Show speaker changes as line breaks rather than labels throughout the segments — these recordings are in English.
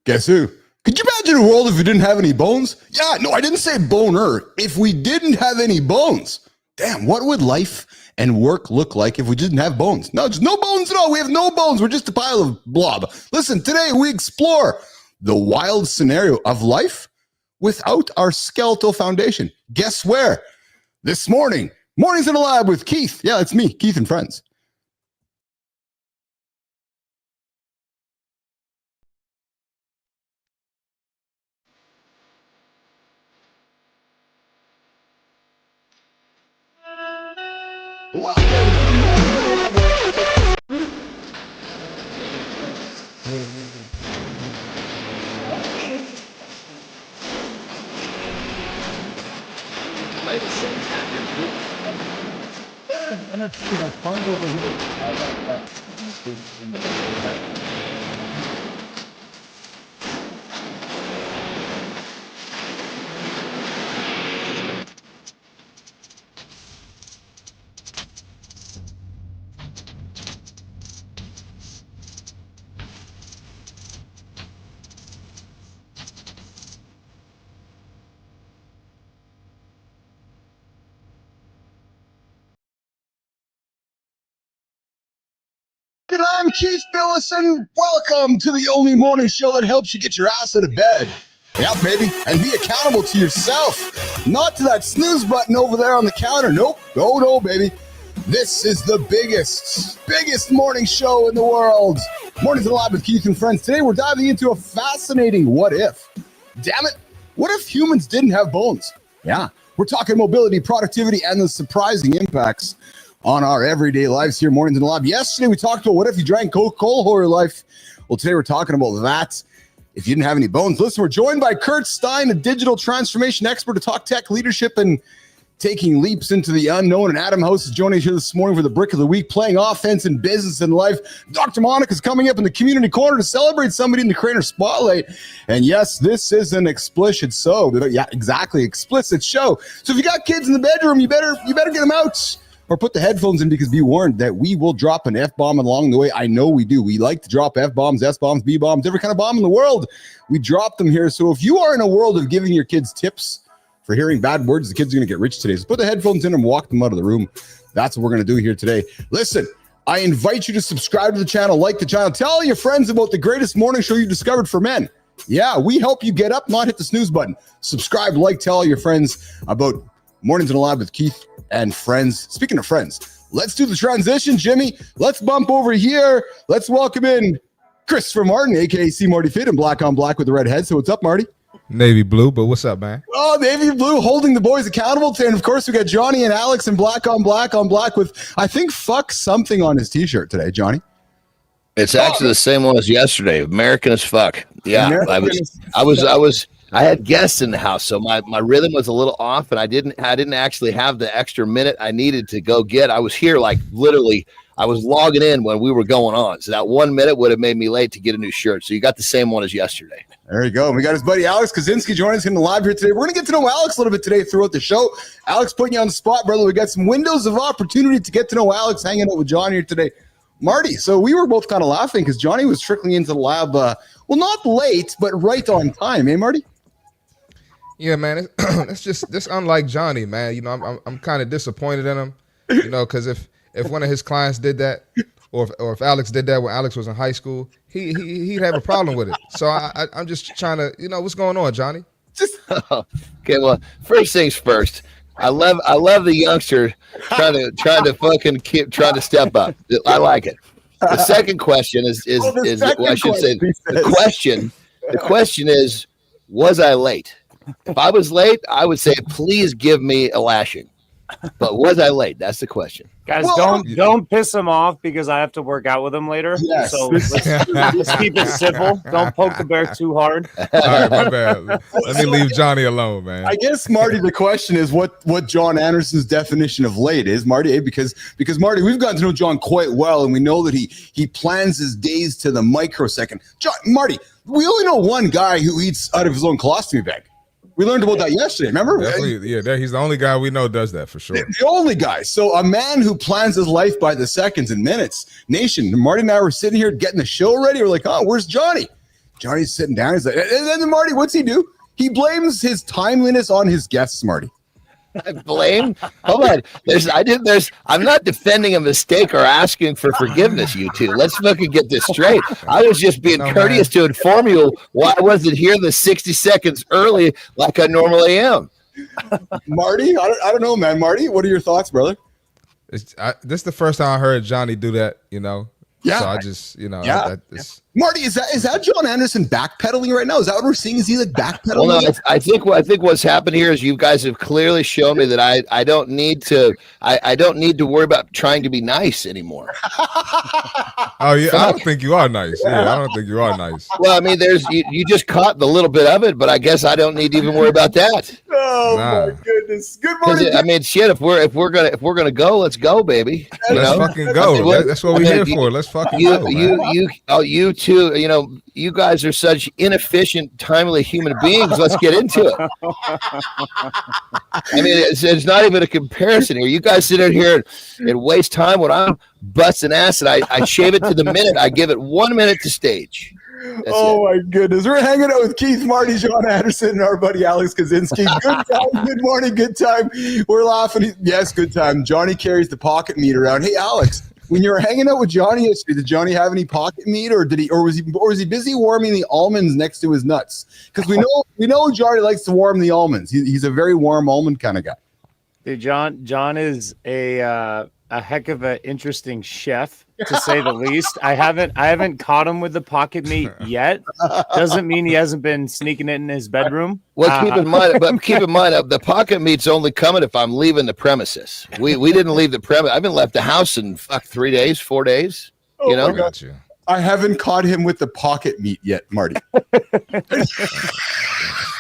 Guess who? Could you imagine a world if we didn't have any bones? Yeah, no, I didn't say boner. If we didn't have any bones, damn, what would life and work look like if we didn't have bones? No, just no bones at all. We have no bones. We're just a pile of blob. Listen, today we explore the wild scenario of life without our skeletal foundation. Guess where? This morning. Mornings in the Lab with Keith. Yeah, it's me, Keith and Friends. I'm Keith Bilous, and welcome to the only morning show that helps you get your ass out of bed. Yeah, baby, and be accountable to yourself, not to that snooze button over there on the counter. Nope, no, baby. This is the biggest morning show in the world. Mornings in the Lab with Keith and Friends. Today we're diving into a fascinating what if. Damn it, what if humans didn't have bones? Yeah, we're talking mobility, productivity, and the surprising impacts on our everyday lives here, Mornings in the Lab. Yesterday, we talked about what if you drank Coca-Cola all your life. Well, today we're talking about that. If you didn't have any bones. Listen, we're joined by Kurt Stein, a digital transformation expert to talk tech leadership and taking leaps into the unknown. And Adam House is joining us here this morning for the Brick of the Week, playing offense in business and life. Dr. Monica's coming up in the community corner to celebrate somebody in the creator spotlight. And yes, this is an explicit show. Yeah, exactly, explicit show. So if you got kids in the bedroom, you better get them out. Or put the headphones in, because be warned that we will drop an F-bomb along the way. I know we do. We like to drop F-bombs, S-bombs, B-bombs, every kind of bomb in the world. We drop them here. So if you are in a world of giving your kids tips for hearing bad words, the kids are going to get rich today. So put the headphones in and walk them out of the room. That's what we're going to do here today. Listen, I invite you to subscribe to the channel, like the channel. Tell all your friends about the greatest morning show you discovered for men. Yeah, we help you get up, not hit the snooze button. Subscribe, like, tell all your friends about Mornings in the Lab with Keith and Friends. Speaking of friends, let's do the transition, Jimmy. Let's bump over here. Let's welcome in Christopher Martin, a.k.a. C. Marty Fit, and Black on Black with the red head. So what's up, Marty?
Navy blue, but what's up, man?
Oh, Navy blue, holding the boys accountable. And, of course, we got Johnny and Alex and Black on Black with, I think, fuck something on his T-shirt today, Johnny.
It's actually the same one as yesterday. American as fuck. Yeah, I had guests in the house, so my rhythm was a little off, and I didn't actually have the extra minute I needed to go get. I was here like literally. I was logging in when we were going on, so that 1 minute would have made me late to get a new shirt. So you got the same one as yesterday.
There you go. We got his buddy Alex Kaczynski joining us in the live here today. We're going to get to know Alex a little bit today throughout the show. Alex, putting you on the spot, brother. We got some windows of opportunity to get to know Alex, hanging out with John here today. Marty, so we were both kind of laughing because Johnny was trickling into the lab, well, not late, but right on time, eh, Marty?
Yeah, man, it's just unlike Johnny, man. You know, I'm kind of disappointed in him, you know, because if one of his clients did that, or if Alex did that when Alex was in high school, he'd have a problem with it. So I'm just trying to, you know, what's going on, Johnny?
Okay, well, first things first. I love the youngster trying to fucking trying to step up. I like it. The second question is well, I should say the question is, was I late? If I was late, I would say, please give me a lashing. But was I late? That's the question.
Guys, don't piss him off because I have to work out with him later.
Yes.
So let's keep it simple. Don't poke the bear too hard.
All right, my bad. Let me leave Johnny alone, man.
I guess, Marty, the question is what John Anderson's definition of late is, Marty, because Marty, we've gotten to know John quite well, and we know that he plans his days to the microsecond. Marty, we only know one guy who eats out of his own colostomy bag. We learned about that yesterday, remember?
Definitely, yeah, he's the only guy we know does that for sure.
The only guy. So a man who plans his life by the seconds and minutes. Nation, Marty and I were sitting here getting the show ready. We're like, oh, where's Johnny? Johnny's sitting down. He's like, and then Marty, what's he do? He blames his timeliness on his guests, Marty.
I blame. Hold on. I'm not defending a mistake or asking for forgiveness, you two. Let's fucking get this straight. I was just being courteous to inform you why I wasn't here the 60 seconds early like I normally am.
Marty, I don't know, man. Marty, what are your thoughts, brother?
This is the first time I heard Johnny do that, you know.
Yeah.
So I just, you know,
Marty, is that John Anderson backpedaling right now? Is that what we're seeing? Is he like backpedaling?
Well, no, I think what's happened here is you guys have clearly shown me that I don't need to worry about trying to be nice anymore.
Oh yeah, I don't think you are nice. Yeah, I don't think you are nice.
Well, I mean, you just caught the little bit of it, but I guess I don't need to even worry about that.
Oh my goodness! Good morning.
I mean, shit. If we're gonna go, let's go, baby.
Let's fucking go. That's what we're here for. Let's fucking go.
You two, you know, you guys are such inefficient, timely human beings. Let's get into it. I mean, it's not even a comparison here. You guys sit in here and waste time when I'm busting ass, and I shave it to the minute. I give it 1 minute to stage.
My goodness. We're hanging out with Keith, Marty, Sean Anderson, and our buddy Alex Kaczynski. Good time. Good morning. Good time. We're laughing. Yes, good time. Johnny carries the pocket meat around. Hey, Alex, when you were hanging out with Johnny yesterday, did Johnny have any pocket meat, or was he busy warming the almonds next to his nuts? Because we know Johnny likes to warm the almonds. He's a very warm almond kind of guy.
Dude, John is a heck of an interesting chef, to say the least. I haven't caught him with the pocket meat yet. Doesn't mean he hasn't been sneaking it in his bedroom.
Well, keep in mind, the pocket meat's only coming if I'm leaving the premises. We didn't leave the premise. I haven't left the house in 3 days, 4 days. You know,
got you.
I haven't caught him with the pocket meat yet, Marty.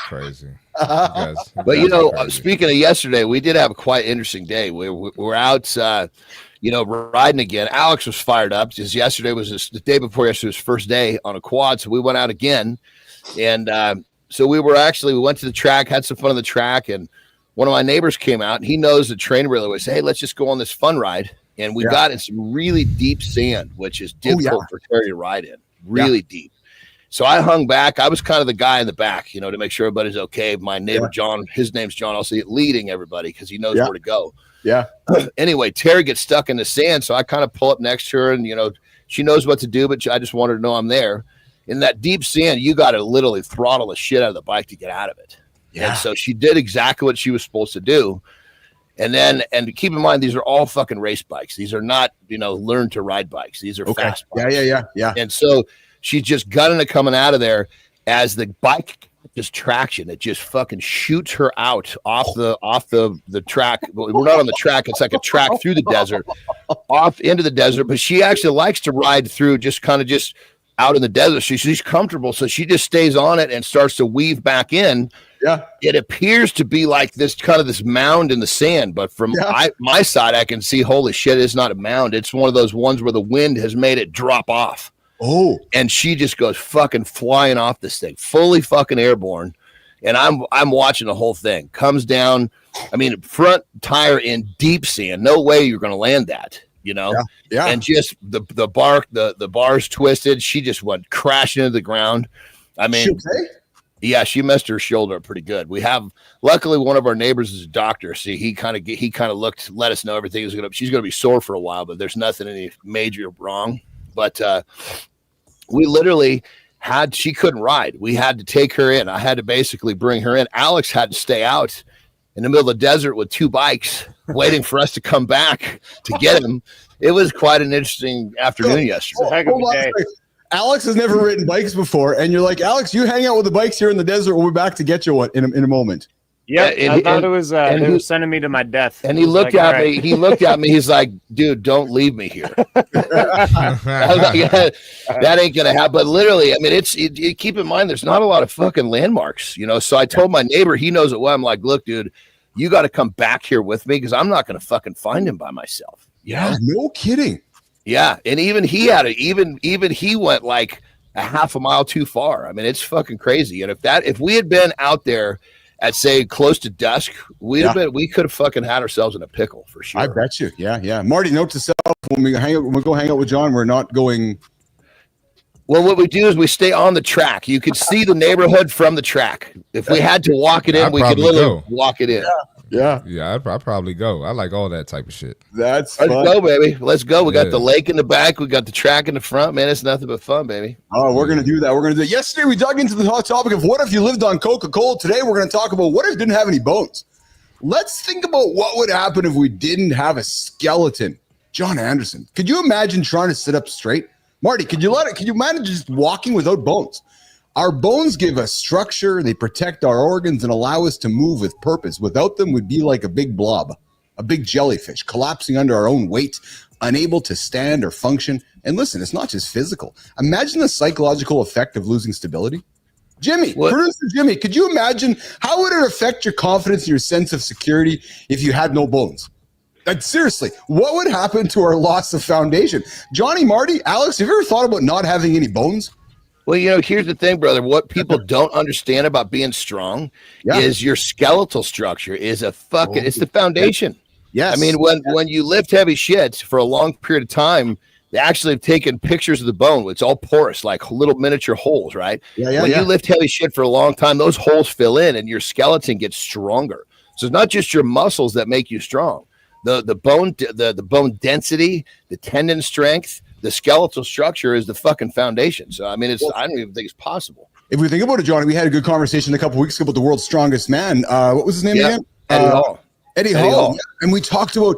Crazy.
But you know, speaking of yesterday, we did have a quite interesting day. We're out, riding again. Alex was fired up because yesterday was the day before yesterday was first day on a quad, so we went out again, and so we went to the track, had some fun on the track, and one of my neighbors came out, and he knows the trainer really well. He said, "Hey, let's just go on this fun ride," and we got in some really deep sand, which is difficult for Terry to ride in, really deep. So I hung back. I was kind of the guy in the back, to make sure everybody's okay. My neighbor, John, his name's John, also leading everybody because he knows where to go. Yeah. Anyway, Terry gets stuck in the sand. So I kind of pull up next to her and, she knows what to do, but I just want her to know I'm there. In that deep sand, you got to literally throttle the shit out of the bike to get out of it. Yeah. And so she did exactly what she was supposed to do. And keep in mind, these are all fucking race bikes. These are not, learn to ride bikes. These are fast bikes. Yeah. And so she's just gunning it coming out of there as the bike just traction. It just fucking shoots her out off the track. We're not on the track. It's like a track through the desert, off into the desert. But she actually likes to ride through just out in the desert. She's comfortable. So she just stays on it and starts to weave back in. Yeah. It appears to be like this mound in the sand. But from my side, I can see, holy shit, it's not a mound. It's one of those ones where the wind has made it drop off. Oh, and she just goes fucking flying off this thing, fully fucking airborne. And I'm watching the whole thing. Comes down, front tire in deep sand. No way you're going to land that, Yeah. And just the bars twisted. She just went crashing into the ground. Yeah, she messed her shoulder up pretty good. Luckily one of our neighbors is a doctor. See, he kind of let us know everything she's going to be sore for a while, but there's nothing any major wrong. But we literally she couldn't ride. We had to take her in. I had to basically bring her in. Alex had to stay out in the middle of the desert with 2 bikes waiting for us to come back to get him. It was quite an interesting afternoon yesterday.
Alex has never ridden bikes before. And you're like, Alex, you hang out with the bikes here in the desert. We'll be back to get you in a moment.
Yeah, I thought it was they were sending me to my death.
And he looked at me. He looked at me. He's like, "Dude, don't leave me here." I was like, that ain't gonna happen. But literally, keep in mind, there's not a lot of fucking landmarks, So I told my neighbor, he knows it well. I'm like, "Look, dude, you got to come back here with me because I'm not gonna fucking find him by myself."
Yeah, no kidding.
Yeah, and even he had it. Even he went like a half a mile too far. It's fucking crazy. And if we had been out there at say close to dusk, we could have fucking had ourselves in a pickle for sure.
I bet you. Yeah. Marty, note to self: when we go hang out with John, we're not going
Well, what we do is we stay on the track. You could see the neighborhood from the track. If we had to walk it in, we could literally walk it in.
Yeah.
I'd probably go. I like all that type of shit.
Let's
go, baby. Let's go. We got the lake in the back. We got the track in the front. Man, it's nothing but fun, baby.
Oh, we're going to do that. We're going to do it. Yesterday, we dug into the hot topic of what if you lived on Coca-Cola. Today, we're going to talk about what if you didn't have any bones. Let's think about what would happen if we didn't have a skeleton. John Anderson, could you imagine trying to sit up straight? Marty, could you manage just walking without bones? Our bones give us structure, they protect our organs and allow us to move with purpose. Without them, we'd be like a big blob, a big jellyfish, collapsing under our own weight, unable to stand or function. And listen, it's not just physical. Imagine the psychological effect of losing stability. Jimmy, producer Jimmy, could you imagine how would it affect your confidence and your sense of security if you had no bones? Like, seriously, what would happen to our loss of foundation? Johnny, Marty, Alex, have you ever thought about not having any bones?
Well, here's the thing, brother. What people don't understand about being strong is your skeletal structure is it's the foundation.
Yes.
I mean, when you lift heavy shit for a long period of time, they actually have taken pictures of the bone. It's all porous, like little miniature holes, right? When you lift heavy shit for a long time, those holes fill in and your skeleton gets stronger. So it's not just your muscles that make you strong. The bone density, the tendon strength, the skeletal structure is the fucking foundation. So, I mean, I don't even think it's possible.
If we think about it, Johnny, we had a good conversation a couple of weeks ago about the world's strongest man. What was his name again?
Eddie Hall.
Eddie Hall. Yeah. And we talked about,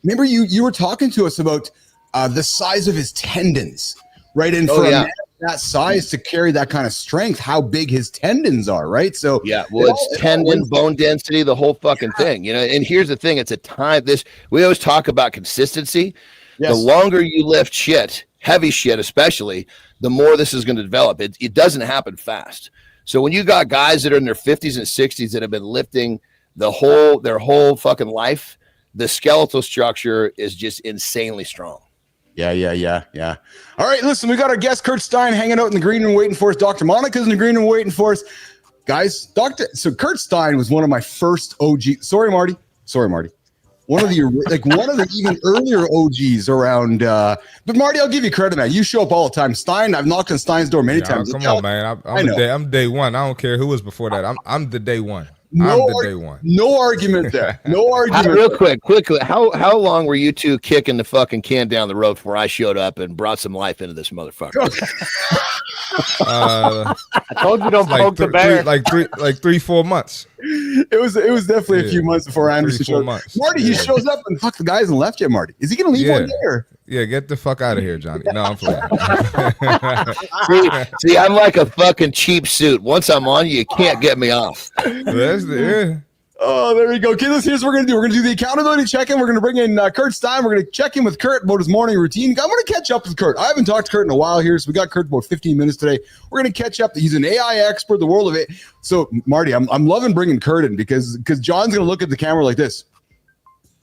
remember you were talking to us about the size of his tendons, right? And for a man that size to carry that kind of strength, how big his tendons are, right? So
it's tendon, bone density, the whole fucking thing, and here's the thing, it's a time, we always talk about consistency. The longer you lift shit, heavy shit especially, the more this is going to develop. It doesn't happen fast. So when you got guys that are in their 50s and 60s that have been lifting their whole fucking life, the skeletal structure is just insanely strong.
Yeah. All right, listen, we got our guest Kurt Stein hanging out in the green room waiting for us. Dr. Monica's in the green room waiting for us. Guys, so Kurt Stein was one of my first OG. Sorry, Marty. One of the even earlier OGs around. But Marty, I'll give you credit, man. You show up all the time. Stein, I've knocked on Stein's door many times.
Come on, man. I'm day one. I don't care who was before that. I'm the day one.
No argument there. No argument.
Real quickly, how long were you two kicking the fucking can down the road before I showed up and brought some life into this motherfucker?
I told you don't poke the bear.
Like 3-4 months.
It was definitely a few months before Anderson showed up. Marty, he shows up and fuck, the guy hasn't left yet, Marty. Is he going to leave one day or?
Yeah, get the fuck out of here, Johnny. No, I'm playing.
see, I'm like a fucking cheap suit. Once I'm on you can't get me off.
Oh, there we go. Okay, here's what we're going to do. We're going to do the accountability check-in. We're going to bring in Kurt Stein. We're going to check in with Kurt about his morning routine. I'm going to catch up with Kurt. I haven't talked to Kurt in a while here, so we got Kurt about 15 minutes today. We're going to catch up. He's an AI expert, the world of it. So, Marty, I'm loving bringing Kurt in because John's going to look at the camera like this.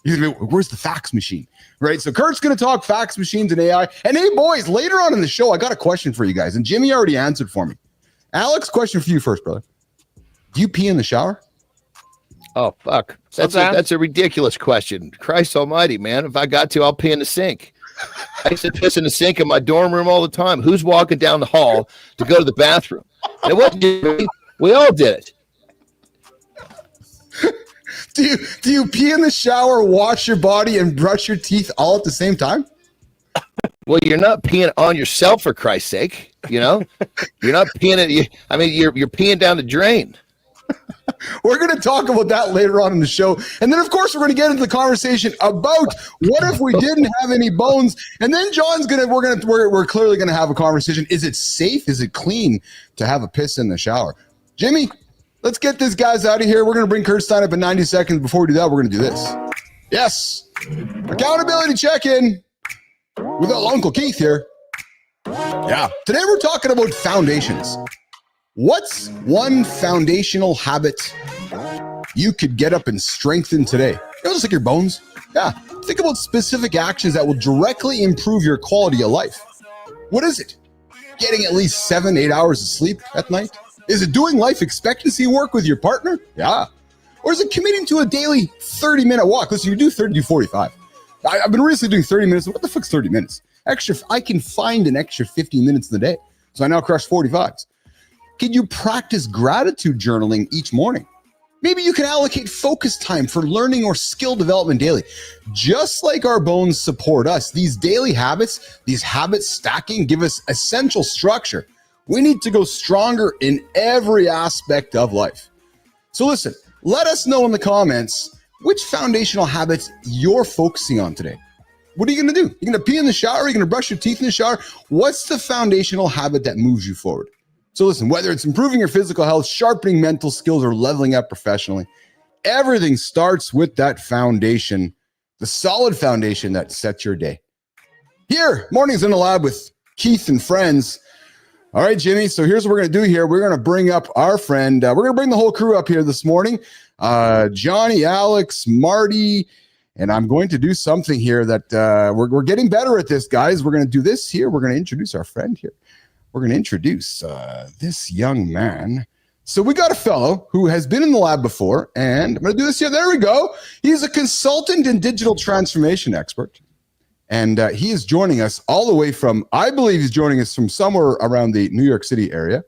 He's going to be, where's the fax machine? Right? So Kurt's going to talk fax machines and AI. And hey, boys, later on in the show, I got a question for you guys. And Jimmy already answered for me. Alex, question for you first, brother. Do you pee in the shower?
Oh, fuck. That's a ridiculous question. Christ almighty, man. If I got to, I'll pee in the sink. I used to piss in the sink in my dorm room all the time. Who's walking down the hall to go to the bathroom? And it wasn't me. We all did it.
Do you pee in the shower, wash your body, and brush your teeth all at the same time?
Well, you're not peeing on yourself, for Christ's sake. You're not peeing at you. I mean, you're peeing down the drain.
We're going to talk about that later on in the show. And then, of course, we're going to get into the conversation about what if we didn't have any bones. And then we're clearly going to have a conversation. Is it safe? Is it clean to have a piss in the shower? Jimmy, let's get these guys out of here. We're going to bring Kurt Stein up in 90 seconds. Before we do that, we're going to do this. Yes. Accountability check-in with Uncle Keith here. Yeah. Today we're talking about foundations. What's one foundational habit you could get up and strengthen today? Just like your bones. Yeah. Think about specific actions that will directly improve your quality of life. What is it? Getting at least 7-8 hours of sleep at night? Is it doing life expectancy work with your partner? Yeah. Or is it committing to a daily 30-minute walk? Listen, you do 30 to 45. I've been recently doing 30 minutes. What the fuck's 30 minutes? I can find an extra 15 minutes in the day. So I now crush 45s. Can you practice gratitude journaling each morning? Maybe you can allocate focus time for learning or skill development daily. Just like our bones support us, these daily habits, these habit stacking give us essential structure. We need to go stronger in every aspect of life. So listen, let us know in the comments which foundational habits you're focusing on today. What are you going to do? You're going to pee in the shower? Are you going to brush your teeth in the shower? What's the foundational habit that moves you forward? So listen, whether it's improving your physical health, sharpening mental skills, or leveling up professionally, everything starts with that foundation, the solid foundation that sets your day. Here, Mornings in the Lab with Keith and friends. All right, Jimmy, so here's what we're going to do here. We're going to bring up our friend. We're going to bring the whole crew up here this morning. Johnny, Alex, Marty, and I'm going to do something here that we're getting better at this, guys. We're going to do this here. We're going to introduce our friend here. We're going to introduce this young man. So we got a fellow who has been in the lab before, and I'm going to do this here. There we go. He's a consultant and digital transformation expert, and he is joining us all the way from, I believe he's joining us from somewhere around the New York City area.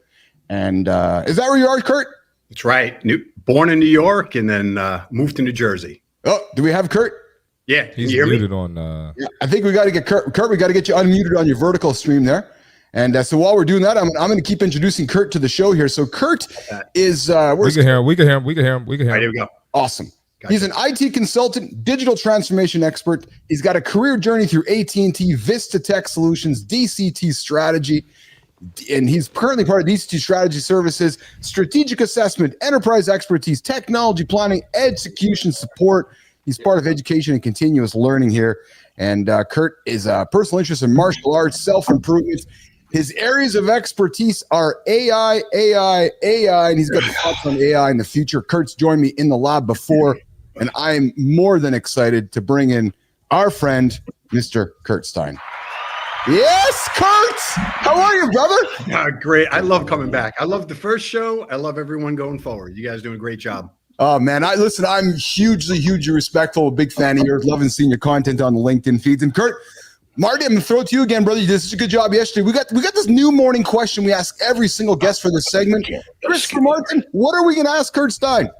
And is that where you are, Kurt?
That's right. Born in New York and then moved to New Jersey.
Oh, do we have Kurt?
Yeah.
He's muted on.
Yeah, I think we got to get Kurt. Kurt, we got to get you unmuted on your vertical stream there. And so while we're doing that, I'm going to keep introducing Kurt to the show here. So Kurt is
we can hear him.
All right, here we go.
Awesome.
Gotcha.
He's an IT consultant, digital transformation expert. He's got a career journey through AT&T, Vista Tech Solutions, DCT Strategy, and he's currently part of DCT Strategy Services, strategic assessment, enterprise expertise, technology planning, execution support. He's part of education and continuous learning here. And Kurt is a personal interest in martial arts, self-improvement. His areas of expertise are AI, and he's got thoughts on AI in the future. Kurt's joined me in the lab before, and I'm more than excited to bring in our friend, Mr. Kurt Stein. Yes, Kurt! How are you, brother?
Great. I love coming back. I love the first show. I love everyone going forward. You guys doing a great job.
Oh, man. I'm hugely respectful, a big fan of yours, loving seeing your content on the LinkedIn feeds. And Kurt, Marty, I'm going to throw it to you again, brother. You did such a good job yesterday. We got this new morning question we ask every single guest for this segment. Christopher Martin, what are we going to ask Kurt Stein?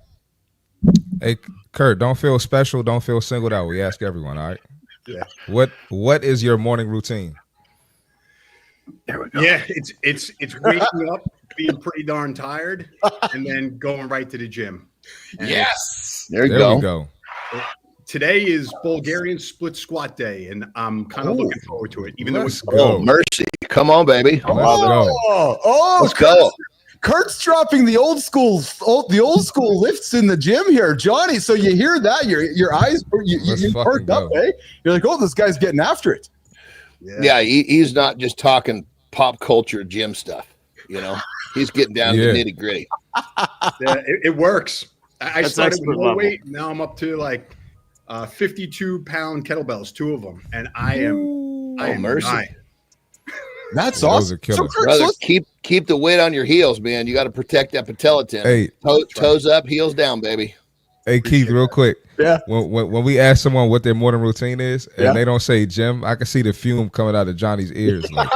Hey, Kurt, don't feel special. Don't feel singled out. We ask everyone, all right?
Yeah.
What is your morning routine?
There we go. Yeah, it's waking up, being pretty darn tired, and then going right to the gym. And
yes.
There we go.
Today is Bulgarian split squat day, and I'm kind of looking forward to it. Even though it's
cold. Mercy. Come on, baby.
Let's go.
Let's go.
Kurt's dropping the old school lifts in the gym here, Johnny. So you hear that? Your eyes you perked up, eh? You're like, oh, this guy's getting after it.
Yeah, he's not just talking pop culture gym stuff. You know, he's getting down to the nitty gritty.
Yeah, it works. I started with low weight. Now I'm up to like 52-pound kettlebells, 2 of them, and I am
mercy.
Dying.
That's awesome.
So
brother, keep the weight on your heels, man. You got to protect that patella tendon.
Hey,
toes up, heels down, baby.
Hey, Keith, real quick.
Yeah.
When we ask someone what their morning routine is, and they don't say gym, I can see the fume coming out of Johnny's ears. Like,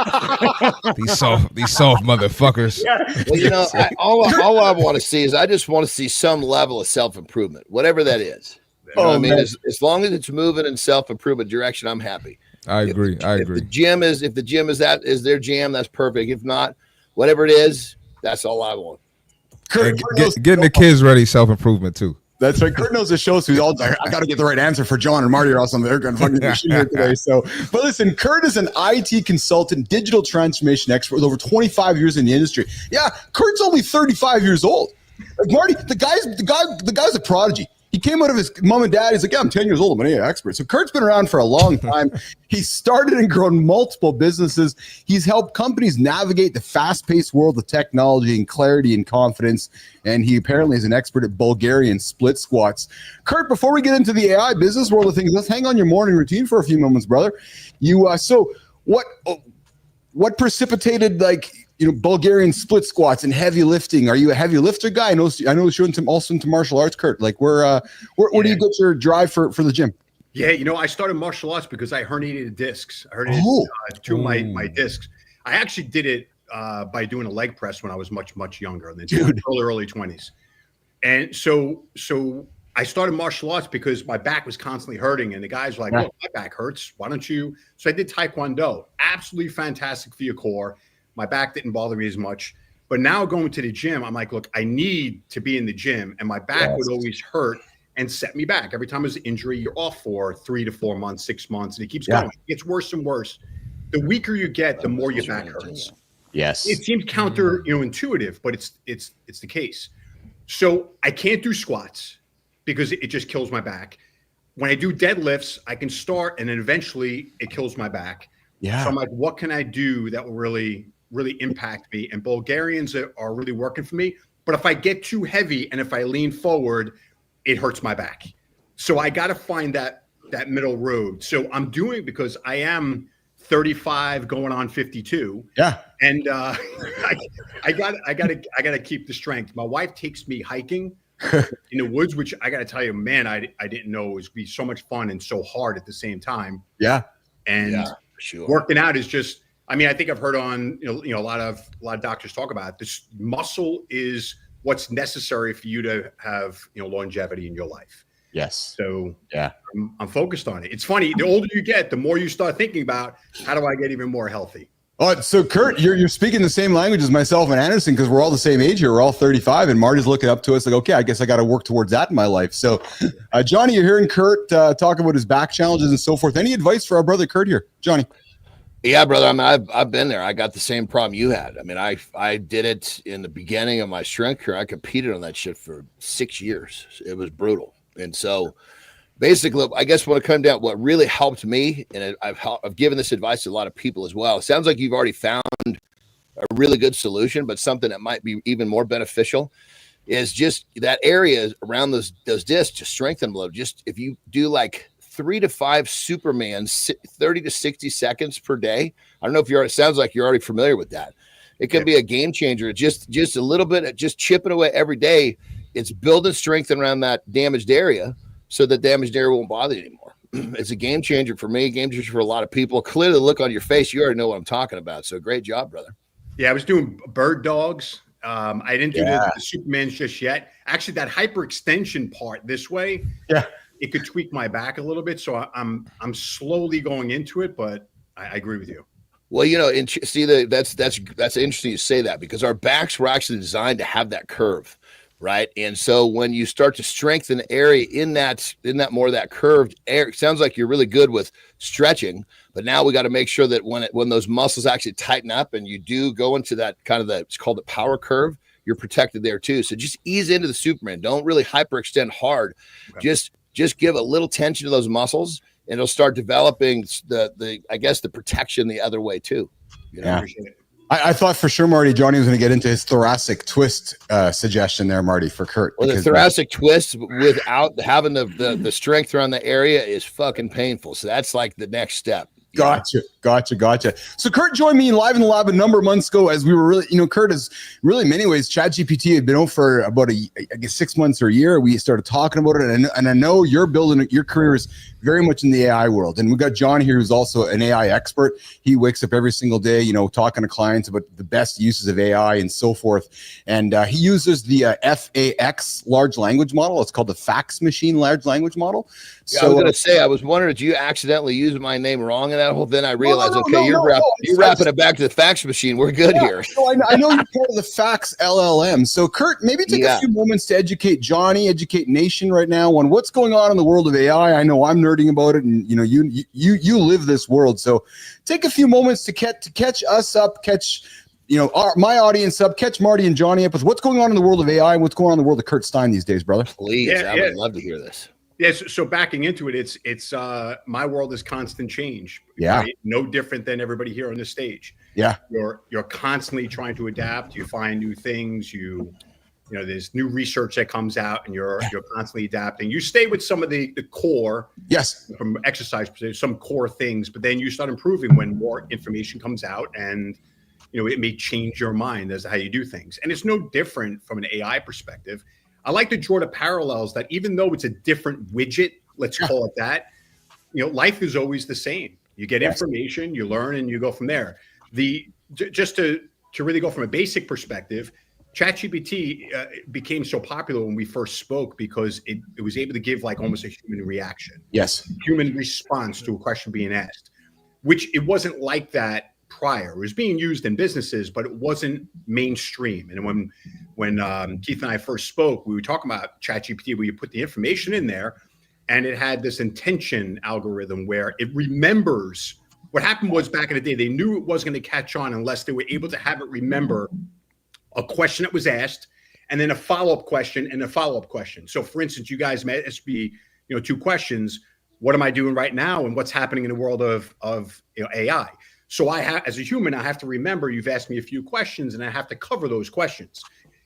these soft motherfuckers.
Well, you know, all I want to see is I just want to see some level of self-improvement, whatever that is. You know what I mean? As long as it's moving in self-improvement direction, I'm happy.
I agree.
If the gym is their jam, that's perfect. If not, whatever it is, that's all I want.
Getting the kids ready, self-improvement too.
That's right. Kurt knows the show, so he's all I got to get the right answer for John and Marty, or else they're going to fucking machine here today. So, but listen, Kurt is an IT consultant, digital transformation expert with over 25 years in the industry. Yeah, Kurt's only 35 years old. Like Marty, the guy's a prodigy. He came out of his mom and dad. He's like, yeah, I'm 10 years old. I'm an AI expert. So Kurt's been around for a long time. He's started and grown multiple businesses. He's helped companies navigate the fast-paced world of technology and clarity and confidence. And he apparently is an expert at Bulgarian split squats. Kurt, before we get into the AI business world of things, let's hang on your morning routine for a few moments, brother. You so what precipitated Bulgarian split squats and heavy lifting? Are you a heavy lifter guy? I know you're also into martial arts, Kurt. Like where do you get your drive for the gym?
Yeah, I started martial arts because I herniated discs. I herniated 2 of my discs. I actually did it by doing a leg press when I was much younger, and then early 20s. And so I started martial arts because my back was constantly hurting, and the guys were like, "Look, my back hurts. Why don't you?" So I did Taekwondo. Absolutely fantastic for your core. My back didn't bother me as much. But now going to the gym, I'm like, look, I need to be in the gym, and my back would always hurt and set me back. Every time there's an injury, you're off for 3 to 4 months, 6 months, and it keeps going. It gets worse and worse. The weaker you get, the more your back hurts.
Yes.
It seems intuitive, but it's the case. So I can't do squats because it just kills my back. When I do deadlifts, I can start, and then eventually it kills my back.
Yeah.
So I'm like, what can I do that will really impact me? And Bulgarians are really working for me. But if I get too heavy and if I lean forward, it hurts my back. So I got to find that middle road. So I'm doing it because I am 35 going on 52.
Yeah.
And I gotta keep the strength. My wife takes me hiking in the woods, which I gotta tell you, man, I didn't know it would be so much fun and so hard at the same time.
Yeah.
And working out is just, I mean, I think I've heard on a lot of doctors talk about it. This muscle is what's necessary for you to have longevity in your life.
Yes.
So I'm focused on it. It's funny, the older you get, the more you start thinking about how do I get even more healthy.
Oh, so Kurt, you're speaking the same language as myself and Anderson, because we're all the same age here. We're all 35, and Marty's looking up to us like, okay, I guess I got to work towards that in my life. So, Johnny, you're hearing Kurt talk about his back challenges and so forth. Any advice for our brother Kurt here, Johnny?
Yeah, brother. I mean, I've been there. I got the same problem you had. I mean, I did it in the beginning of my strength career. I competed on that shit for 6 years. It was brutal. And so basically, I guess when it comes down, what really helped me, and I've given this advice to a lot of people as well. It sounds like you've already found a really good solution, but something that might be even more beneficial is just that area around those discs to strengthen them a little. Just if you do like 3 to 5 Supermans, 30 to 60 seconds per day. I don't know if it sounds like you're already familiar with that. It can be a game changer. Just a little bit, just chipping away every day. It's building strength around that damaged area so the damaged area won't bother you anymore. It's a game changer for me, game changer for a lot of people. Clearly, the look on your face, you already know what I'm talking about. So great job, brother.
Yeah, I was doing bird dogs. I didn't do the Supermans just yet. Actually, that hyperextension part this way, it could tweak my back a little bit. So I'm slowly going into it, but I agree with you.
Well, see, that's interesting you say that, because our backs were actually designed to have that curve, right? And so when you start to strengthen the area in that more of that curved area, it sounds like you're really good with stretching, but now we got to make sure that when those muscles actually tighten up and you do go into that kind of it's called the power curve, you're protected there too. So just ease into the Superman. Don't really hyperextend hard. Okay. Just give a little tension to those muscles, and it'll start developing the protection the other way too.
I thought for sure Marty Johnny was going to get into his thoracic twist suggestion there, Marty, for Kurt.
Well, the thoracic twist without having the strength around the area is fucking painful. So that's like the next step.
Gotcha. So Kurt joined me live in the lab a number of months ago as we were really, Kurt is really in many ways, ChatGPT had been out for about 6 months or a year. We started talking about it, and I know you're building your career is very much in the AI world. And we've got John here, who's also an AI expert. He wakes up every single day, talking to clients about the best uses of AI and so forth. And he uses the FAX large language model. It's called the Fax Machine large language model.
Yeah, so I was going to say, I was wondering, did you accidentally use my name wrong in that whole? Then I realized, you're wrapping it back to the fax machine. We're good here.
So I know you're part of the Fax LLM. So Kurt, maybe take a few moments to educate Johnny, educate Nation right now on what's going on in the world of AI. I know I'm nerding about it, and you live this world. So take a few moments to catch us up, catch my audience up, catch Marty and Johnny up with what's going on in the world of AI and what's going on in the world of Kurt Stein these days, brother.
Please, I would love to hear this.
Yes. So backing into it, it's my world is constant change.
Yeah.
Right? No different than everybody here on the stage.
Yeah.
You're constantly trying to adapt. You find new things. There's new research that comes out, and you're constantly adapting. You stay with some of the core. Yes. From exercise, some core things, but then you start improving when more information comes out, and it may change your mind as to how you do things. And it's no different from an AI perspective. I like to draw the parallels that even though it's a different widget, let's call it that, life is always the same. You get information, you learn, and you go from there. Just to to really go from a basic perspective, ChatGPT became so popular when we first spoke because it was able to give like almost a human reaction.
Yes.
Human response to a question being asked, which it wasn't like that prior. It was being used in businesses, but it wasn't mainstream. And when Keith and I first spoke, we were talking about ChatGPT, where you put the information in there and it had this intention algorithm where it remembers. What happened was back in the day, they knew it wasn't going to catch on unless they were able to have it remember a question that was asked and then a follow-up question and a follow-up question. So for instance, you guys may be, 2 questions. What am I doing right now? And what's happening in the world of AI? So as a human, I have to remember you've asked me a few questions and I have to cover those questions.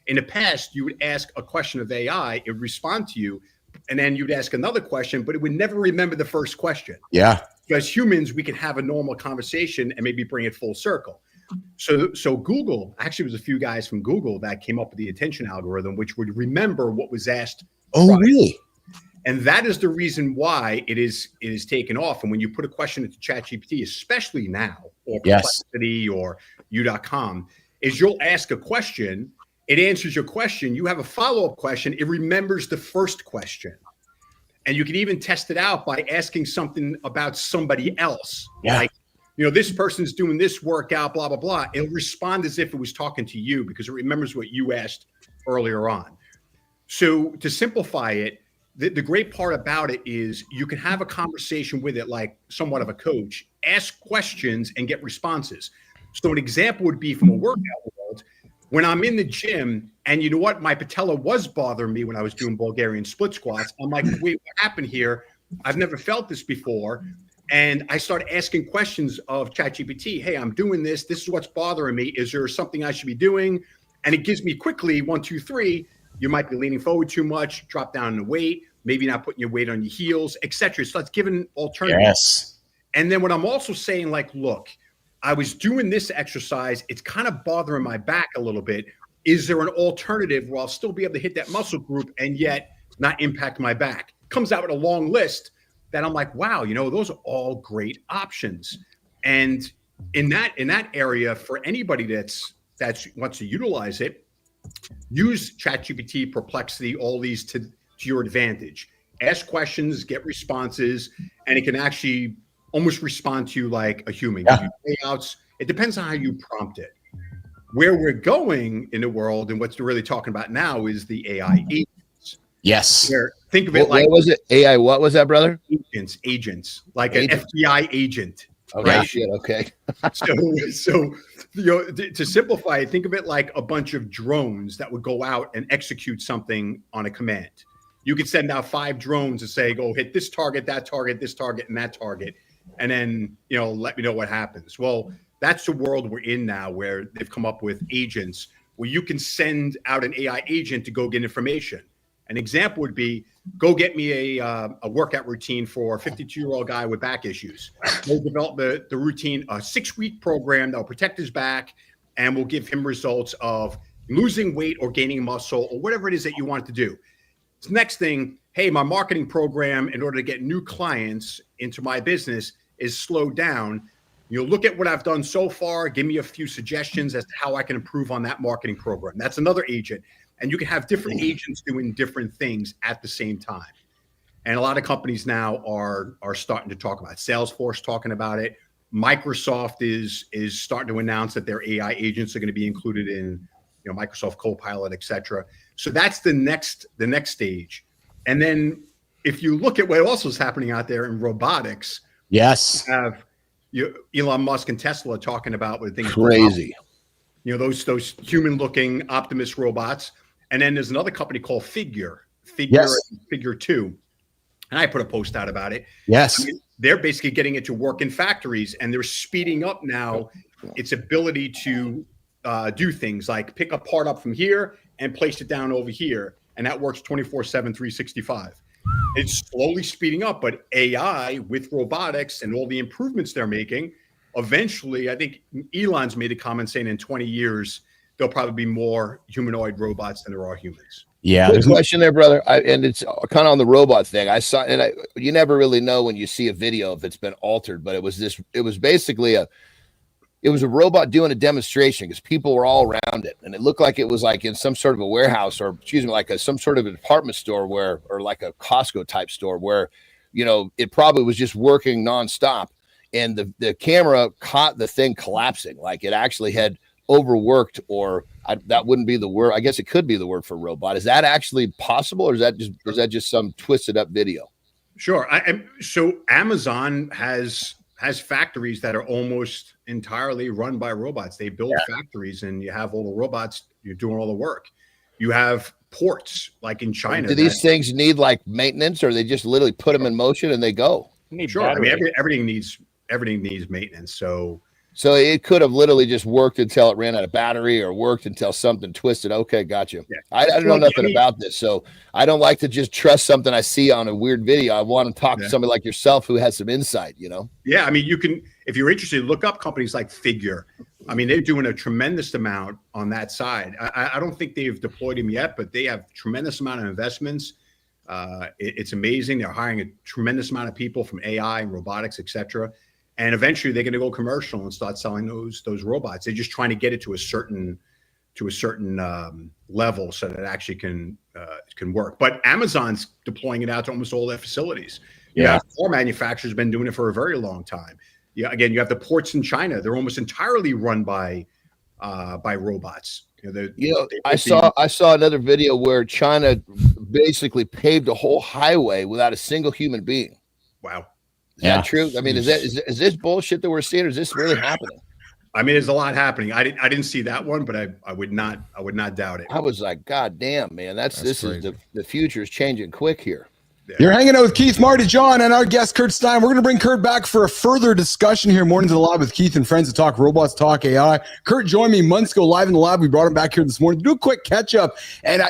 In the past, you would ask a question of AI, it would respond to you, and then you'd ask another question, but it would never remember the first question.
Yeah.
Because humans, we can have a normal conversation and maybe bring it full circle. So Google, actually was a few guys from Google that came up with the attention algorithm, which would remember what was asked.
Oh,
prior.
really?
And that is the reason why it is taken off. And when you put a question into ChatGPT, especially now, or Perplexity or U.com, is you'll ask a question, it answers your question, you have a follow-up question, it remembers the first question. And you can even test it out by asking something about somebody else.
Yeah.
Like, this person's doing this workout, blah, blah, blah. It'll respond as if it was talking to you because it remembers what you asked earlier on. So to simplify it, the great part about it is you can have a conversation with it like somewhat of a coach, ask questions and get responses. So an example would be from a workout world. When I'm in the gym and you know what, my patella was bothering me when I was doing Bulgarian split squats. I'm like, wait, what happened here? I've never felt this before. And I start asking questions of ChatGPT. Hey, I'm doing this. This is what's bothering me. Is there something I should be doing? And it gives me quickly 1, 2, 3. You might be leaning forward too much, drop down in the weight, maybe not putting your weight on your heels, etc. So it's giving alternatives.
Yes.
And then what I'm also saying, like, look, I was doing this exercise. It's kind of bothering my back a little bit. Is there an alternative where I'll still be able to hit that muscle group and yet not impact my back? Comes out with a long list that I'm like, wow, those are all great options. And in that area, for anybody that's wants to utilize it, use ChatGPT, Perplexity, all these to your advantage. Ask questions, get responses, and it can actually almost respond to you like a human.
Yeah.
Give you payouts. It depends on how you prompt it. Where we're going in the world and what's really talking about now is the AI agents.
Yes.
Think of it like,
what was it? AI, what was that, brother?
Agents, like an FBI agent.
Okay,
right?
shit, okay.
So to simplify it, think of it like a bunch of drones that would go out and execute something on a command. You could send out 5 drones and say, go hit this target, this target, and that target. And then, let me know what happens. Well, that's the world we're in now, where they've come up with agents where you can send out an AI agent to go get information. An example would be, go get me a workout routine for a 52-year-old guy with back issues. We'll develop the routine, a 6-week program that will protect his back and will give him results of losing weight or gaining muscle or whatever it is that you want to do. So next thing, hey, my marketing program, in order to get new clients into my business, is slowed down. Look at what I've done so far. Give me a few suggestions as to how I can improve on that marketing program. That's another agent. And you can have different agents doing different things at the same time. And a lot of companies now are starting to talk about it. Salesforce talking about it. Microsoft is starting to announce that their AI agents are going to be included in Microsoft Copilot, et cetera. So that's the next stage. And then if you look at what also is happening out there in robotics,
yes,
you have Elon Musk and Tesla talking about what things
crazy.
Those human-looking Optimus robots. And then there's another company called Figure
Yes.
Figure 2. And I put a post out about it.
Yes.
They're basically getting it to work in factories, and they're speeding up now its ability to do things like pick a part up from here and place it down over here. And that works 24/7, 365. It's slowly speeding up, but AI with robotics and all the improvements they're making, eventually, I think Elon's made a comment saying in 20 years, there'll probably be more humanoid robots than there are humans.
Yeah.
Good question there, brother. And it's kind of on the robot thing. I saw, and you never really know when you see a video if it's been altered, but it was basically it was a robot doing a demonstration because people were all around it, and it looked like it was like in some sort of a warehouse, or excuse me, like some sort of a department store or like a Costco type store where, it probably was just working nonstop, and the camera caught the thing collapsing, like it actually had overworked, or that wouldn't be the word. I guess it could be the word for robot. Is that actually possible, or is that just some twisted up video?
Sure. So Amazon has factories that are almost entirely run by robots. They build factories, and you have all the robots. You're doing all the work. You have ports like in China.
Do these things need like maintenance, or they just literally put them in motion and they go?
Sure. I mean, everything needs maintenance. So
it could have literally just worked until it ran out of battery, or worked until something twisted. Okay, gotcha. Yeah. I don't know nothing about this, so I don't like to just trust something I see on a weird video. I want to talk to somebody like yourself who has some insight,
Yeah, I mean, you can, if you're interested, look up companies like Figure. I mean, they're doing a tremendous amount on that side. I don't think they've deployed them yet, but they have tremendous amount of investments. It's amazing. They're hiring a tremendous amount of people from AI and robotics, et cetera. And eventually they're going to go commercial and start selling those robots. They're just trying to get it to a certain level so that it actually can work. But Amazon's deploying it out to almost all their facilities. Yeah, car manufacturers have been doing it for a very long time. Yeah, again, you have the ports in China; they're almost entirely run by robots.
I saw another video where China basically paved a whole highway without a single human being.
Wow.
Is that true? I mean, is this bullshit that we're seeing, or is this really happening?
I mean, there's a lot happening. I didn't see that one, but I would not doubt it.
I was like, God damn, man, this crazy. Is the future is changing quick here.
Yeah. You're hanging out with Keith, Marty, John, and our guest Kurt Stein. We're going to bring Kurt back for a further discussion here. Mornings in the Lab with Keith and friends to talk robots, talk AI. Kurt joined me months ago live in the lab. We brought him back here this morning to do a quick catch up. And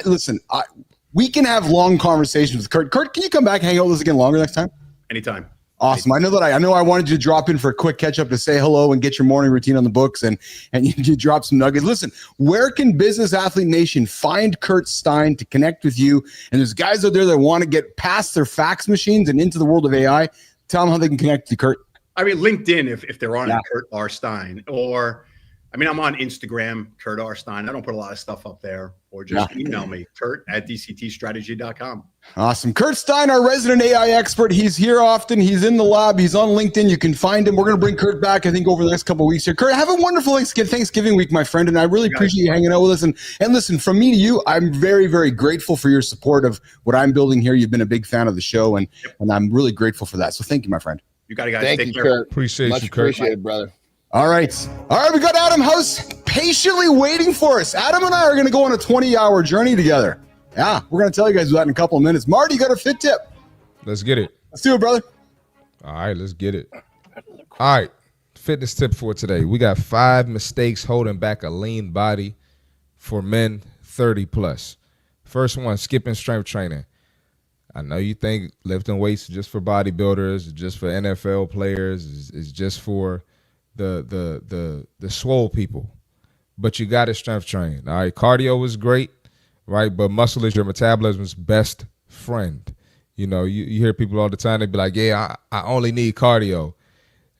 we can have long conversations with Kurt. Kurt, can you come back and hang out with us again longer next time?
Anytime.
Awesome. I know I wanted you to drop in for a quick catch up to say hello and get your morning routine on the books, and you drop some nuggets. Listen, where can Business Athlete Nation find Kurt Stein to connect with you? And there's guys out there that want to get past their fax machines and into the world of AI. Tell them how they can connect with you, Kurt.
I mean, LinkedIn, if they're on Kurt R. Stein, or I'm on Instagram, Kurt R. Stein. I don't put a lot of stuff up there, or just email me, kurt@dctstrategy.com.
Awesome. Kurt Stein, our resident AI expert. He's here often. He's in the lab. He's on LinkedIn. You can find him. We're going to bring Kurt back, I think, over the next couple of weeks here. Kurt, have a wonderful Thanksgiving week, my friend, and I really appreciate you hanging out with us. And listen, from me to you, I'm very, very grateful for your support of what I'm building here. You've been a big fan of the show, and I'm really grateful for that. So thank you, my friend.
You got it, guys.
Thank you, Kurt.
Appreciate
Much
you, Kurt.
Appreciated, brother.
All right. We got Adam House patiently waiting for us. Adam and I are going to go on a 20-hour journey together. Yeah, we're going to tell you guys that in a couple of minutes. Marty, you got a fit tip.
Let's get it.
Let's do it, brother.
All right, let's get it. All right, fitness tip for today. We got 5 mistakes holding back a lean body for men 30 plus. First one, skipping strength training. I know you think lifting weights is just for bodybuilders, just for NFL players, is just for the swole people, but you got to strength train. All right, cardio is great, right? But muscle is your metabolism's best friend. You hear people all the time. They be like, "Yeah, I only need cardio."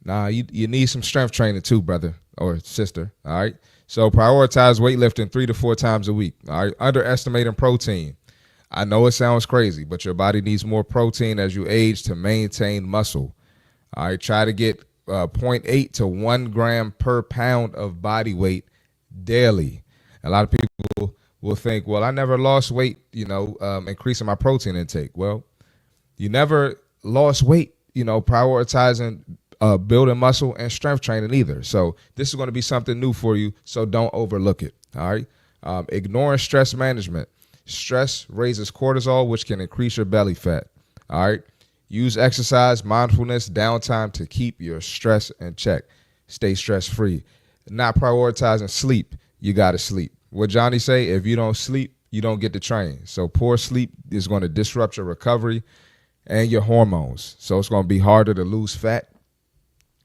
Nah, you need some strength training too, brother or sister. All right. So prioritize weightlifting 3 to 4 times a week. All right. Underestimating protein. I know it sounds crazy, but your body needs more protein as you age to maintain muscle. All right. Try to get 0.8 to 1 gram per pound of body weight daily. A lot of people will think, well, I never lost weight, increasing my protein intake. Well, you never lost weight, prioritizing building muscle and strength training either. So this is going to be something new for you, so don't overlook it. All right. Ignoring stress management. Stress raises cortisol, which can increase your belly fat. All right. Use exercise, mindfulness, downtime to keep your stress in check. Stay stress-free. Not prioritizing sleep. You got to sleep. What Johnny say, if you don't sleep, you don't get to train. So poor sleep is going to disrupt your recovery and your hormones. So it's going to be harder to lose fat.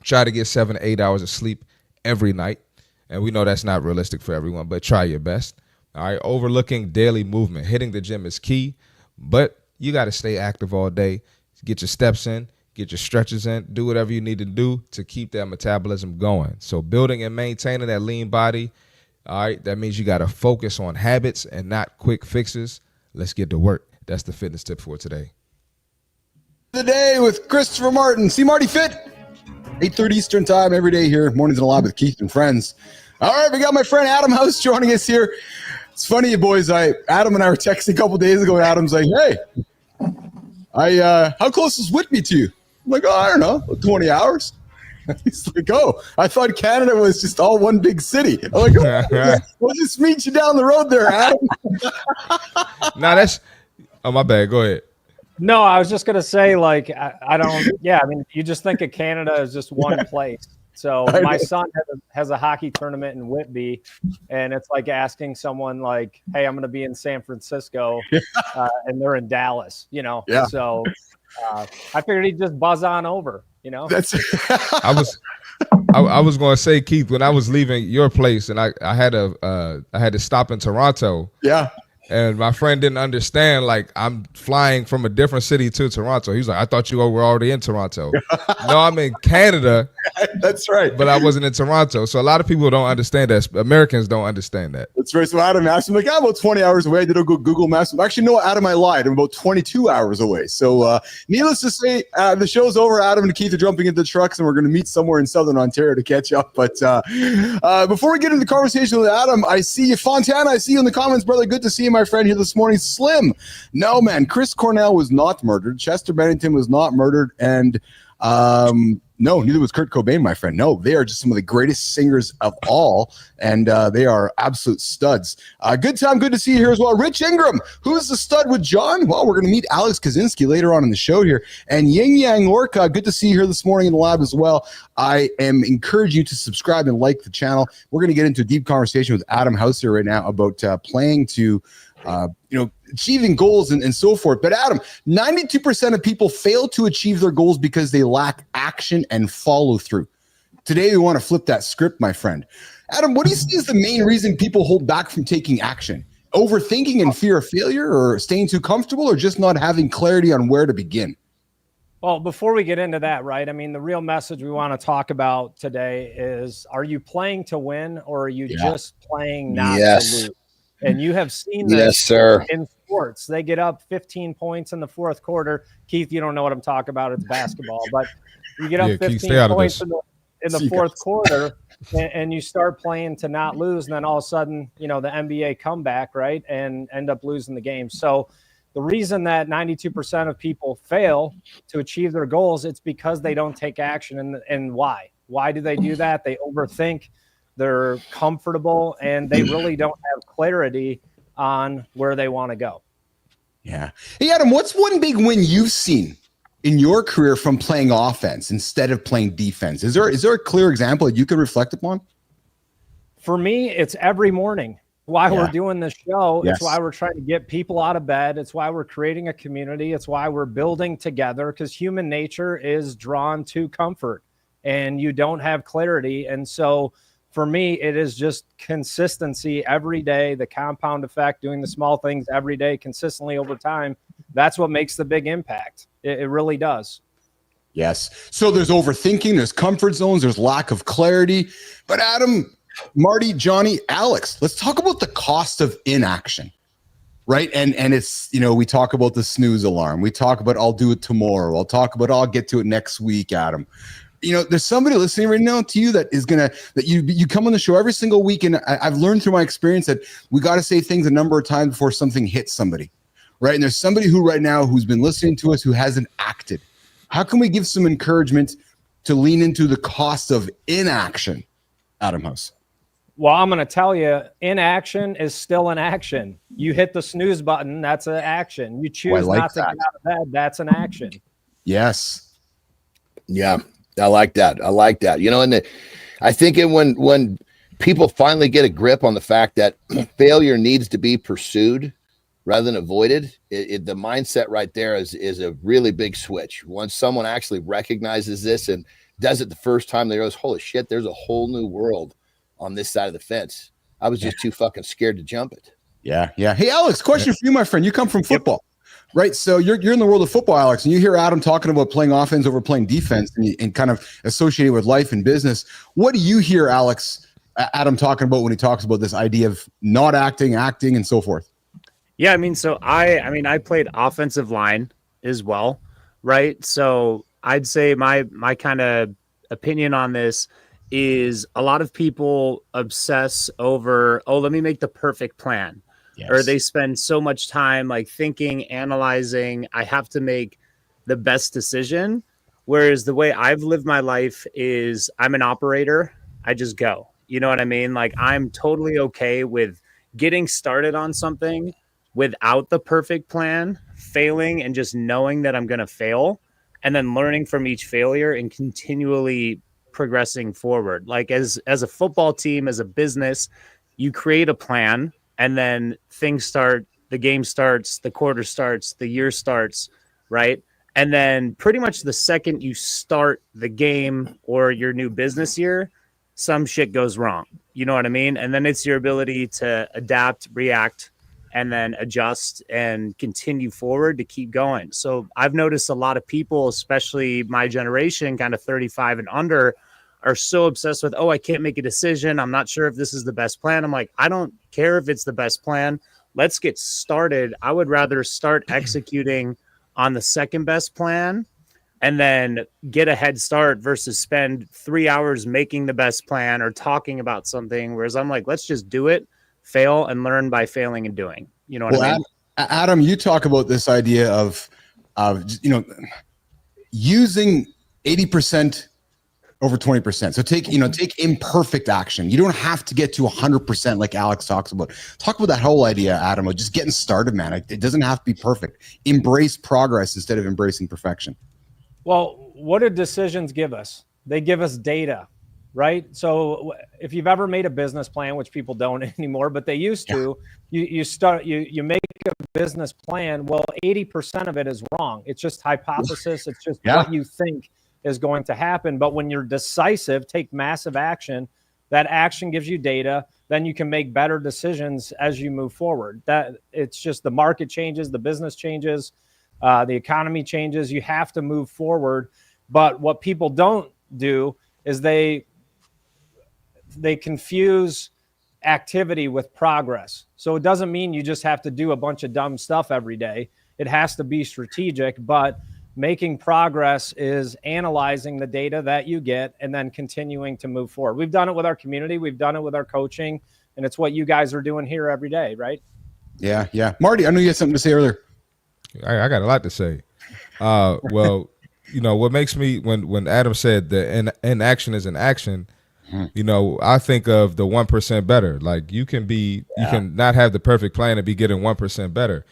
Try to get 7 to 8 hours of sleep every night. And we know that's not realistic for everyone, but try your best. All right. Overlooking daily movement. Hitting the gym is key, but you got to stay active all day. Get your steps in, get your stretches in, do whatever you need to do to keep that metabolism going. So building and maintaining that lean body, all right, that means you got to focus on habits and not quick fixes. Let's get to work. That's the fitness tip for today.
Today with Christopher Martin. See Marty Fit, 8:30 Eastern time every day here. Mornings in the lab with Keith and friends. All right, we got my friend Adam House joining us here. It's funny, you boys. Adam and I were texting a couple days ago, and Adam's like, "Hey, how close is Whitby to you?" I'm like, "Oh, I don't know, 20 hours." He's like, "Oh, I thought Canada was just all one big city." I'm like, "Oh, we'll just meet you down the road there, Adam."
Nah, that's my bad. Go ahead.
No, I was just gonna say, like, I don't. Yeah, I mean, you just think of Canada as just one place. So my son has a hockey tournament in Whitby, and it's like asking someone like, "Hey, I'm going to be in San Francisco," and they're in Dallas.
Yeah.
So I figured he'd just buzz on over.
That's
I was going to say, Keith, when I was leaving your place, and I had to stop in Toronto.
Yeah.
And my friend didn't understand, like, I'm flying from a different city to Toronto. He was like, "I thought you were already in Toronto." No, I'm in Canada.
That's right.
But I wasn't in Toronto. So a lot of people don't understand that. Americans don't understand that.
That's right. So Adam asked him, like, "I'm about 20 hours away." I did a Google Maps. Actually, no, Adam, I lied. I'm about 22 hours away. So needless to say, the show's over. Adam and Keith are jumping into the trucks, and we're going to meet somewhere in Southern Ontario to catch up. But before we get into the conversation with Adam, I see you, Fontana. I see you in the comments, brother. Good to see you, my friend, here this morning. Slim. No, man. Chris Cornell was not murdered. Chester Bennington was not murdered. And no, neither was Kurt Cobain, my friend. No, they are just some of the greatest singers of all, and they are absolute studs. Good time, good to see you here as well. Rich Ingram, who's the stud with John? Well, we're going to meet Alex Kaczynski later on in the show here. And Yin Yang Lorca, good to see you here this morning in the lab as well. I am encouraging you to subscribe and like the channel. We're going to get into a deep conversation with Adam House here right now about playing to achieving goals and so forth. But Adam, 92% of people fail to achieve their goals because they lack action and follow through. Today, we want to flip that script, my friend. Adam, what do you see as the main reason people hold back from taking action? Overthinking and fear of failure, or staying too comfortable, or just not having clarity on where to begin?
Well, before we get into that, right? I mean, the real message we want to talk about today is, are you playing to win, or are you just playing not to lose? And you have seen this in sports. They get up 15 points in the fourth quarter. Keith, you don't know what I'm talking about. It's basketball. But you get up 15 points in the fourth quarter, and you start playing to not lose. And then all of a sudden, the NBA comeback, right, and end up losing the game. So the reason that 92% of people fail to achieve their goals, it's because they don't take action. And why? Why do they do that? They overthink. They're comfortable, and they really don't have clarity on where they want to go.
Yeah. Hey, Adam, what's one big win you've seen in your career from playing offense instead of playing defense? Is there a clear example that you could reflect upon?
For me, it's every morning. Why we're doing this show.
Yes.
It's why we're trying to get people out of bed. It's why we're creating a community. It's why we're building together, because human nature is drawn to comfort, and you don't have clarity. And so for me, it is just consistency every day, the compound effect, doing the small things every day consistently over time. That's what makes the big impact. It really does.
Yes. So there's overthinking, there's comfort zones, there's lack of clarity. But Adam, Marty, Johnny, Alex, let's talk about the cost of inaction, right? And it's, we talk about the snooze alarm. We talk about I'll do it tomorrow. I'll talk about I'll get to it next week, Adam. There's somebody listening right now to you that is that you come on the show every single week, and I've learned through my experience that we got to say things a number of times before something hits somebody, right? And there's somebody who right now who's been listening to us who hasn't acted. How can we give some encouragement to lean into the cost of inaction, Adam House?
Well, I'm going to tell you, inaction is still an action. You hit the snooze button, that's an action. You choose not to get out of bed, that's an action.
Yes.
Yeah. I like that. And I think when people finally get a grip on the fact that failure needs to be pursued rather than avoided, the mindset right there is a really big switch. Once someone actually recognizes this and does it the first time, they goes, holy shit, there's a whole new world on this side of the fence. I was just too fucking scared to jump it.
Yeah. Hey, Alex, question for you, my friend. You come from football. Right. So you're in the world of football, Alex, and you hear Adam talking about playing offense over playing defense and kind of associated with life and business. What do you hear Adam talking about when he talks about this idea of not acting, and so forth?
Yeah, I mean, so I played offensive line as well, right? So I'd say my kind of opinion on this is a lot of people obsess over, oh, let me make the perfect plan. Yes. Or they spend so much time like thinking, analyzing, I have to make the best decision. Whereas the way I've lived my life is I'm an operator. I just go. You know what I mean? Like I'm totally okay with getting started on something without the perfect plan, failing and just knowing that I'm going to fail, and then learning from each failure and continually progressing forward. Like as a football team, as a business, you create a plan and then things start, the game starts, the quarter starts, the year starts, right? And then pretty much the second you start the game or your new business year, some shit goes wrong. You know what I mean? And then it's your ability to adapt, react, and then adjust and continue forward to keep going. So I've noticed a lot of people, especially my generation, kind of 35 and under, are so obsessed with, oh, I can't make a decision. I'm not sure if this is the best plan. I'm like, I don't care if it's the best plan. Let's get started. I would rather start executing on the second best plan and then get a head start versus spend 3 hours making the best plan or talking about something. Whereas I'm like, let's just do it, fail, and learn by failing and doing. You know what I mean?
Adam, you talk about this idea of using 80% over 20%. So take imperfect action. You don't have to get to 100% like Alex talks about. Talk about that whole idea, Adam, of just getting started, man. It doesn't have to be perfect. Embrace progress instead of embracing perfection.
Well, what do decisions give us? They give us data, right? So if you've ever made a business plan, which people don't anymore, but they used to, you make a business plan. Well, 80% of it is wrong. It's just hypothesis. It's just what you think is going to happen. But when you're decisive, take massive action, that action gives you data, then you can make better decisions as you move forward. That it's just the market changes, the business changes, the economy changes. You have to move forward. But what people don't do is they confuse activity with progress. So it doesn't mean you just have to do a bunch of dumb stuff every day. It has to be strategic, but making progress is analyzing the data that you get and then continuing to move forward. We've done it with our community. We've done it with our coaching, and it's what you guys are doing here every day, right?
Yeah. Yeah. Marty, I know you had something to say earlier.
I got a lot to say. Well, what makes me, when Adam said that inaction is an action, I think of the 1% better. Like you can not have the perfect plan and be getting 1% better.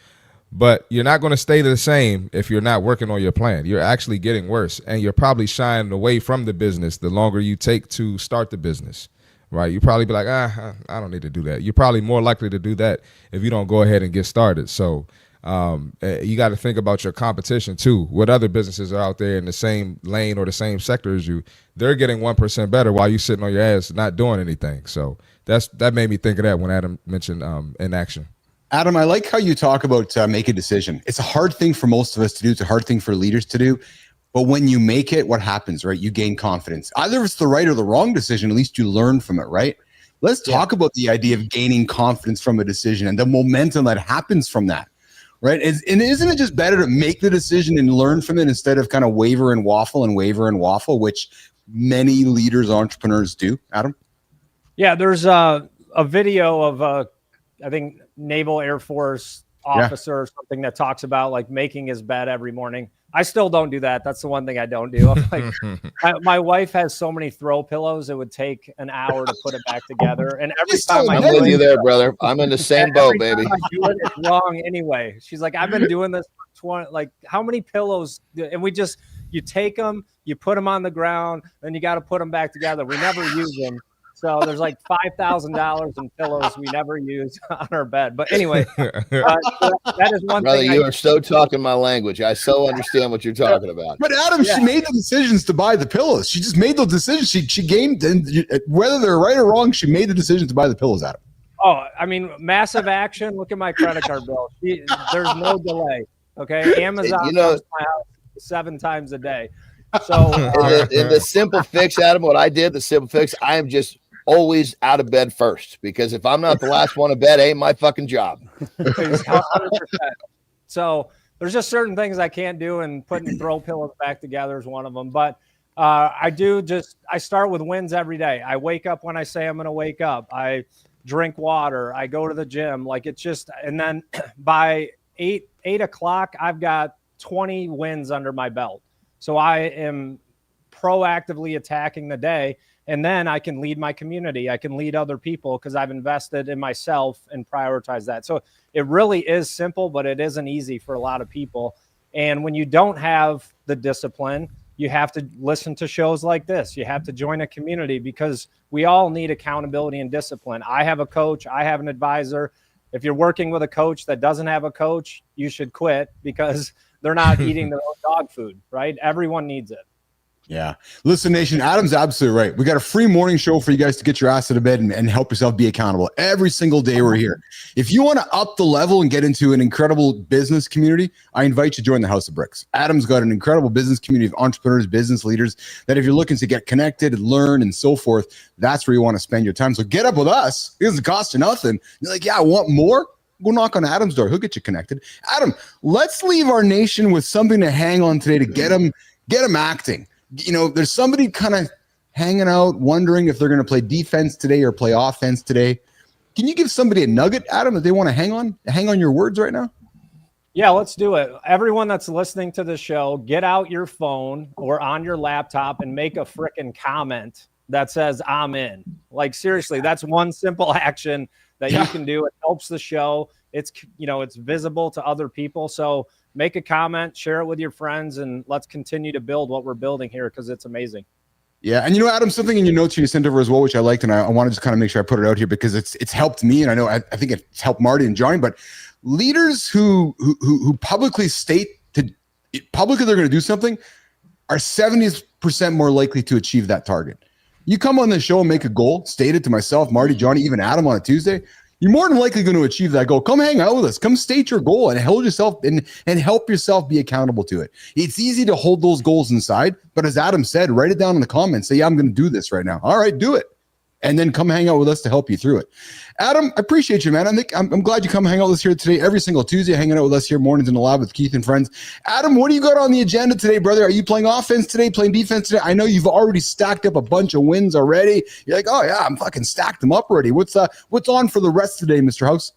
But you're not going to stay the same if you're not working on your plan. You're actually getting worse, and you're probably shying away from the business the longer you take to start the business, right? You probably be like, I don't need to do that. You're probably more likely to do that if you don't go ahead and get started. So you got to think about your competition too. What other businesses are out there in the same lane or the same sector as you? They're getting 1% better while you're sitting on your ass not doing anything. So that made me think of that when Adam mentioned inaction.
Adam, I like how you talk about make a decision. It's a hard thing for most of us to do. It's a hard thing for leaders to do. But when you make it, what happens, right? You gain confidence. Either it's the right or the wrong decision, at least you learn from it, right? Let's talk about the idea of gaining confidence from a decision and the momentum that happens from that, right? And isn't it just better to make the decision and learn from it instead of kind of waver and waffle, which many leaders, entrepreneurs do, Adam?
Yeah, there's a video of I think Naval Air Force officer or something that talks about like making his bed every morning. I still don't do that. That's the one thing I don't do. My wife has so many throw pillows, it would take an hour to put it back together. And every time
I'm with you there, brother. I'm in the same boat, baby.
I do it, it's wrong anyway. She's like, I've been doing this for 20, like how many pillows? And you take them, you put them on the ground, then you got to put them back together. We never use them. So there's like $5,000 in pillows we never use on our bed. But anyway, that is one
Brother,
thing.
You are so talking my language. I so understand what you're talking about.
But Adam, she made the decisions to buy the pillows. She just made those decisions. She gained, whether they're right or wrong, she made the decision to buy the pillows, Adam.
Oh, I mean, massive action. Look at my credit card bill. There's no delay. Okay, Amazon comes to my house 7 times a day. So
in the simple fix, Adam, what I did, the simple fix, I am just always out of bed first, because if I'm not the last one to bed, it ain't my fucking job.
100%. So there's just certain things I can't do, and putting throw pillows back together is one of them. But I start with wins every day. I wake up when I say I'm going to wake up. I drink water. I go to the gym. Like, it's just, and then by 8 o'clock, I've got 20 wins under my belt. So I am proactively attacking the day, and then I can lead my community. I can lead other people because I've invested in myself and prioritize that. So it really is simple, but it isn't easy for a lot of people. And when you don't have the discipline, you have to listen to shows like this. You have to join a community, because we all need accountability and discipline. I have a coach. I have an advisor. If you're working with a coach that doesn't have a coach, you should quit, because they're not eating their own dog food, right? Everyone needs it.
Yeah. Listen, Nation, Adam's absolutely right. We got a free morning show for you guys to get your ass out of bed and help yourself be accountable. Every single day we're here. If you want to up the level and get into an incredible business community, I invite you to join the House of Bricks. Adam's got an incredible business community of entrepreneurs, business leaders, that if you're looking to get connected, learn, and so forth, that's where you want to spend your time. So get up with us. It doesn't cost you nothing. You're like, yeah, I want more. Go knock on Adam's door. He'll get you connected. Adam, let's leave our nation with something to hang on today to get them acting. You know, there's somebody kind of hanging out, wondering if they're going to play defense today or play offense today. Can you give somebody a nugget, Adam, that they want to hang on your words right now?
Yeah, let's do it. Everyone that's listening to the show, get out your phone or on your laptop and make a freaking comment that says, I'm in. Like, seriously, that's one simple action that you can do. It helps the show. It's, it's visible to other people. So make a comment, share it with your friends, and let's continue to build what we're building here, because it's amazing.
Yeah. And Adam, something in your notes you sent over as well, which I liked, and I want to just kind of make sure I put it out here, because it's helped me, and I know I think it's helped Marty and Johnny. But leaders who publicly state publicly they're going to do something are 70% more likely to achieve that target. You come on the show and make a goal, state it to myself, Marty, Johnny, even Adam on a Tuesday, you're more than likely going to achieve that goal. Come hang out with us. Come state your goal and hold yourself and help yourself be accountable to it. It's easy to hold those goals inside, but as Adam said, write it down in the comments. Say, yeah, I'm going to do this right now. All right, do it. And then come hang out with us to help you through it. Adam, I appreciate you, man. I'm glad you come hang out with us here today, every single Tuesday, hanging out with us here mornings in the lab with Keith and friends. Adam, what do you got on the agenda today, brother? Are you playing offense today, playing defense today? I know you've already stacked up a bunch of wins already. You're like, oh yeah, I'm fucking stacked them up already. What's on for the rest of the day, Mr. House?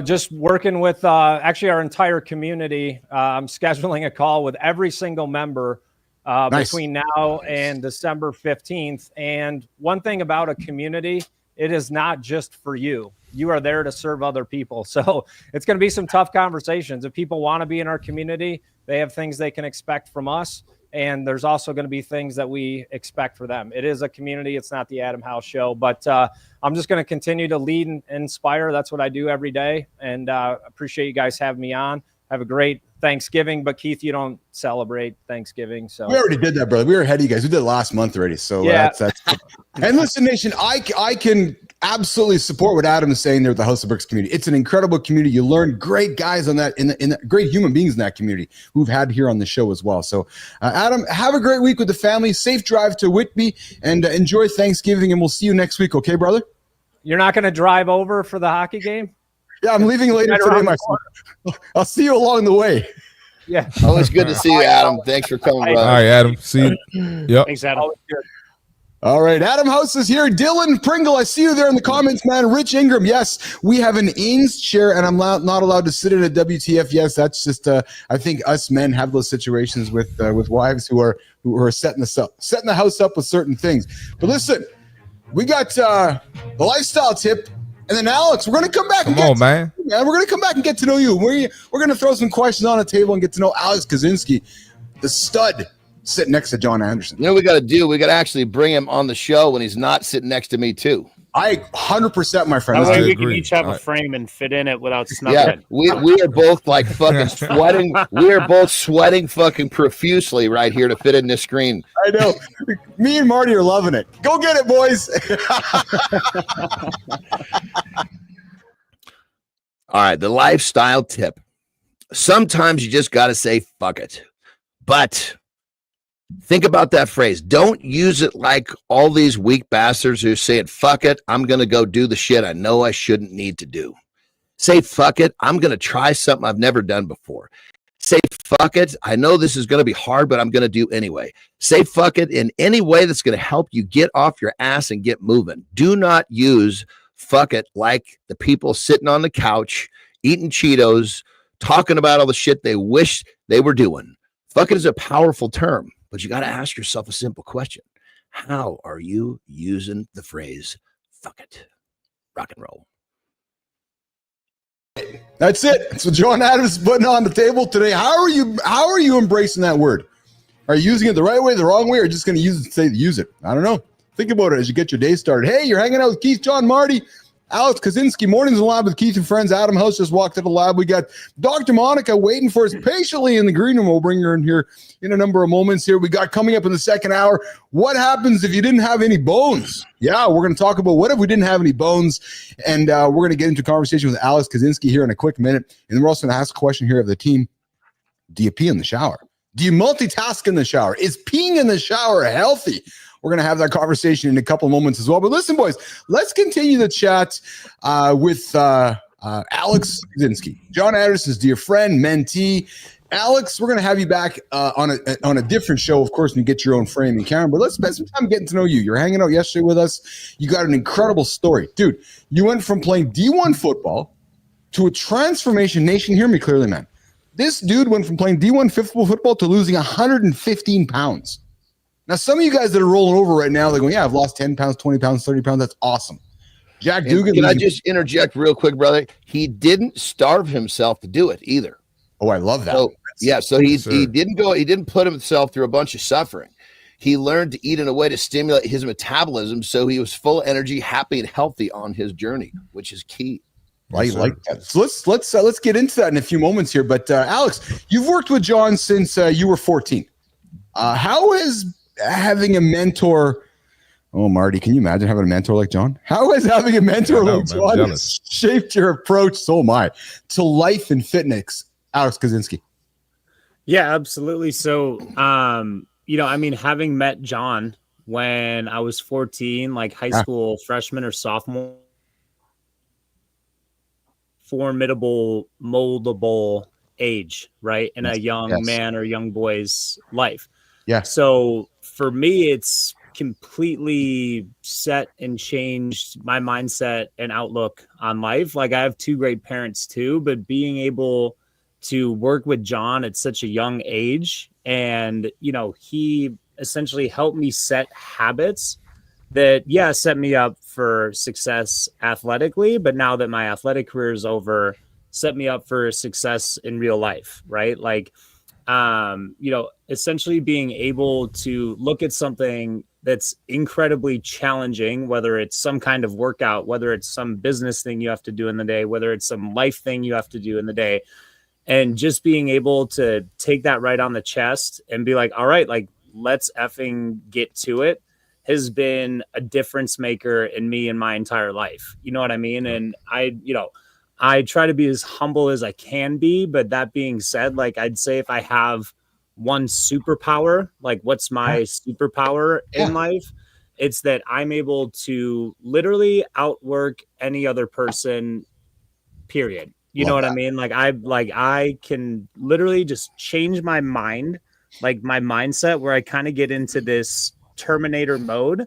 Just working with actually our entire community. I'm scheduling a call with every single member nice. Between now and December 15th. And one thing about a community, it is not just for you. You are there to serve other people. So it's going to be some tough conversations. If people want to be in our community, they have things they can expect from us. And there's also going to be things that we expect for them. It is a community. It's not the Adam House Show. But I'm just going to continue to lead and inspire. That's what I do every day. And appreciate you guys having me on. Have a great Thanksgiving. But Keith, you don't celebrate Thanksgiving. So
we already did that, brother. We were ahead of you guys. We did it last month already. So yeah. That's and listen, Nation, I can absolutely support what Adam is saying there with the House of Bricks community. It's an incredible community. You learn great guys on that, in the great human beings in that community who've had here on the show as well. So Adam, have a great week with the family. Safe drive to Whitby, and enjoy Thanksgiving, and we'll see you next week. Okay, brother?
You're not going to drive over for the hockey game?
Yeah, I'm leaving later today myself. I'll see you along the way.
Yeah.
Always good to see you, Adam. Thanks for coming, brother.
All right, Adam. See you. Yep.
Thanks, Adam.
All right, Adam House is here. Dylan Pringle, I see you there in the comments, man. Rich Ingram, yes, we have an Ains chair, and I'm not allowed to sit in a WTF. Yes, that's just I think us men have those situations with wives who are setting the house up with certain things. But listen, we got the lifestyle tip. And then Alex, we're going to come back and we're going to come back and get to know you. We're going to throw some questions on the table and get to know Alex Kaczynski, the stud sitting next to John Anderson.
You know what we got to do? We got to actually bring him on the show when he's not sitting next to me too.
I 100%, my friend.
That way we can each have a frame and fit in it without snuffing.
Yeah, we are both like fucking sweating. We are both sweating fucking profusely right here to fit in this screen.
I know. Me and Marty are loving it. Go get it, boys.
All right, the lifestyle tip. sometimes you just got to say, fuck it. But think about that phrase. Don't use it like all these weak bastards who say it, fuck it, I'm going to go do the shit I know I shouldn't need to do. Say, fuck it, I'm going to try something I've never done before. Say, fuck it, I know this is going to be hard, but I'm going to do anyway. Say, fuck it in any way that's going to help you get off your ass and get moving. Do not use fuck it like the people sitting on the couch, eating Cheetos, talking about all the shit they wish they were doing. Fuck it is a powerful term, but you got to ask yourself a simple question. How are you using the phrase, fuck it? Rock and roll.
That's it. That's what John Adams is putting on the table today. How are you embracing that word? Are you using it the right way, the wrong way, or just going to use it to say use it? I don't know. Think about it as you get your day started. Hey, you're hanging out with Keith, John, Marty, Alex Kaczynski. Mornings in the lab with Keith and friends. Adam House just walked to the lab. We got Dr. Monica waiting for us patiently in the green room. We'll bring her in here in a number of moments here. We got coming up in the second hour, what happens if you didn't have any bones? Yeah, we're going to talk about what if we didn't have any bones. And we're going to get into a conversation with Alex Kaczynski here in a quick minute. And then we're also going to ask a question here of the team. Do you pee in the shower? Do you multitask in the shower? Is peeing in the shower healthy? We're going to have that conversation in a couple of moments as well. But listen, boys, let's continue the chat with Alex Kaczynski, John Anderson's dear friend, mentee. Alex, we're going to have you back on a different show, of course, when you get your own frame and camera. But let's spend some time getting to know you. You're hanging out yesterday with us. You got an incredible story. Dude, you went from playing D1 football to a transformation. Nation, hear me clearly, man. This dude went from playing D1 football to losing 115 pounds. Now, some of you guys that are rolling over right now, they're going, yeah, I've lost 10 pounds, 20 pounds, 30 pounds. That's awesome. Jack Dugan.
Can I just interject real quick, brother? He didn't starve himself to do it either.
Oh, I love that.
So he didn't put himself through a bunch of suffering. He learned to eat in a way to stimulate his metabolism so he was full of energy, happy, and healthy on his journey, which is key.
I like that. So let's get into that in a few moments here. But Alex, you've worked with John since you were 14. How is having a mentor? Oh, Marty, can you imagine having a mentor like John? How has having a mentor like John shaped your approach? So to life and fitness, Alex Kaczynski.
Yeah, absolutely. So, having met John when I was 14, like high school freshman or sophomore, formidable, moldable age, right? In a young man or young boy's life.
Yeah.
So for me, it's completely set and changed my mindset and outlook on life. Like I have two great parents too, but being able to work with John at such a young age, and he essentially helped me set habits that set me up for success athletically, but now that my athletic career is over, set me up for success in real life, right? Like essentially being able to look at something that's incredibly challenging, whether it's some kind of workout, whether it's some business thing you have to do in the day, whether it's some life thing you have to do in the day, and just being able to take that right on the chest and be like, all right, like let's effing get to it, has been a difference maker in me in my entire life. You know what I mean? And I try to be as humble as I can be, but that being said, like I'd say if I have one superpower, like what's my superpower in life, it's that I'm able to literally outwork any other person, period. You know what I mean? Like I can literally just change my mind, like my mindset, where I kind of get into this Terminator mode,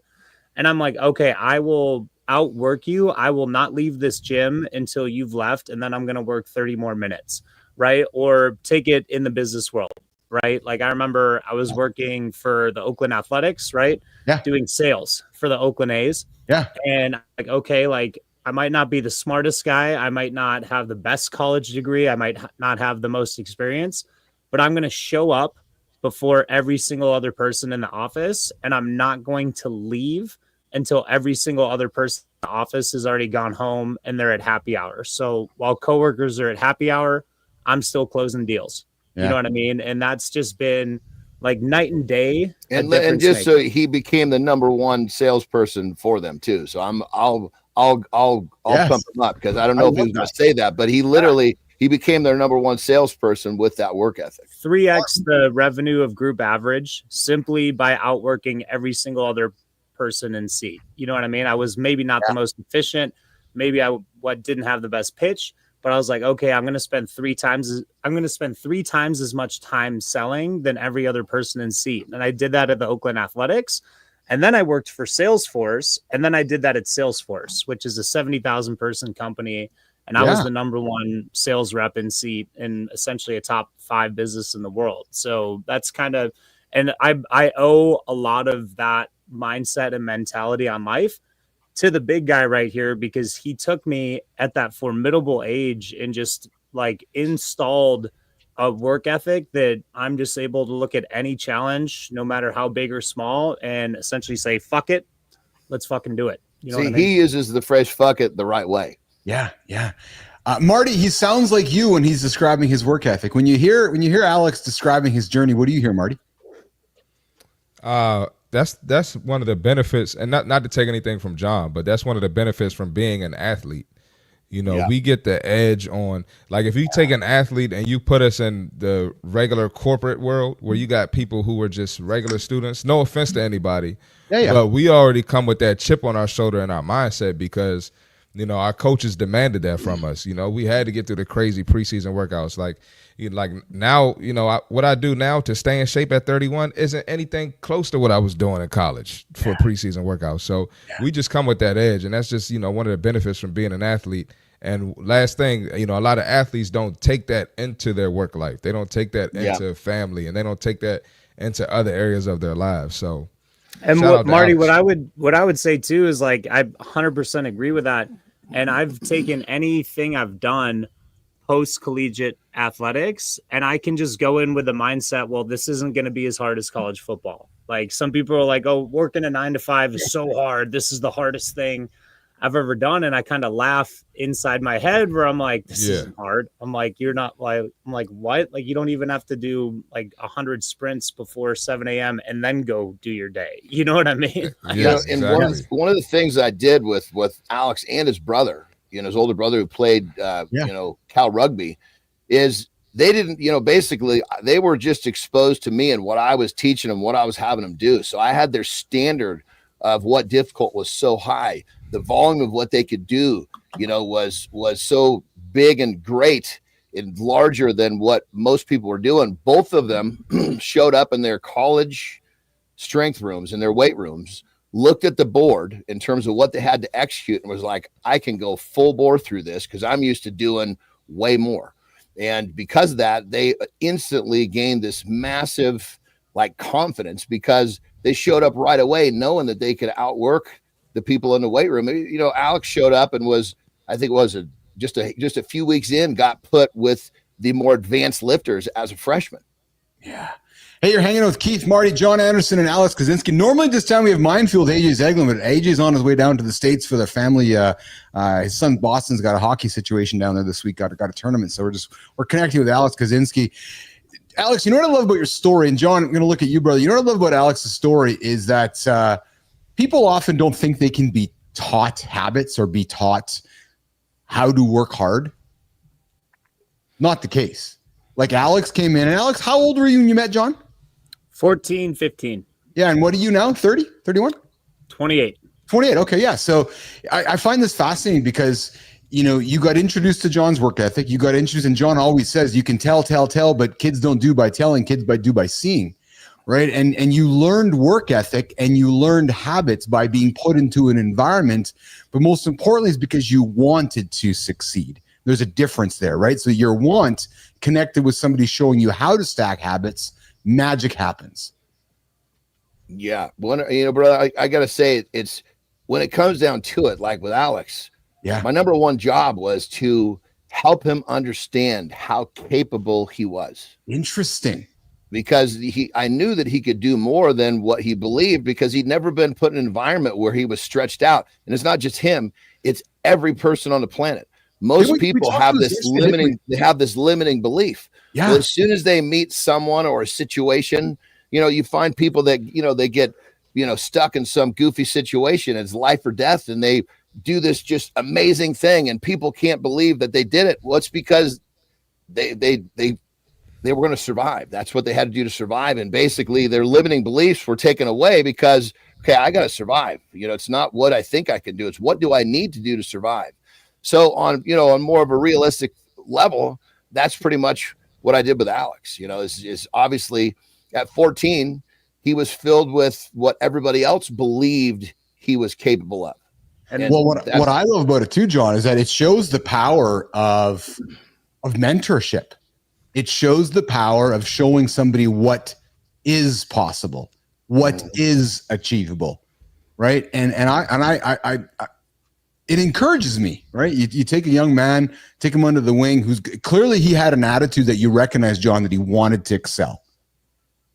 and I'm like, okay, I will outwork you. I will not leave this gym until you've left, and then I'm going to work 30 more minutes, right? Or take it in the business world, right? Like I remember I was working for the Oakland Athletics, right?
Yeah.
Doing sales for the Oakland A's.
Yeah.
And like, okay, like I might not be the smartest guy. I might not have the best college degree. I might not have the most experience, but I'm going to show up before every single other person in the office, and I'm not going to leave until every single other person in the office has already gone home and they're at happy hour. So while coworkers are at happy hour, I'm still closing deals. Yeah. You know what I mean? And that's just been like night and day.
And just so he became the number one salesperson for them too. So I'll pump him up, because I don't know if he was going to say that, but he literally he became their number one salesperson with that work ethic.
3x the revenue of group average simply by outworking every single other person in seat. You know what I mean? I was maybe not the most efficient. Maybe I didn't have the best pitch, but I was like, okay, I'm going to spend three times as much time selling than every other person in seat. And I did that at the Oakland Athletics. And then I worked for Salesforce. And then I did that at Salesforce, which is a 70,000 person company. And I was the number one sales rep in seat in essentially a top 5 business in the world. So that's kind of, and I owe a lot of that mindset and mentality on life to the big guy right here, because he took me at that formidable age and just like installed a work ethic that I'm just able to look at any challenge, no matter how big or small, and essentially say, fuck it, let's fucking do it. You know what I mean?
He uses the phrase fuck it the right way.
Yeah. Marty, he sounds like you when he's describing his work ethic. When you hear Alex describing his journey, what do you hear, Marty?
That's one of the benefits, and not to take anything from John, but that's one of the benefits from being an athlete. You know, we get the edge on, like, if you take an athlete and you put us in the regular corporate world where you got people who are just regular students, no offense to anybody, but we already come with that chip on our shoulder and our mindset because, you know, our coaches demanded that from us. You know, we had to get through the crazy preseason workouts. Like now, you know, what I do now to stay in shape at 31 isn't anything close to what I was doing in college for preseason workouts. So we just come with that edge, and that's just, you know, one of the benefits from being an athlete. And last thing, you know, a lot of athletes don't take that into their work life. They don't take that into family, and they don't take that into other areas of their lives. So,
and Marty, what I would say too is, like, I 100% agree with that. And I've taken anything I've done post-collegiate athletics, and I can just go in with the mindset, well, this isn't going to be as hard as college football. Like, some people are like, oh, working a 9 to 5 is so hard. This is the hardest thing I've ever done. And I kind of laugh inside my head where I'm like, this isn't hard. I'm like, you're not like, I'm like, what? Like, you don't even have to do like 100 sprints before 7 a.m. and then go do your day. You know what I mean?
And one of the things I did with Alex and his brother, you know, his older brother who played, you know, Cal rugby, is they didn't, you know, basically they were just exposed to me and what I was teaching them, what I was having them do. So I had their standard of what difficult was so high. The volume of what they could do, you know, was so big and great and larger than what most people were doing. Both of them showed up in their college strength rooms and their weight rooms, looked at the board in terms of what they had to execute, and was like, I can go full bore through this because I'm used to doing way more. And because of that, they instantly gained this massive like confidence because they showed up right away knowing that they could outwork the people in the weight room. You know, Alex showed up and was, I think it was just a few weeks in, got put with the more advanced lifters as a freshman.
Yeah. Hey, you're hanging out with Keith, Marty, John Anderson, and Alex Kaczynski. Normally this time we have Minefield AJ Zeglin, but AJ's on his way down to the States for their family. His son Boston's got a hockey situation down there this week, got a tournament. So we're connecting with Alex Kaczynski. Alex, you know what I love about your story? And John, I'm going to look at you, brother. You know what I love about Alex's story is that people often don't think they can be taught habits or be taught how to work hard. Not the case. Like Alex came in, and Alex, how old were you when you met John?
14, 15.
Yeah, and what are you now? 30, 31?
28.
28, okay, yeah. So I find this fascinating because, you know, you got introduced to John's work ethic. You got introduced, and John always says you can tell, but kids don't do by telling, kids do by seeing. Right. And you learned work ethic and you learned habits by being put into an environment. But most importantly is because you wanted to succeed. There's a difference there. Right. So your want connected with somebody showing you how to stack habits, magic happens.
Yeah. You know, brother, I got to say, it's when it comes down to it, like with Alex, my number one job was to help him understand how capable he was.
Interesting.
Because I knew that he could do more than what he believed because he'd never been put in an environment where he was stretched out. And it's not just him, it's every person on the planet. Most people have this limiting belief. Yeah. Well, as soon as they meet someone or a situation, you know, you find people that, you know, they get, you know, stuck in some goofy situation. It's life or death. And they do this just amazing thing. And people can't believe that they did it. Well, it's because they were going to survive. That's what they had to do to survive. And basically their limiting beliefs were taken away because, okay, I got to survive. It's not what I think I can do. It's what do I need to do to survive? So on more of a realistic level, that's pretty much what I did with Alex, is obviously at 14, he was filled with what everybody else believed he was capable of.
And what I love about it too, John, is that it shows the power of mentorship. It shows the power of showing somebody what is possible, what is achievable, right? And I it encourages me, right? You take a young man, take him under the wing, who's clearly he had an attitude that you recognize, John, that he wanted to excel.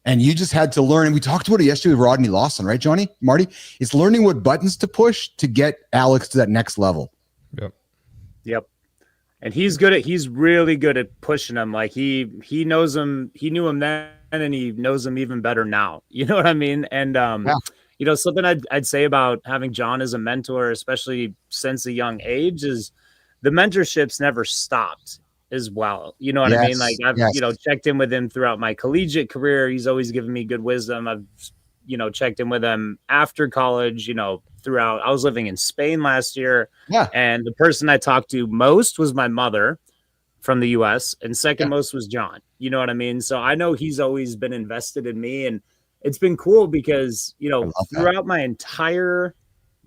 And you just had to learn. And we talked about it yesterday with Rodney Lawson, right, Johnny, Marty? It's learning what buttons to push to get Alex to that next level.
Yep. And he's really good at pushing them. Like he knows him. He knew him then, and he knows him even better now. You know what I mean? And something I'd say about having John as a mentor, especially since a young age, is the mentorship's never stopped as well. You know what I mean? Like I've checked in with him throughout my collegiate career. He's always given me good wisdom. I've checked in with him after college, throughout. I was living in Spain last year. Yeah. And the person I talked to most was my mother from the US, and second most was John. You know what I mean? So I know he's always been invested in me, and it's been cool because, throughout my entire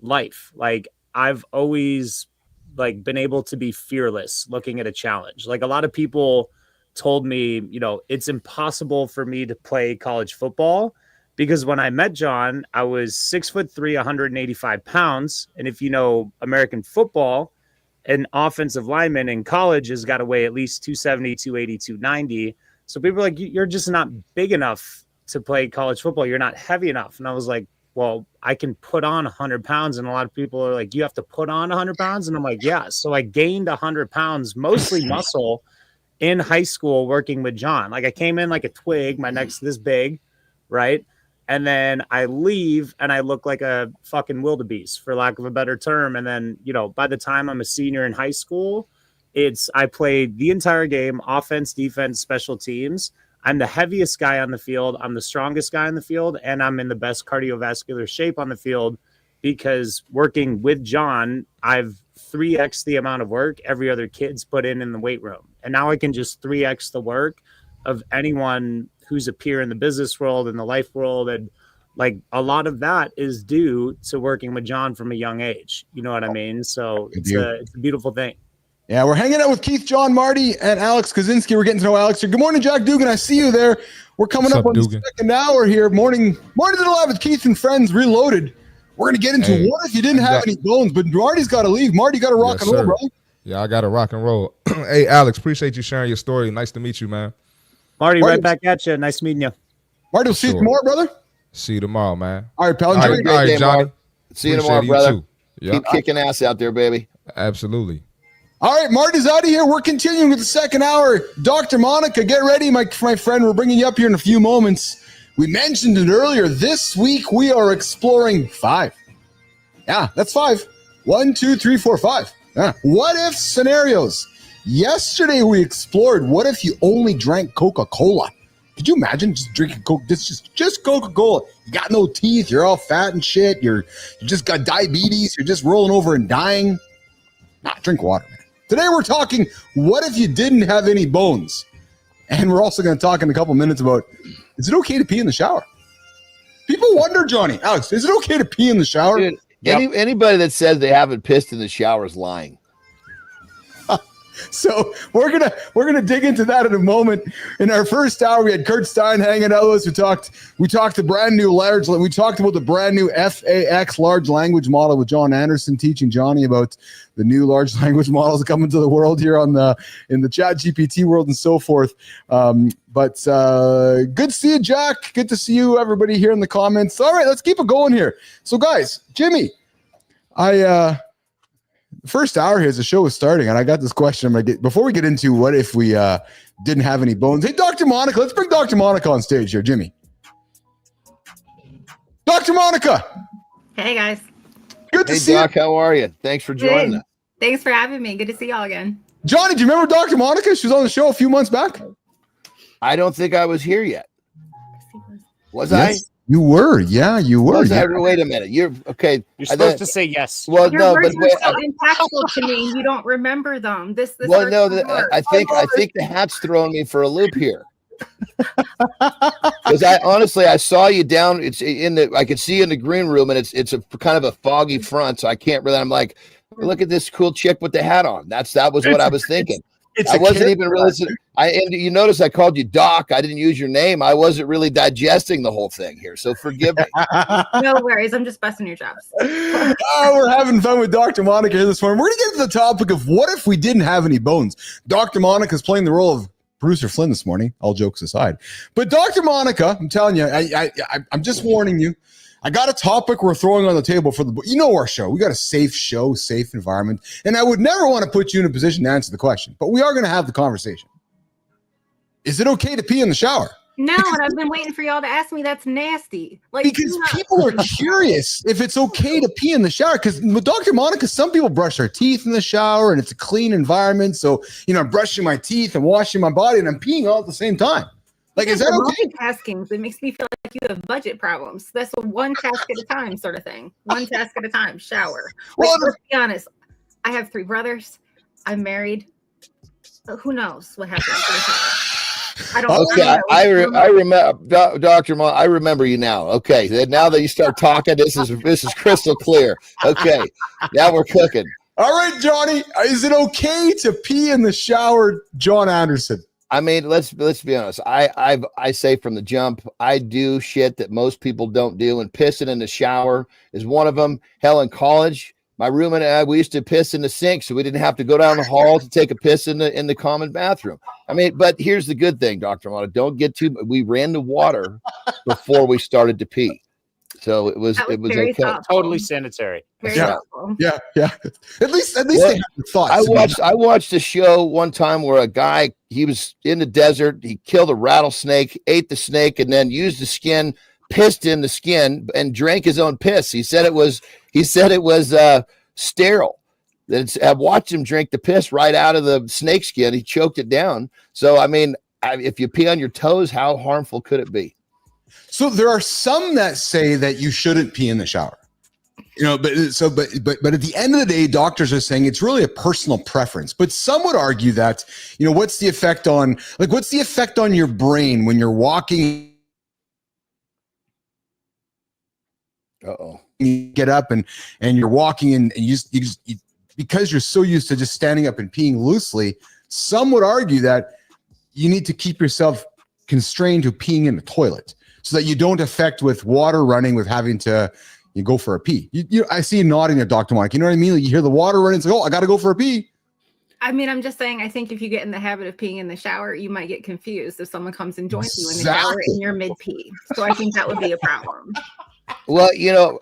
life, like I've always been able to be fearless looking at a challenge. Like a lot of people told me, it's impossible for me to play college football because when I met John, I was 6'3", 185 pounds. And if you know American football, an offensive lineman in college has got to weigh at least 270, 280, 290. So people are like, you're just not big enough to play college football. You're not heavy enough. And I was like, well, I can put on 100 pounds. And a lot of people are like, you have to put on 100 pounds. And I'm like, yeah. So I gained 100 pounds, mostly muscle in high school working with John. Like I came in like a twig, my neck's this big, right? And then I leave and I look like a fucking wildebeest, for lack of a better term. And then, by the time I'm a senior in high school, I played the entire game, offense, defense, special teams. I'm the heaviest guy on the field. I'm the strongest guy on the field. And I'm in the best cardiovascular shape on the field because working with John, I've 3x the amount of work every other kid's put in the weight room. And now I can just 3x the work of anyone who's a peer in the business world and the life world. And like a lot of that is due to working with John from a young age. You know what I mean? So it's a beautiful thing.
Yeah, we're hanging out with Keith, John, Marty, and Alex Kaczynski. We're getting to know Alex here. Good morning, Jack Dugan. I see you there. We're coming up on the second hour here. Morning to the live with Keith and friends reloaded. We're going to get into what if you didn't have any bones, but Marty's got to leave. Marty, got to rock and roll, bro.
Yeah, I got to rock and roll. Hey, Alex, appreciate you sharing your story. Nice to meet you, man.
Marty, right back at you. Nice meeting you.
Marty, we'll see you tomorrow, brother.
See you tomorrow, man.
All right, pal.
All right, Johnny. See you tomorrow, brother.
Yep.
Keep kicking ass out there, baby.
Absolutely.
All right, Marty's out of here. We're continuing with the second hour. Dr. Monica, get ready, my friend. We're bringing you up here in a few moments. We mentioned it earlier. This week, we are exploring 5. Yeah, that's 5. 1, 2, 3, 4, 5. Yeah. What if scenarios? Yesterday, we explored what if you only drank Coca-Cola? Could you imagine just drinking Coke? Just Coca-Cola. You got no teeth. You're all fat and shit. You just got diabetes. You're just rolling over and dying. Nah, drink water, man. Today we're talking, what if you didn't have any bones? And we're also going to talk in a couple minutes about, is it okay to pee in the shower? People wonder, Johnny, Alex, is it okay to pee in the shower?
Dude, anybody that says they haven't pissed in the shower is lying.
So we're gonna dig into that in a moment. In our first hour, we had Kurt Stein hanging out with us. We talked the brand new we talked about the brand new FAX large language model with John Anderson, teaching Johnny about the new large language models coming to the world here in the Chat GPT world and so forth. But good to see you, Jack. Good to see you, everybody here in the comments. All right, let's keep it going here. So, guys, Jimmy, first hour here as the show is starting, and I got this question. Before we get into what if we didn't have any bones. Hey, Dr. Monica, let's bring Dr. Monica on stage here, Jimmy. Dr. Monica.
Hey, guys.
Good to see you. Hey, Doc, how are you? Thanks for joining us.
Thanks for having me. Good to see y'all again.
Johnny, do you remember Dr. Monica? She was on the show a few months back.
I don't think I was here yet. Was I?
You were. Yeah, you were.
Wait a minute. You're okay.
You're supposed to say yes.
Well,
Your words were so impactful to me. You don't remember them. This
well, no, I think the hat's throwing me for a loop here. Because I saw you down. It's I could see you in the green room, and it's a kind of a foggy front, so I can't really. I'm like, look at this cool chick with the hat on. That was what I was thinking. I wasn't even really. And you notice I called you Doc. I didn't use your name. I wasn't really digesting the whole thing here, so forgive me.
No worries. I'm just busting your chops.
We're having fun with Dr. Monica here this morning. We're going to get to the topic of what if we didn't have any bones. Dr. Monica's playing the role of Producer Flynn this morning, all jokes aside. But Dr. Monica, I'm telling you, I'm just warning you. I got a topic we're throwing on the table for our show. We got a safe show, safe environment. And I would never want to put you in a position to answer the question, but we are going to have the conversation. Is it okay to pee in the shower?
No, and I've been waiting for y'all to ask me. That's nasty.
Because people are curious if it's okay to pee in the shower. Because with Dr. Monica, some people brush their teeth in the shower and it's a clean environment. So, I'm brushing my teeth and washing my body and I'm peeing all at the same time. Like, is that okay?
Multitasking. It makes me feel like you have budget problems. That's a one task at a time sort of thing. One task at a time. Shower. Let's be honest. I have 3 brothers. I'm married. Who knows what happens? I don't.
Okay, I remember, Dr. Mon. I remember you now. Okay, now that you start talking, this is crystal clear. Okay, now we're cooking.
All right, Johnny, is it okay to pee in the shower, John Anderson?
I mean, let's be honest. I say from the jump, I do shit that most people don't do, and pissing in the shower is one of them. Hell, in college, my roommate and I, we used to piss in the sink, so we didn't have to go down the hall to take a piss in the common bathroom. I mean, but here's the good thing, Dr. Mona. Don't get too. We ran the water before we started to pee, so it was okay.
Totally sanitary.
Yeah. At least they have the thoughts.
I watched a show one time where a guy, he was in the desert. He killed a rattlesnake, ate the snake, and then used the skin, pissed in the skin, and drank his own piss. He said it was sterile. I watched him drink the piss right out of the snake skin. He choked it down. So, I mean, if you pee on your toes, how harmful could it be?
So there are some that say that you shouldn't pee in the shower. But at the end of the day, doctors are saying it's really a personal preference. But some would argue that, what's the effect on your brain when you're walking? You get up and you're walking and you because you're so used to just standing up and peeing loosely, some would argue that you need to keep yourself constrained to peeing in the toilet so that you don't affect with water running with having to go for a pee. I see you nodding at Dr. Mike. You know what I mean? Like you hear the water running, it's like, I got to go for a pee.
I mean, I'm just saying, I think if you get in the habit of peeing in the shower, you might get confused if someone comes and joins you in the shower and you're mid-pee. So I think that would be a problem.
Well,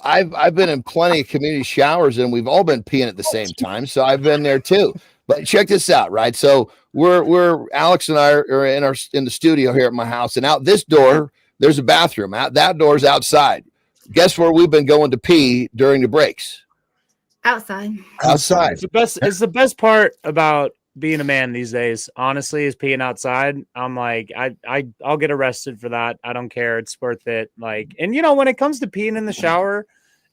I've been in plenty of community showers and we've all been peeing at the same time. So I've been there too. But check this out, right? So we're Alex and I are in the studio here at my house, and out this door, there's a bathroom. Out that door's outside. Guess where we've been going to pee during the breaks?
Outside.
It's the best part about being a man these days, honestly, is peeing outside. I'm like, I'll get arrested for that. I don't care. It's worth it. Like, and when it comes to peeing in the shower,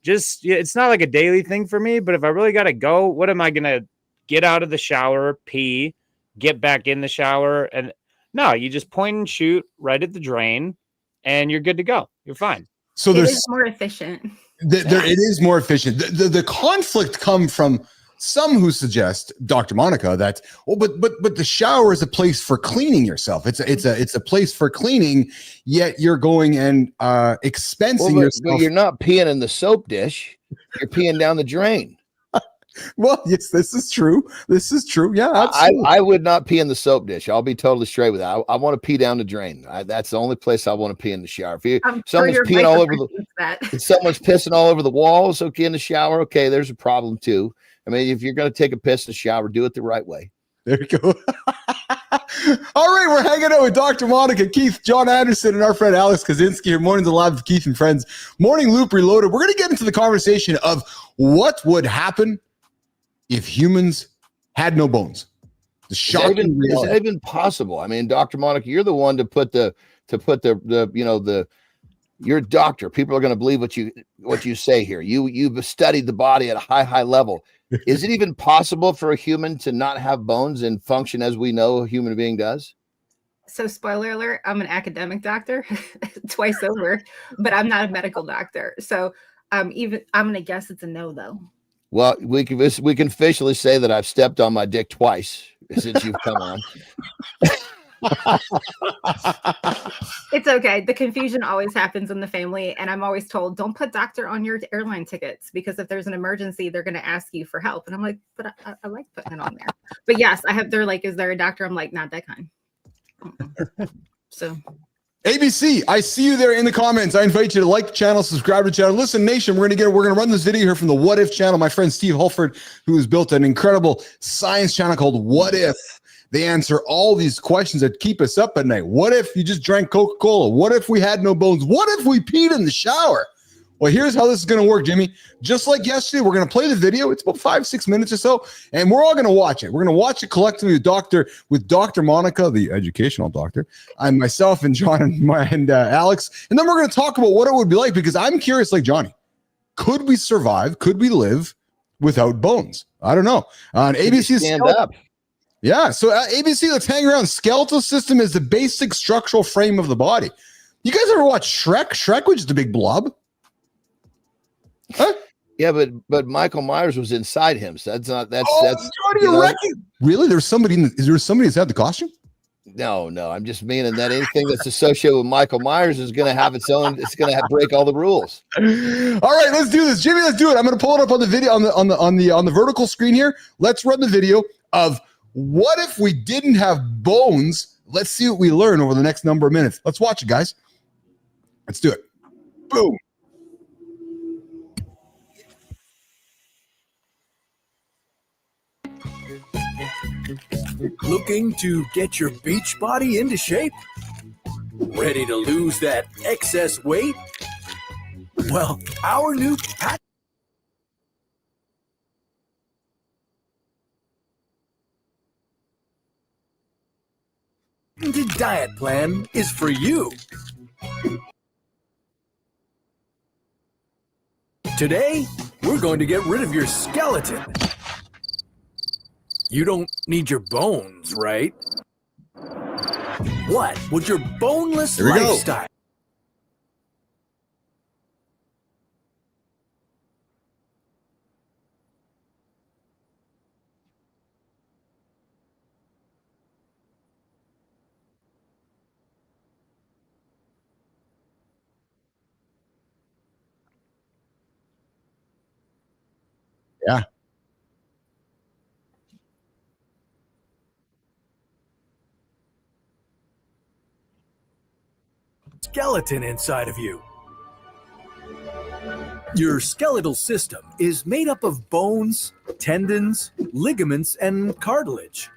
it's not like a daily thing for me, but if I really got to go, what am I going to get out of the shower, pee, get back in the shower? And no, you just point and shoot right at the drain and you're good to go. You're fine.
So it is more efficient.
It is more efficient. The conflict comes from some who suggest, Dr. Monica, that but the shower is a place for cleaning yourself. It's a place for cleaning. Yet you're going and expensing yourself.
But you're not peeing in the soap dish. You're peeing down the drain.
Well, yes, this is true. Yeah, absolutely.
I would not pee in the soap dish. I'll be totally straight with that. I want to pee down the drain. That's the only place I want to pee in the shower. If someone's peeing all over if someone's pissing all over the walls, okay, in the shower, okay, there's a problem too. I mean, if you're going to take a piss in the shower, do it the right way.
There you go. All right, we're hanging out with Dr. Monica, Keith, John Anderson, and our friend Alex Kaczynski here. Mornings Alive with Keith and Friends. Morning Loop Reloaded. We're going to get into the conversation of what would happen if humans had no bones. The shocking
is that even possible? I mean, Dr. Monica, you're the one to put the you're a doctor. People are going to believe what you say here. You've studied the body at a high level. Is it even possible for a human to not have bones and function as we know a human being does?
So, spoiler alert, I'm an academic doctor twice over, but I'm not a medical doctor. So I'm going to guess it's a no, though.
Well, we can officially say that I've stepped on my dick twice since you've come on.
It's okay. The confusion always happens in the family. And I'm always told, don't put doctor on your airline tickets, because if there's an emergency, they're going to ask you for help. And I'm like, but I like putting it on there. But yes, they're like, is there a doctor? I'm like, not that kind. So
ABC, I see you there in the comments. I invite you to like the channel, subscribe to the channel. Listen, nation, we're gonna run this video here from the What If channel. My friend Steve Hulford, who has built an incredible science channel called What If. They answer all these questions that keep us up at night. What if you just drank Coca-Cola? What if we had no bones? What if we peed in the shower? Well, here's how this is going to work, Jimmy. Just like yesterday, we're going to play the video. It's about 5-6 minutes or so, and we're all going to watch it. We're going to watch it collectively with Dr. Monica, the educational doctor, and myself and John and Alex. And then we're going to talk about what it would be like, because I'm curious, like Johnny, could we survive? Could we live without bones? I don't know. On ABC,
stand up.
Yeah. So ABC, let's hang around. Skeletal system is the basic structural frame of the body. You guys ever watch Shrek? Shrek was just a big blob. Huh?
Yeah, but Michael Myers was inside him, so that's
really? There's somebody is there somebody that's had the costume?
No, I'm just meaning that anything that's associated with Michael Myers is going to have its own. It's going to break all the rules.
All right, let's do this, Jimmy. Let's do it. I'm going to pull it up on the video on the vertical screen here. Let's run the video of what if we didn't have bones. Let's see what we learn over the next number of minutes. Let's watch it, guys. Let's do it. Boom.
Looking to get your beach body into shape? Ready to lose that excess weight? Well, our new patented diet plan is for you. Today, we're going to get rid of your skeleton. You don't need your bones, right? What would your boneless lifestyle?
Yeah.
Skeleton inside of you. Your skeletal system is made up of bones, tendons, ligaments, and cartilage.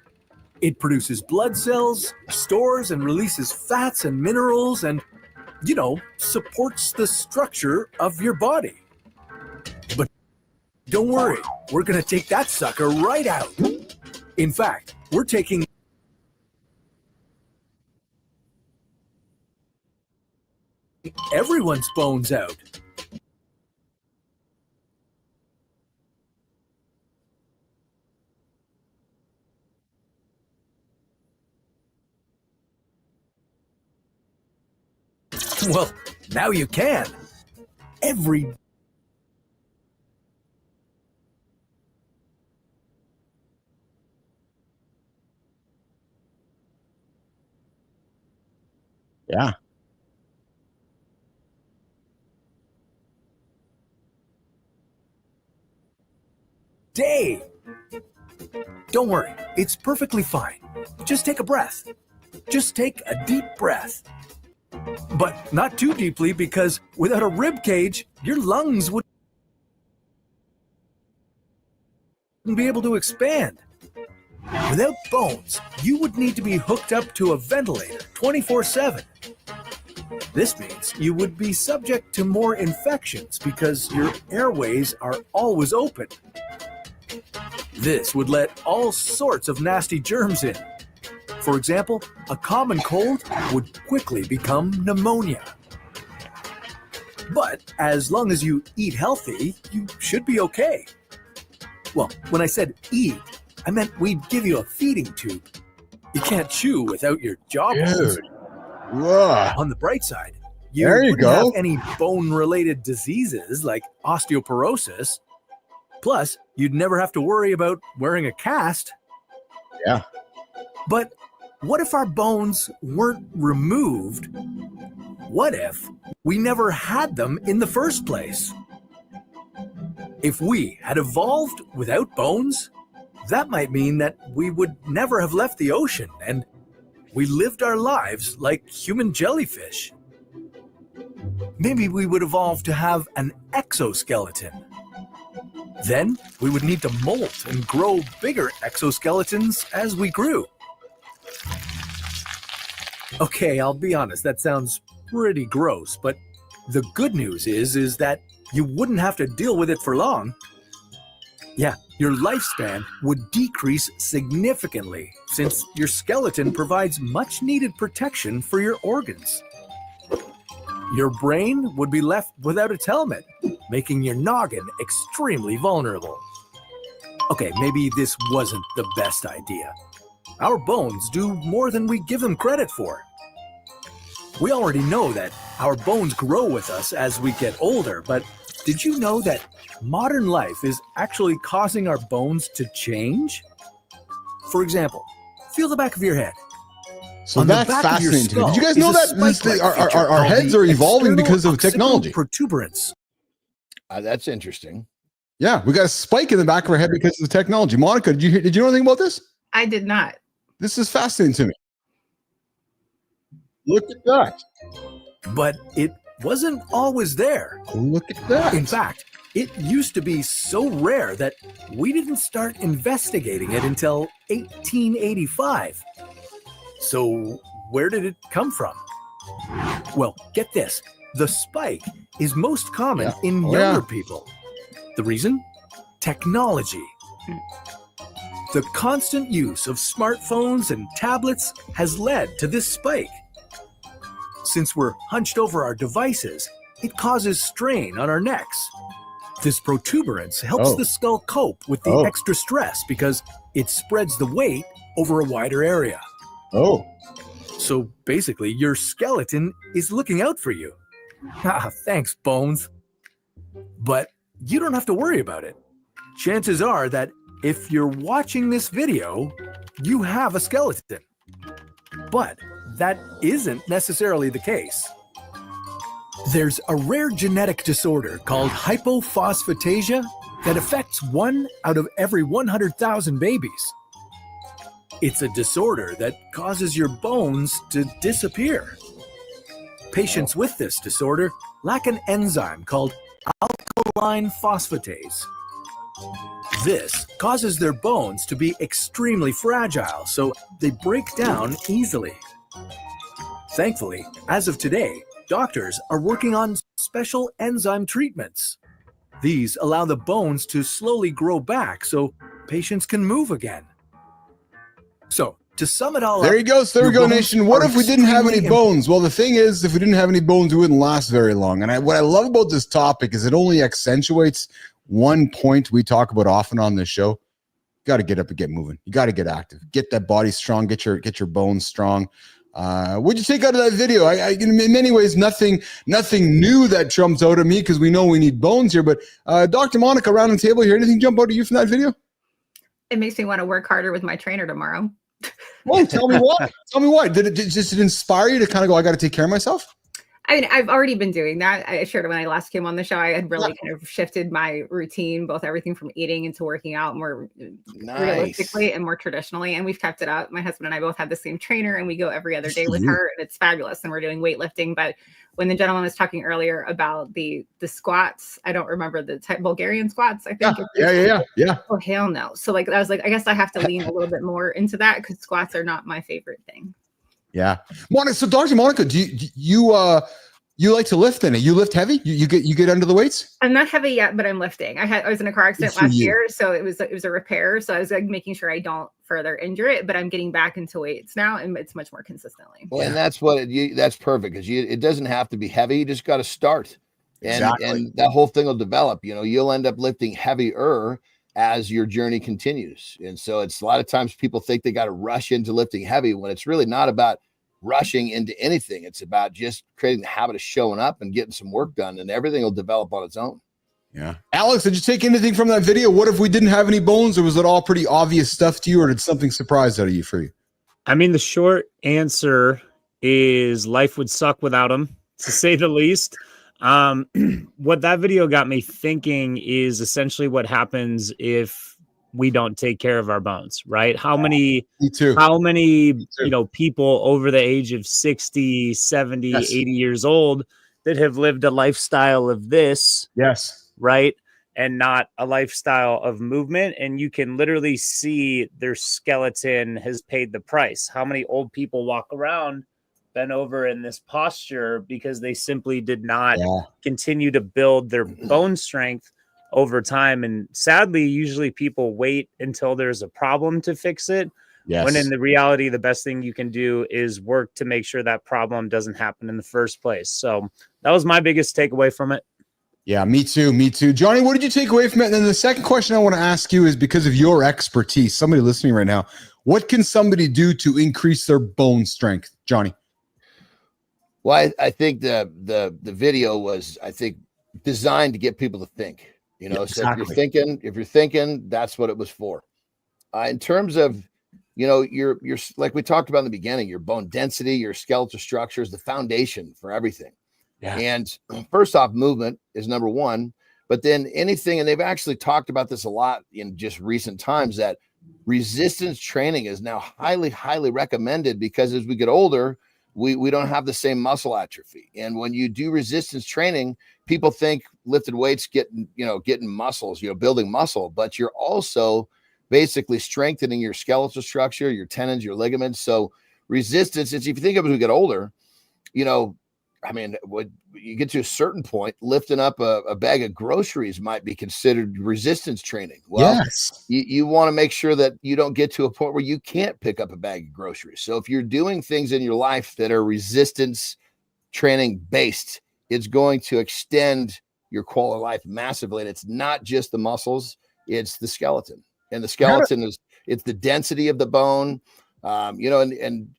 It produces blood cells, stores and releases fats and minerals, and, supports the structure of your body. But don't worry, we're going to take that sucker right out. In fact, we're taking everyone's bones out. Well, now you can.
Yeah.
Day. Don't worry, it's perfectly fine. Just take a breath. Just take a deep breath. But not too deeply, because without a rib cage, your lungs wouldn't be able to expand. Without bones, you would need to be hooked up to a ventilator 24/7. This means you would be subject to more infections because your airways are always open. This would let all sorts of nasty germs in. For example, a common cold would quickly become pneumonia. But as long as you eat healthy, you should be okay. Well, when I said eat, I meant we'd give you a feeding tube. You can't chew without your jawbones. On the bright side, you wouldn't have any bone-related diseases like osteoporosis. Plus, you'd never have to worry about wearing a cast.
Yeah.
But what if our bones weren't removed? What if we never had them in the first place? If we had evolved without bones, that might mean that we would never have left the ocean and we lived our lives like human jellyfish. Maybe we would evolve to have an exoskeleton. Then we would need to molt and grow bigger exoskeletons as we grew. Okay, I'll be honest, that sounds pretty gross, but the good news is that you wouldn't have to deal with it for long. Yeah, your lifespan would decrease significantly since your skeleton provides much needed protection for your organs. Your brain would be left without its helmet, making your noggin extremely vulnerable. Okay, maybe this wasn't the best idea. Our bones do more than we give them credit for. We already know that our bones grow with us as we get older, but did you know that modern life is actually causing our bones to change? For example, feel the back of your head.
So that's fascinating to me. Did you guys know that our heads are evolving because of technology?
Protuberance.
That's interesting.
Yeah, we got a spike in the back of our head because of the technology. Monica, did you know anything about this?
I did not.
This is fascinating to me. Look at that.
But it wasn't always there.
Look at that.
In fact, it used to be so rare that we didn't start investigating it until 1885. So where did it come from? Well, get this. The spike is most common in younger people. The reason? Technology. The constant use of smartphones and tablets has led to this spike. Since we're hunched over our devices, it causes strain on our necks. This protuberance helps the skull cope with the extra stress because it spreads the weight over a wider area. So basically, your skeleton is looking out for you. Thanks, Bones. But you don't have to worry about it. Chances are that if you're watching this video, you have a skeleton. But that isn't necessarily the case. There's a rare genetic disorder called hypophosphatasia that affects 1 out of every 100,000 babies. It's a disorder that causes your bones to disappear. Patients with this disorder lack an enzyme called alkaline phosphatase. This causes their bones to be extremely fragile, so they break down easily. Thankfully, as of today, doctors are working on special enzyme treatments. These allow the bones to slowly grow back so patients can move again. So, to sum it all up...
There we go, Nation. What if we didn't have any bones? Well, the thing is, if we didn't have any bones, we wouldn't last very long. And what I love about this topic is it only accentuates one point we talk about often on this show. You got to get up and get moving. You got to get active. Get that body strong. Get your bones strong. What'd you take out of that video? In many ways, nothing new that jumps out at me because we know we need bones here. But Dr. Monica, around the table here, anything jump out at you from that video?
It makes me want to work harder with my trainer tomorrow.
Well, tell me why. Tell me why. Did it inspire you to kind of go, I got to take care of myself?
I mean, I've already been doing that. I shared it when I last came on the show. I had really kind of shifted my routine, both everything from eating into working out more realistically and more traditionally. And we've kept it up. My husband and I both have the same trainer and we go every other day with her and it's fabulous. And we're doing weightlifting. But when the gentleman was talking earlier about the squats, I don't remember the type, Bulgarian squats, I think.
Yeah.
Oh, hell no. So like, I was like, I guess I have to lean a little bit more into that because squats are not my favorite thing.
Yeah. Monica, so Dr. Monica, do you You like to lift in it. You lift heavy? You get under the weights?
I'm not heavy yet, but I'm lifting. I was in a car accident last year, so it was a repair. So I was like making sure I don't further injure it, but I'm getting back into weights now, and it's much more consistently.
Well, and that's that's perfect, because it doesn't have to be heavy. You just got to start, and that whole thing will develop. You'll end up lifting heavier as your journey continues. And so it's a lot of times people think they got to rush into lifting heavy, when it's really not about rushing into anything. It's about just creating the habit of showing up and getting some work done, and everything will develop on its own.
Yeah. Alex, did you take anything from that video? What if we didn't have any bones, or was it all pretty obvious stuff to you, or did something surprise out of you for you?
I mean, the short answer is life would suck without them, to say the least. What that video got me thinking is essentially what happens if we don't take care of our bones, right? How many people over the age of 60, 70, yes, 80 years old that have lived a lifestyle of this,
yes,
right, and not a lifestyle of movement, and you can literally see their skeleton has paid the price. How many old people walk around bent over in this posture because they simply did not continue to build their bone strength over time? And sadly, usually people wait until there's a problem to fix it. Yes. When in the reality, the best thing you can do is work to make sure that problem doesn't happen in the first place. So that was my biggest takeaway from it.
Yeah, me too. Me too. Johnny, what did you take away from it? And then the second question I want to ask you is, because of your expertise, somebody listening right now, what can somebody do to increase their bone strength? Johnny.
Well, I think the video was, I think, designed to get people to think. So if you're thinking, that's what it was for. In terms of, your like we talked about in the beginning, your bone density, your skeletal structure is the foundation for everything. Yeah. And first off, movement is number one, but then anything, and they've actually talked about this a lot in just recent times, that resistance training is now highly, highly recommended, because as we get older, we don't have the same muscle atrophy. And when you do resistance training, people think lifted weights getting muscles, building muscle, but you're also basically strengthening your skeletal structure, your tendons, your ligaments. So resistance, if you think of it as we get older, when you get to a certain point, lifting up a bag of groceries might be considered resistance training. Well, yes, you want to make sure that you don't get to a point where you can't pick up a bag of groceries. So if you're doing things in your life that are resistance training based, it's going to extend your quality of life massively. And it's not just the muscles, it's the skeleton. And the skeleton it's the density of the bone, and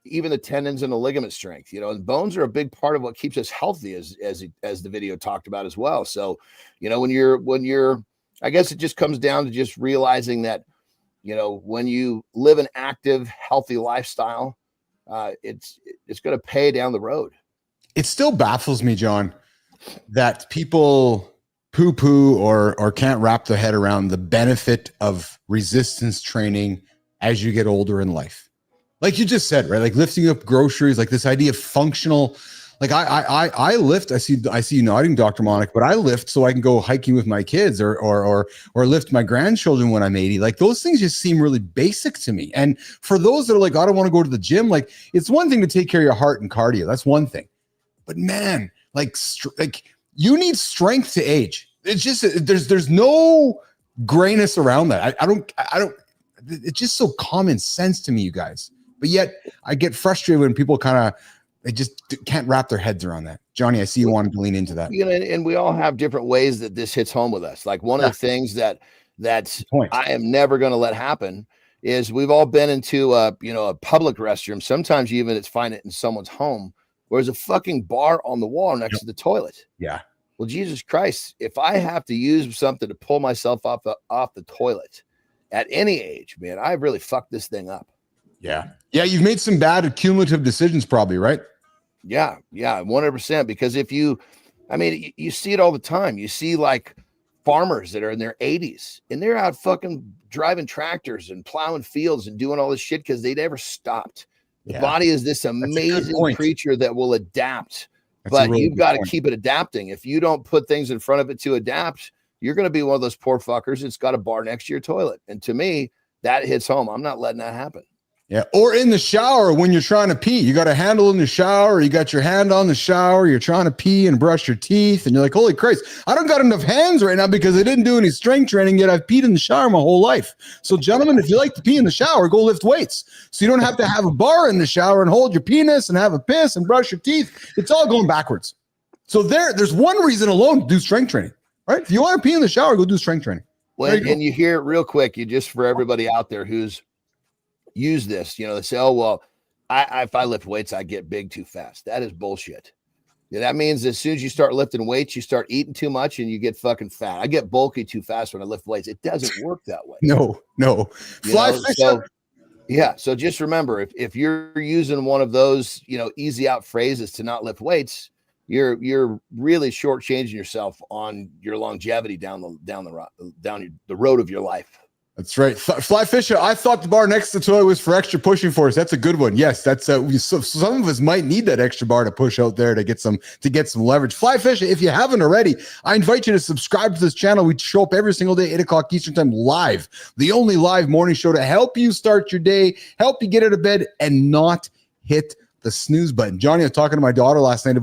even the tendons and the ligament strength, and bones are a big part of what keeps us healthy, as the video talked about as well. So, when you're, I guess it just comes down to just realizing that, when you live an active, healthy lifestyle, it's going to pay down the road.
It still baffles me, John, that people poo-poo or can't wrap their head around the benefit of resistance training as you get older in life. Like you just said, right? Like lifting up groceries, like this idea of functional. Like I lift. I see you nodding, Dr. Monic, but I lift so I can go hiking with my kids or lift my grandchildren when I'm 80. Like those things just seem really basic to me. And for those that are like, I don't want to go to the gym. Like it's one thing to take care of your heart and cardio. That's one thing. But man, like you need strength to age. It's just there's no grayness around that. I don't. It's just so common sense to me, you guys. But yet I get frustrated when people they just can't wrap their heads around that. Johnny, I see you wanted to lean into that.
And we all have different ways that this hits home with us. Like one of the things that I am never going to let happen is we've all been into a public restroom. Sometimes you even find it in someone's home where there's a fucking bar on the wall next to the toilet.
Yeah.
Well, Jesus Christ, if I have to use something to pull myself off the toilet at any age, man, I really fucked this thing up.
Yeah. Yeah. You've made some bad cumulative decisions probably, right?
Yeah. Yeah. 100%. Because you see it all the time. You see like farmers that are in their 80s and they're out fucking driving tractors and plowing fields and doing all this shit because they never stopped. The body is this amazing creature that will adapt, but you've got to keep it adapting. If you don't put things in front of it to adapt, you're going to be one of those poor fuckers that's got a bar next to your toilet. And to me, that hits home. I'm not letting that happen.
Yeah, or in the shower when you're trying to pee. You got a handle in the shower, you got your hand on the shower, you're trying to pee and brush your teeth, and you're like, holy Christ, I don't got enough hands right now because I didn't do any strength training, yet I've peed in the shower my whole life. So gentlemen, if you like to pee in the shower, go lift weights. So you don't have to have a bar in the shower and hold your penis and have a piss and brush your teeth. It's all going backwards. So there's one reason alone to do strength training, right? If you want to pee in the shower, go do strength training.
Well, and you hear it real quick, you just for everybody out there who's use this, they say, oh, well, if I lift weights, I get big too fast. That is bullshit. Yeah, that means as soon as you start lifting weights, you start eating too much and you get fucking fat. I get bulky too fast when I lift weights. It doesn't work that way.
No.
So just remember, if you're using one of those, easy out phrases to not lift weights, you're really shortchanging yourself on your longevity down the road of your life.
That's right. Fly Fisher, I thought the bar next to the toilet was for extra pushing force. That's a good one. Yes, that's some of us might need that extra bar to push out there to get some leverage. Fly Fisher, if you haven't already, I invite you to subscribe to this channel. We show up every single day, 8 o'clock Eastern time, live. The only live morning show to help you start your day, help you get out of bed, and not hit the snooze button. Johnny, I was talking to my daughter last night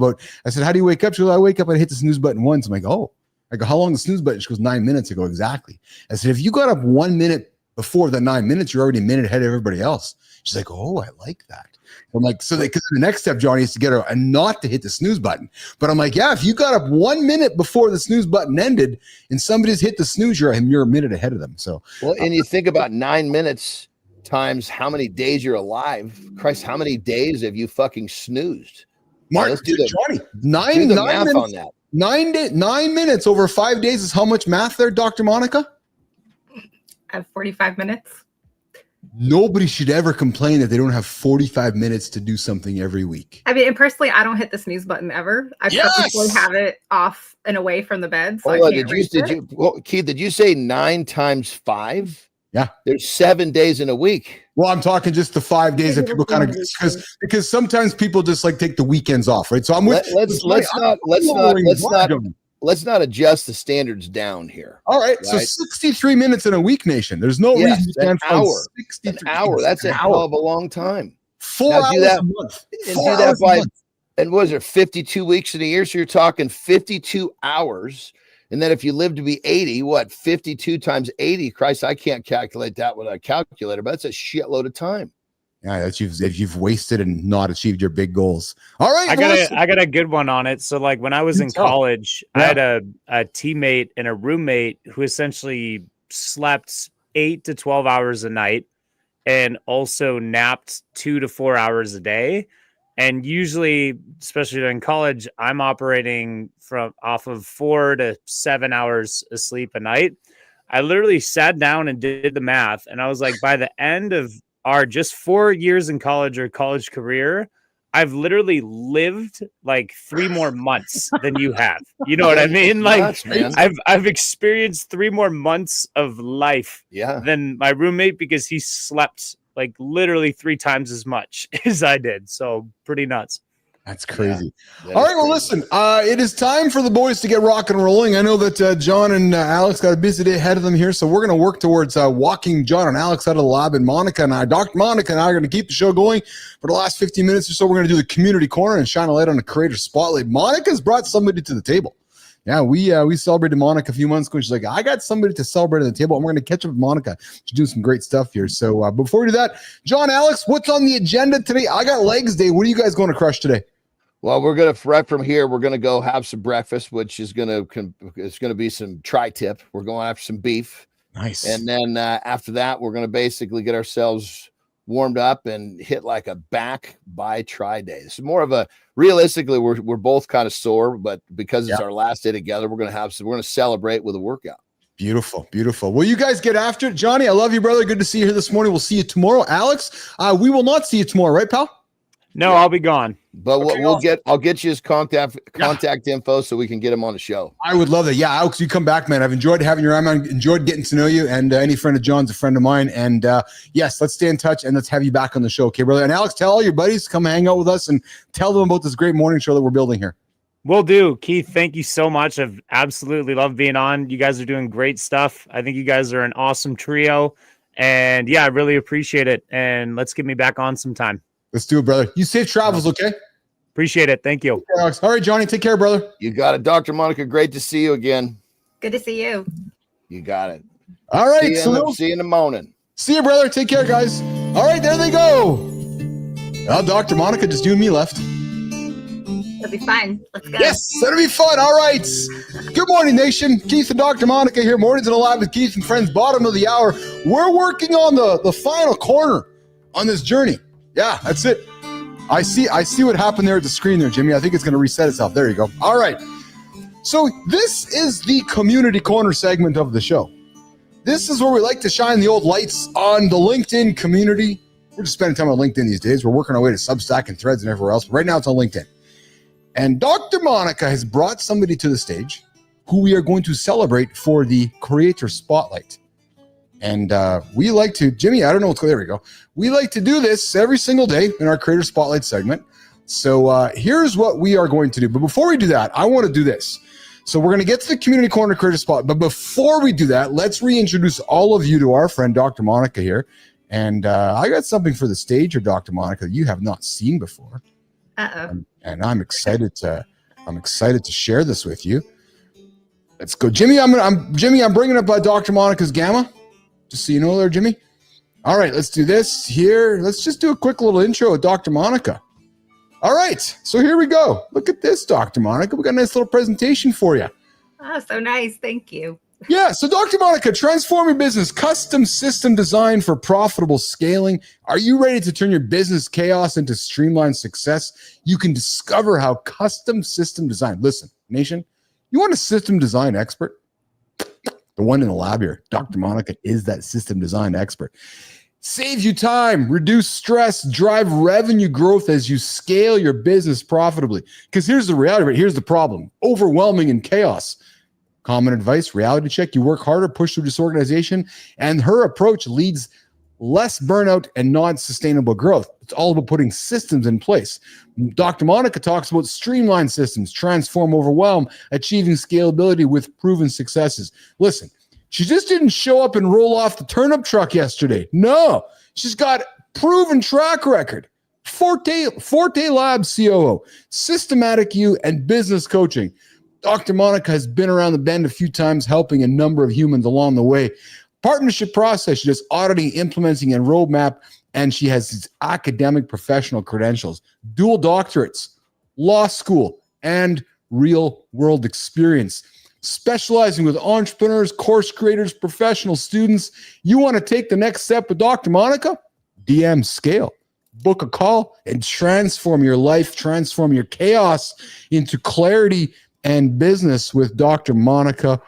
I said, how do you wake up? She goes, I wake up and hit the snooze button once. I'm like, oh. I go, how long the snooze button? She goes, 9 minutes. I go, exactly. I said, if you got up 1 minute before the 9 minutes, you're already a minute ahead of everybody else. She's like, oh, I like that. I'm like, because the next step, Johnny, is to get her and not to hit the snooze button. But I'm like, yeah, if you got up 1 minute before the snooze button ended and somebody's hit the snooze, you're a minute ahead of them. So,
well, and you think about 9 minutes times how many days you're alive. Christ, how many days have you fucking snoozed?
Mark,
let's do
Johnny,
nine math
minutes
on that.
9 minutes over 5 days is how much math there, Dr. Monica?
I have 45 minutes.
Nobody should ever complain that they don't have 45 minutes to do something every week.
I mean, and personally, I don't hit the snooze button ever. I purposely have it off and away from the bed. So
Keith, did you say 9 times 5?
Yeah.
There's 7 days in a week.
Well, I'm talking just the 5 days that people kind of because sometimes people just like take the weekends off, right? So I'm with
let's not adjust the standards down here.
All right. So 63 minutes in a week, nation. There's no reason you can't find 63
an hour. That's a hell of a long time.
4 hours a month.
And do that by and what is it, 52 weeks in a year? So you're talking 52 hours. And then if you live to be 80, 52 times 80? Christ, I can't calculate that with a calculator, but that's a shitload of time.
Yeah, that's if you've wasted and not achieved your big goals. All right.
I got a good one on it. So like when I was in college, I had a teammate and a roommate who essentially slept 8 to 12 hours a night and also napped 2 to 4 hours a day. And usually, especially in college, I'm operating off of 4 to 7 hours of sleep a night. I literally sat down and did the math. And I was like, by the end of our just 4 years in college or college career, I've literally lived like 3 more months than you have. You know what I mean? Like I've experienced 3 more months of life than my roommate because he slept like literally 3 times as much as I did. So pretty nuts.
That's crazy. Yeah, all right. Well, listen, it is time for the boys to get rocking and rolling. I know that John and Alex got a busy day ahead of them here. So we're going to work towards walking John and Alex out of the lab, and Dr. Monica and I are going to keep the show going for the last 15 minutes or so. We're going to do the community corner and shine a light on the creator spotlight. Monica's brought somebody to the table. Yeah, we celebrated Monica a few months ago. She's like, I got somebody to celebrate at the table, and we're going to catch up with Monica. She's doing some great stuff here. So before we do that, John, Alex, what's on the agenda today? I got legs day. What are you guys going to crush today?
Well, we're going to right from here. We're going to go have some breakfast, which is going to be some tri-tip. We're going after some beef.
Nice.
And then after that, we're going to basically get ourselves warmed up and hit like a back by tri day. It's more of a realistically, we're both kind of sore, but because it's our last day together, we're going to celebrate with a workout.
Beautiful, beautiful. Well, you guys get after it. Johnny, I love you, brother. Good to see you here this morning. We'll see you tomorrow. Alex, we will not see you tomorrow, right, pal?
No, I'll be gone.
But I'll get you his contact info so we can get him on the show.
I would love that. Yeah, Alex, you come back, man. I've enjoyed having you around. I enjoyed getting to know you, and any friend of John's a friend of mine. And yes, let's stay in touch and let's have you back on the show, okay, brother? And Alex, tell all your buddies to come hang out with us and tell them about this great morning show that we're building here.
Will do. Keith, thank you so much. I've absolutely loved being on. You guys are doing great stuff. I think you guys are an awesome trio. And yeah, I really appreciate it. And let's get me back on sometime.
Let's do it, brother. You safe travels, okay?
Appreciate it. Thank you.
Okay, Alex. All right, Johnny, take care, brother.
You got it, Dr. Monica. Great to see you again.
Good to see you.
You got it.
All right.
See you in the morning.
See you, brother. Take care, guys. All right, there they go. Well, Dr. Monica, just you and me left.
It'll be fun. Let's go.
Yes, that'll be fun. All right. Good morning, nation. Keith and Dr. Monica here. Mornings and Alive with Keith and friends. Bottom of the hour. We're working on the final corner on this journey. Yeah, that's it. I see what happened there at the screen there, Jimmy. I think it's going to reset itself. There you go. All right. So this is the community corner segment of the show. This is where we like to shine the old lights on the LinkedIn community. We're just spending time on LinkedIn these days. We're working our way to Substack and Threads and everywhere else. But right now it's on LinkedIn. And Dr. Monica has brought somebody to the stage who we are going to celebrate for the Creator Spotlight. And we like to, Jimmy, I don't know what's going, there we go. We like to do this every single day in our Creator Spotlight segment. So here's what we are going to do. But before we do that, I want to do this. So we're going to get to the Community Corner Creator Spotlight. But before we do that, let's reintroduce all of you to our friend, Dr. Monica here. And I got something for the stage here, Dr. Monica, that you have not seen before.
Uh-oh.
And I'm excited to share this with you. Let's go, Jimmy. I'm bringing up Dr. Monica's Gamma, just so you know there, Jimmy. All right, let's do this here. Let's just do a quick little intro of Dr. Monica. All right, so here we go. Look at this, Dr. Monica. We got a nice little presentation for you.
Oh, so nice. Thank you.
Yeah, so Dr. Monica, transform your business, custom system design for profitable scaling. Are you ready to turn your business chaos into streamlined success? You can discover how custom system design. Listen, nation, you want a system design expert? The one in the lab here, Dr. Monica is that system design expert. Saves you time, reduce stress, drive revenue growth as you scale your business profitably. Because here's the reality of it. Here's the problem. Overwhelming and chaos. Common advice, reality check. You work harder, push through disorganization. And her approach leads less burnout and non-sustainable growth. It's all about putting systems in place. Dr. Monica talks about streamlined systems, transform overwhelm, achieving scalability with proven successes. Listen, she just didn't show up and roll off the turnip truck yesterday. No, she's got proven track record. Forte Labs COO, Systematic U, and business coaching. Dr. Monica has been around the bend a few times, helping a number of humans along the way. Partnership process, she does auditing, implementing, and roadmap, and she has these academic professional credentials, dual doctorates, law school, and real-world experience. Specializing with entrepreneurs, course creators, professional students. You want to take the next step with Dr. Monica? DM Scale. Book a call and transform your life, transform your chaos into clarity and business with Dr. Monica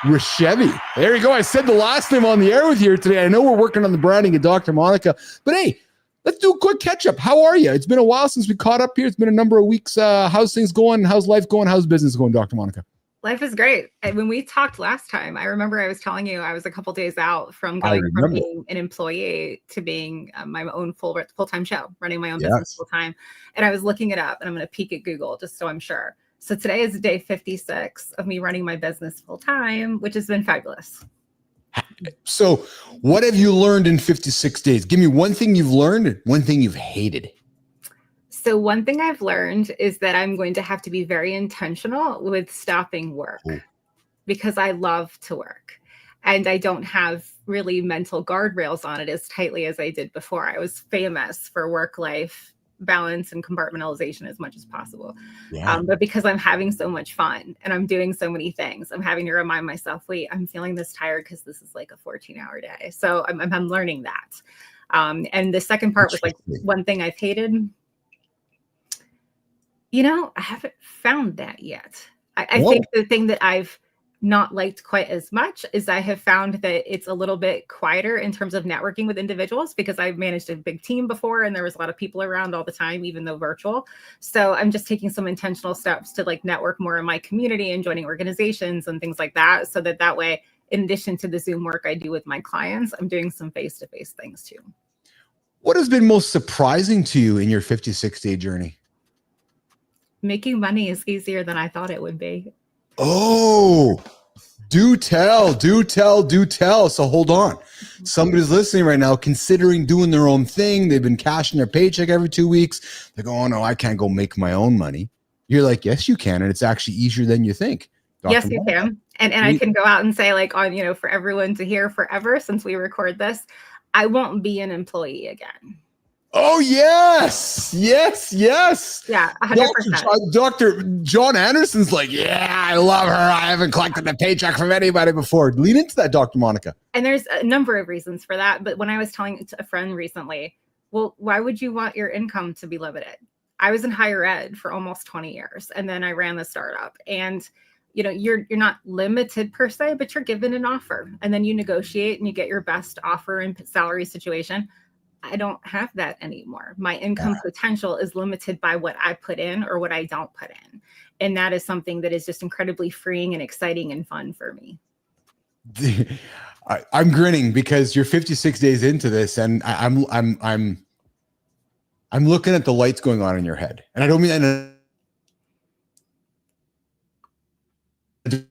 Rysavy. There you go. I said the last name on the air with you today. I know we're working on the branding of Dr. Monica, but hey, let's do a quick catch up. How are you? It's been a while since we caught up here. It's been a number of weeks. How's things going? How's life going? How's business going, Dr. Monica?
Life is great. And when we talked last time, I remember I was telling you I was a couple days out from going from being an employee to being my own full-time show, running my own business full-time. And I was looking it up, and I'm going to peek at Google just so I'm sure. So today is day 56 of me running my business full-time, which has been fabulous.
So what have you learned in 56 days? Give me one thing you've learned and one thing you've hated.
So one thing I've learned is that I'm going to have to be very intentional with stopping work because I love to work and I don't have really mental guardrails on it as tightly as I did before. I was famous for work-life balance and compartmentalization as much as possible. But because I'm having so much fun and I'm doing so many things, I'm having to remind myself, wait, I'm feeling this tired because this is like a 14-hour day. So I'm learning that. And the second part was like one thing I've hated. You know, I haven't found that yet. I think the thing that I've not liked quite as much is I have found that it's a little bit quieter in terms of networking with individuals because I've managed a big team before and there was a lot of people around all the time, even though virtual. So I'm just taking some intentional steps to like network more in my community and joining organizations and things like that. So that way, in addition to the Zoom work I do with my clients, I'm doing some face-to-face things too.
What has been most surprising to you in your 56-day journey?
Making money is easier than I thought it would be.
Oh, Do tell. So hold on. Somebody's listening right now, considering doing their own thing. They've been cashing their paycheck every 2 weeks. They go, oh no, I can't go make my own money. You're like, yes, you can. And it's actually easier than you think. Dr.
Yes, you can. And I can go out and say, like, on, you know, for everyone to hear forever, since we record this, I won't be an employee again.
Oh, yes. Yeah,
100%.
Dr. John Anderson's like, yeah, I love her. I haven't collected a paycheck from anybody before. Lean into that, Dr. Monica.
And there's a number of reasons for that. But when I was telling a friend recently, well, why would you want your income to be limited? I was in higher ed for almost 20 years, and then I ran the startup. And you know, you're not limited per se, but you're given an offer, and then you negotiate and you get your best offer and salary situation. I don't have that anymore. My income potential is limited by what I put in or what I don't put in. And that is something that is just incredibly freeing and exciting and fun for me.
I'm grinning because you're 56 days into this, and I'm looking at the lights going on in your head. And I don't mean that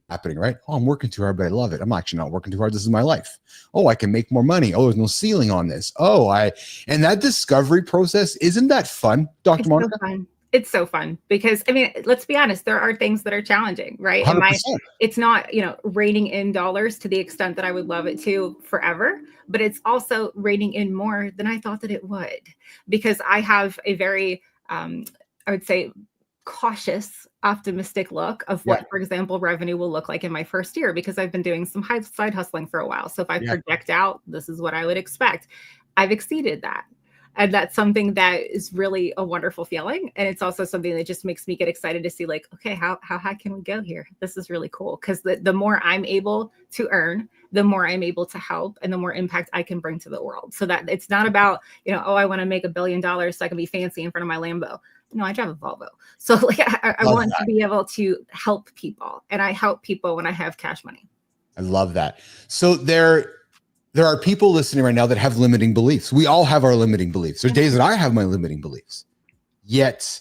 happening, right? Oh, I'm working too hard, but I love it. I'm actually not working too hard. This is my life. Oh, I can make more money. Oh, there's no ceiling on this. And that discovery process, isn't that fun, Dr. Monica?
So fun. It's so fun because, I mean, let's be honest, there are things that are challenging, right?
100%.
It's not, you know, reining in dollars to the extent that I would love it to forever, but it's also reining in more than I thought that it would, because I have a very, I would say, cautious, optimistic look of what, for example, revenue will look like in my first year, because I've been doing some side hustling for a while. So if I project out, this is what I would expect. I've exceeded that. And that's something that is really a wonderful feeling. And it's also something that just makes me get excited to see, like, okay, how high can we go here? This is really cool. Because the more I'm able to earn, the more I'm able to help, and the more impact I can bring to the world. So that it's not about, you know, oh, I want to make $1 billion so I can be fancy in front of my Lambo. No, I drive a Volvo. So like I want to be able to help people, and I help people when I have cash money.
I love that. So there are people listening right now that have limiting beliefs. We all have our limiting beliefs. There's days that I have my limiting beliefs. Yet,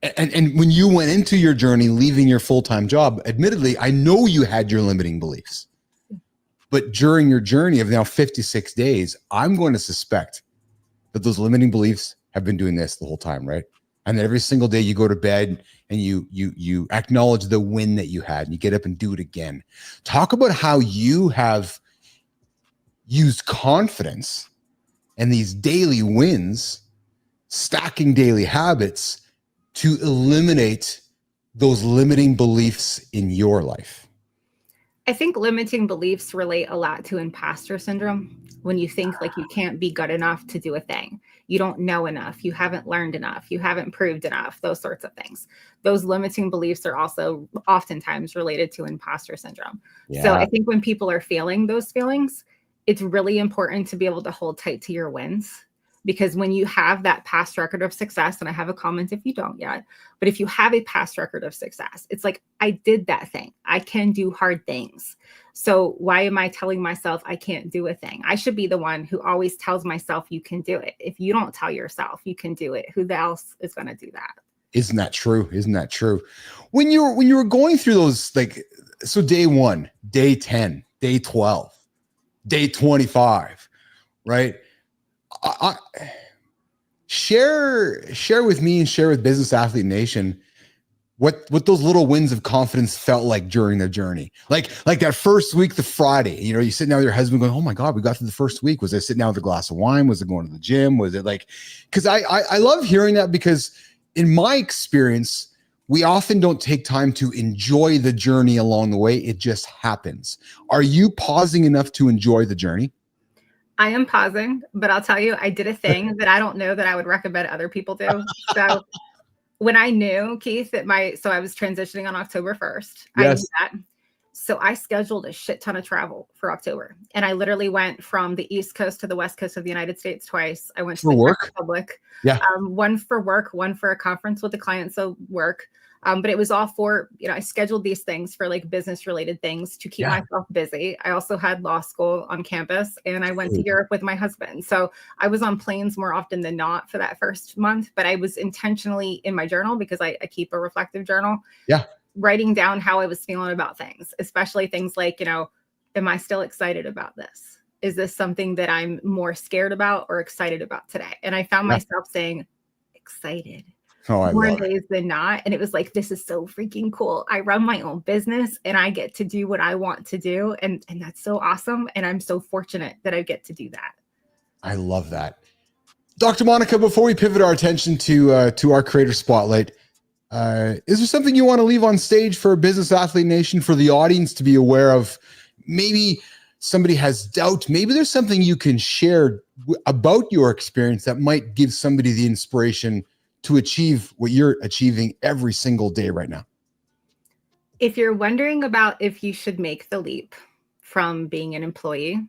and when you went into your journey, leaving your full-time job, admittedly, I know you had your limiting beliefs. But during your journey of now 56 days, I'm going to suspect that those limiting beliefs have been doing this the whole time, right? And then every single day you go to bed and you acknowledge the win that you had, and you get up and do it again. Talk about how you have used confidence and these daily wins, stacking daily habits, to eliminate those limiting beliefs in your life.
I think limiting beliefs relate a lot to imposter syndrome. When you think like you can't be good enough to do a thing, you don't know enough, you haven't learned enough, you haven't proved enough, those sorts of things. Those limiting beliefs are also oftentimes related to imposter syndrome. Yeah. So I think when people are feeling those feelings, it's really important to be able to hold tight to your wins. Because when you have that past record of success, and I have a comment if you don't yet, but if you have a past record of success, it's like, I did that thing. I can do hard things. So why am I telling myself I can't do a thing? I should be the one who always tells myself you can do it. If you don't tell yourself you can do it, who else is going to do that?
Isn't that true? Isn't that true? When you were going through those, like, so day 1, day 10, day 12, day 25, right? I share with me and share with Business Athlete Nation what those little wins of confidence felt like during the journey. Like that first week, the Friday, you know, you sit down with your husband going, oh my God, we got through the first week. Was it sitting down with a glass of wine? Was it going to the gym? Was it like, because I love hearing that, because in my experience, we often don't take time to enjoy the journey along the way. It just happens. Are you pausing enough to enjoy the journey?
I am pausing, but I'll tell you, I did a thing that I don't know that I would recommend other people do. So when I knew, Keith, that so I was transitioning on October 1st. Yes. I knew that. So I scheduled a shit ton of travel for October. And I literally went from the East Coast to the West Coast of the United States twice. I went to the Czech Republic. Yeah. One for work, one for a conference with the client. So work. But it was all for, you know, I scheduled these things for like business related things to keep myself busy. I also had law school on campus, and I went to Europe with my husband. So I was on planes more often than not for that first month, but I was intentionally in my journal, because I keep a reflective journal. Yeah. writing down how I was feeling about things, especially things like, am I still excited about this? Is this something that I'm more scared about or excited about today? And I found myself saying excited more days than not. And it was like, this is so freaking cool. I run my own business and I get to do what I want to do. And that's so awesome. And I'm so fortunate that I get to do that.
I love that. Dr. Monica, before we pivot our attention to our creator spotlight, is there something you want to leave on stage for Business Athlete Nation, for the audience to be aware of? Maybe somebody has doubt. Maybe there's something you can share about your experience that might give somebody the inspiration to achieve what you're achieving every single day right now.
If you're wondering about if you should make the leap from being an employee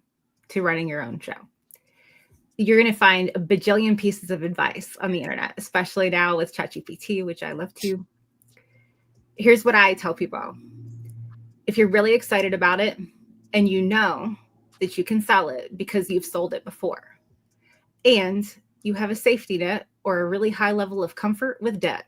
to running your own show, you're going to find a bajillion pieces of advice on the internet, especially now with ChatGPT, which I love too. Here's what I tell people. If you're really excited about it and you know that you can sell it because you've sold it before, and you have a safety net or a really high level of comfort with debt,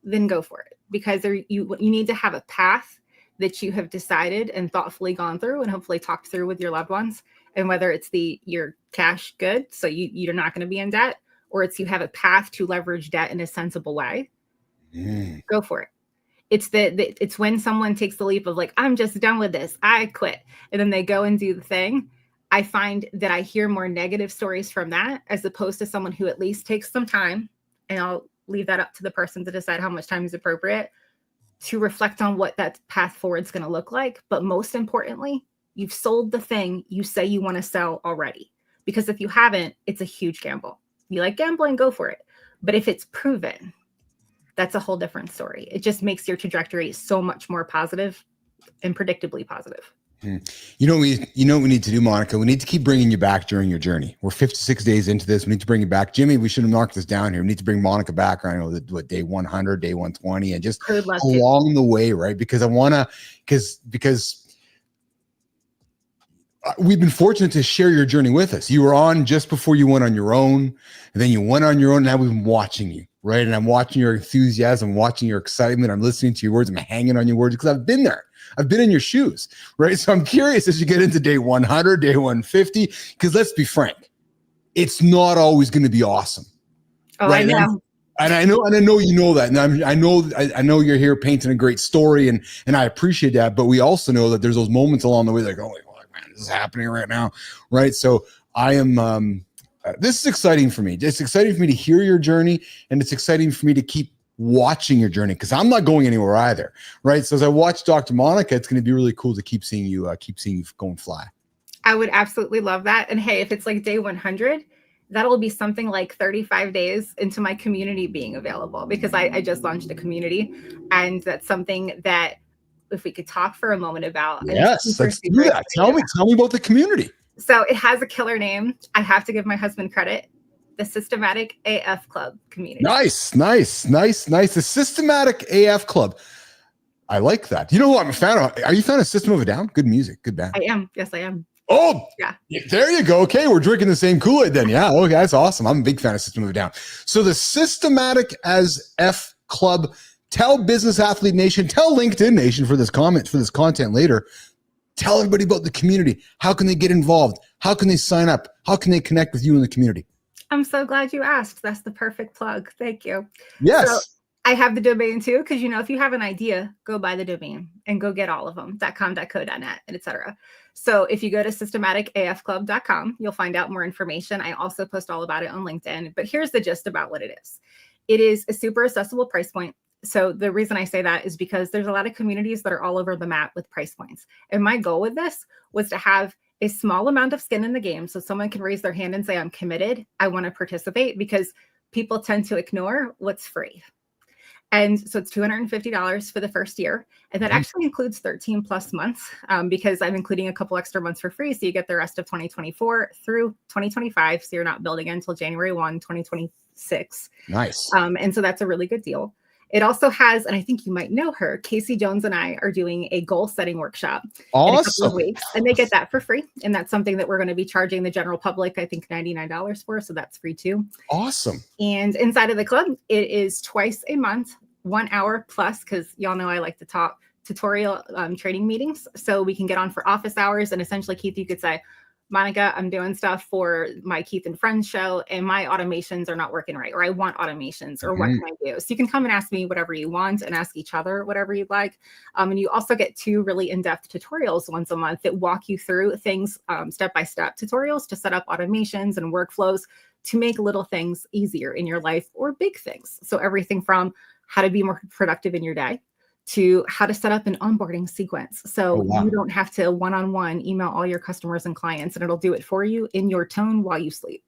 then go for it. Because you need to have a path that you have decided and thoughtfully gone through and hopefully talked through with your loved ones. And whether it's your cash good, so you're not going to be in debt, or it's you have a path to leverage debt in a sensible way, go for it. It's when someone takes the leap of like, I'm just done with this, I quit, and then they go and do the thing. I find that I hear more negative stories from that as opposed to someone who at least takes some time, and I'll leave that up to the person to decide how much time is appropriate, to reflect on what that path forward is going to look like. But most importantly, you've sold the thing you say you want to sell already. Because if you haven't, it's a huge gamble. You like gambling, go for it. But if it's proven, that's a whole different story. It just makes your trajectory so much more positive and predictably positive.
You know what we need to do, Monica? We need to keep bringing you back during your journey. We're 56 days into this. We need to bring you back. Jimmy, we should have marked this down here. We need to bring Monica back. I know that day 100, day 120, and just along the way, right? Because I want to, because we've been fortunate to share your journey with us. You were on just before you went on your own, and then you went on your own. And now we've been watching you, right? And I'm watching your enthusiasm, watching your excitement. I'm listening to your words. I'm hanging on your words because I've been there. I've been in your shoes, right? So I'm curious as you get into day 100, day 150, because let's be frank, it's not always going to be awesome.
Oh,
right?
I know.
And I know you know that, and I know you're here painting a great story, and I appreciate that. But we also know that there's those moments along the way that go, oh man, this is happening right now, right? So I am. This is exciting for me. It's exciting for me to hear your journey, and it's exciting for me to keep watching your journey because I'm not going anywhere either, right? So as I watch Dr. Monica, it's going to be really cool to keep seeing you going fly.
I would absolutely love that. And hey, if it's like day 100, that'll be something like 35 days into my community being available, because I just launched a community, and that's something that if we could talk for a moment about.
Yes, let's do that. Tell me about the community.
So it has a killer name. I have to give my husband credit. The Systematic AF Club community. Nice.
The Systematic AF Club. I like that. You know who I'm a fan of? Are you a fan of System of a Down? Good music, good band.
I am. Yes, I am.
Oh,
yeah.
There you go. Okay, we're drinking the same Kool-Aid then. Yeah, okay, that's awesome. I'm a big fan of System of a Down. So the Systematic as F Club. Tell Business Athlete Nation, tell LinkedIn Nation for this content later. Tell everybody about the community. How can they get involved? How can they sign up? How can they connect with you in the community?
I'm so glad you asked. That's the perfect plug. Thank you.
Yes.
So I have the domain too, because if you have an idea, go buy the domain and go get all of them, .com, .co, .net, and etc. So if you go to systematicafclub.com, you'll find out more information. I also post all about it on LinkedIn. But here's the gist about what it is. It is a super accessible price point. So the reason I say that is because there's a lot of communities that are all over the map with price points. And my goal with this was to have a small amount of skin in the game so someone can raise their hand and say, I'm committed, I want to participate, because people tend to ignore what's free. And so it's $250 for the first year. And that actually includes 13 plus months because I'm including a couple extra months for free. So you get the rest of 2024 through 2025. So you're not building until January 1, 2026.
Nice.
And so that's a really good deal. It also has, and I think you might know her, Casey Jones and I are doing a goal setting workshop in a couple of weeks, and they get that for free. And that's something that we're going to be charging the general public, I think $99 for. So that's free too.
Awesome.
And inside of the club, it is twice a month, 1 hour plus, because y'all know I like to talk tutorial training meetings. So we can get on for office hours. And essentially, Keith, you could say, Monica, I'm doing stuff for my Keith and Friends show, and my automations are not working right, or I want automations, or what can I do? So you can come and ask me whatever you want, and ask each other whatever you'd like. And you also get 2 really in-depth tutorials once a month that walk you through things, step-by-step tutorials to set up automations and workflows to make little things easier in your life, or big things. So everything from how to be more productive in your day, to how to set up an onboarding sequence. So you don't have to one-on-one email all your customers and clients, and it'll do it for you in your tone while you sleep.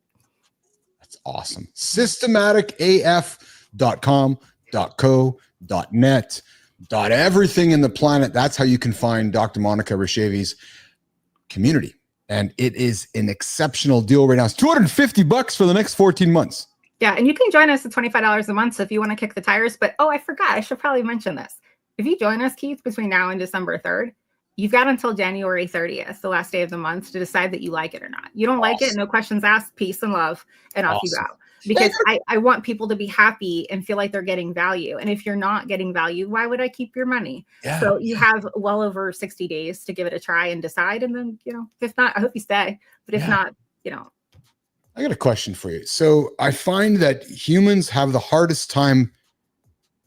That's awesome. Systematicaf.com.co.net. Everything in the planet. That's how you can find Dr. Monica Rysavy's community. And it is an exceptional deal right now. It's $250 for the next 14 months.
Yeah, and you can join us at $25 a month. So if you want to kick the tires, but I forgot, I should probably mention this. If you join us, Keith, between now and December 3rd, you've got until January 30th, the last day of the month, to decide that you like it or not. You don't like it, no questions asked, peace and love, and off you go. Because I want people to be happy and feel like they're getting value. And if you're not getting value, why would I keep your money? Yeah. So you have well over 60 days to give it a try and decide. And then, if not, I hope you stay. But if not,
I got a question for you. So I find that humans have the hardest time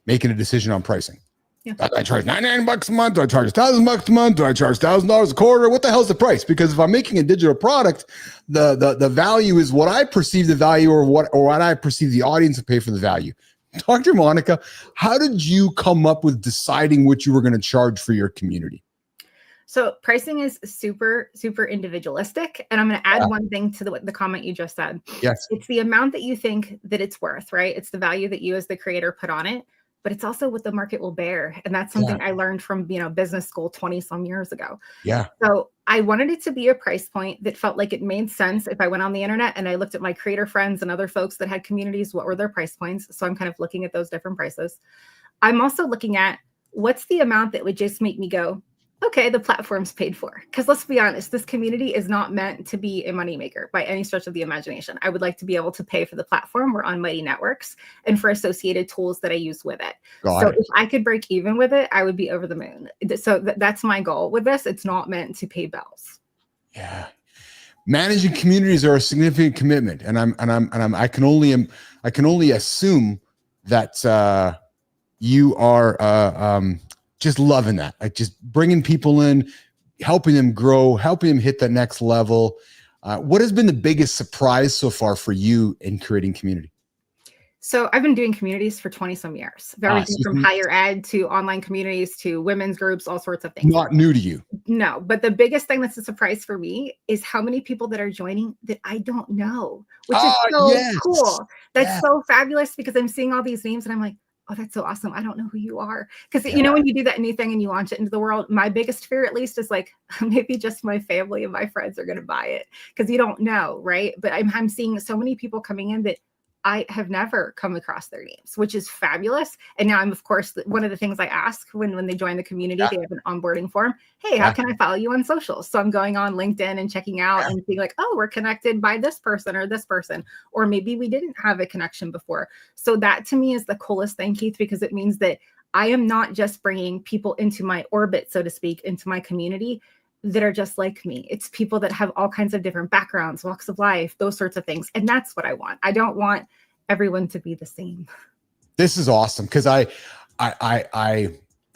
making a decision on pricing. Yeah. I charge $99 a month. Do I charge $1,000 a month? Do I charge $1,000 a quarter? What the hell's the price? Because if I'm making a digital product, the value is what I perceive the value, or what I perceive the audience to pay for the value. Dr. Monica, how did you come up with deciding what you were going to charge for your community?
So pricing is super, super individualistic. And I'm going to add one thing to the comment you just said.
Yes.
It's the amount that you think that it's worth, right? It's the value that you as the creator put on it, but it's also what the market will bear. And that's something I learned from, business school 20 some years ago. Yeah. So I wanted it to be a price point that felt like it made sense. If I went on the internet and I looked at my creator friends and other folks that had communities, what were their price points? So I'm kind of looking at those different prices. I'm also looking at what's the amount that would just make me go, okay, the platform's paid for. Because let's be honest, this community is not meant to be a moneymaker by any stretch of the imagination. I would like to be able to pay for the platform. We're on Mighty Networks, and for associated tools that I use with it. If I could break even with it, I would be over the moon. So that's my goal with this. It's not meant to pay bills.
Yeah. Managing communities are a significant commitment. And I can only assume that you are just loving that, like just bringing people in, helping them grow, helping them hit the next level. What has been the biggest surprise so far for you in creating community?
So I've been doing communities for 20 some years, everything from higher ed to online communities to women's groups, all sorts of things.
Not new to you.
No, but the biggest thing that's a surprise for me is how many people that are joining that I don't know, which is so cool. That's so fabulous, because I'm seeing all these names and I'm like, oh, that's so awesome. I don't know who you are. Because, when you do that new thing and you launch it into the world, my biggest fear, at least, is like, maybe just my family and my friends are going to buy it, because you don't know, right? But I'm seeing so many people coming in that I have never come across their names, which is fabulous. And now I'm, of course, one of the things I ask when they join the community, they have an onboarding form. Hey, how can I follow you on socials? So I'm going on LinkedIn and checking out and being like, oh, we're connected by this person or this person, or maybe we didn't have a connection before. So that to me is the coolest thing, Keith, because it means that I am not just bringing people into my orbit, so to speak, into my community that are just like me. It's people that have all kinds of different backgrounds, walks of life, those sorts of things. And that's what I want. I don't want everyone to be the same.
This is awesome, because I got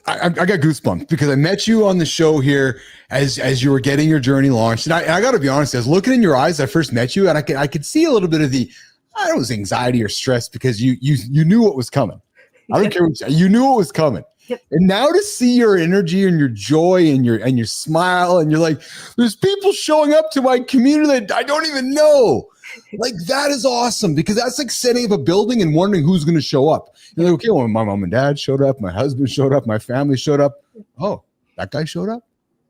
goosebumps, because I met you on the show here as you were getting your journey launched. And I got to be honest, I was looking in your eyes I first met you, and I could see a little bit of the, I don't know, it was anxiety or stress, because you knew what was coming. I don't care what you knew what was coming. Yep. And now to see your energy and your joy and your smile, and you're like, there's people showing up to my community that I don't even know. Like, that is awesome, because that's like setting up a building and wondering who's going to show up. You're like, okay, well, my mom and dad showed up, my husband showed up, my family showed up. Oh, that guy showed up.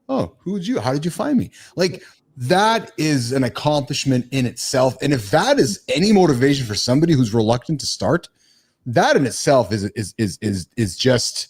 Oh, who's you? How did you find me? Like, that is an accomplishment in itself. And if that is any motivation for somebody who's reluctant to start, that in itself is just,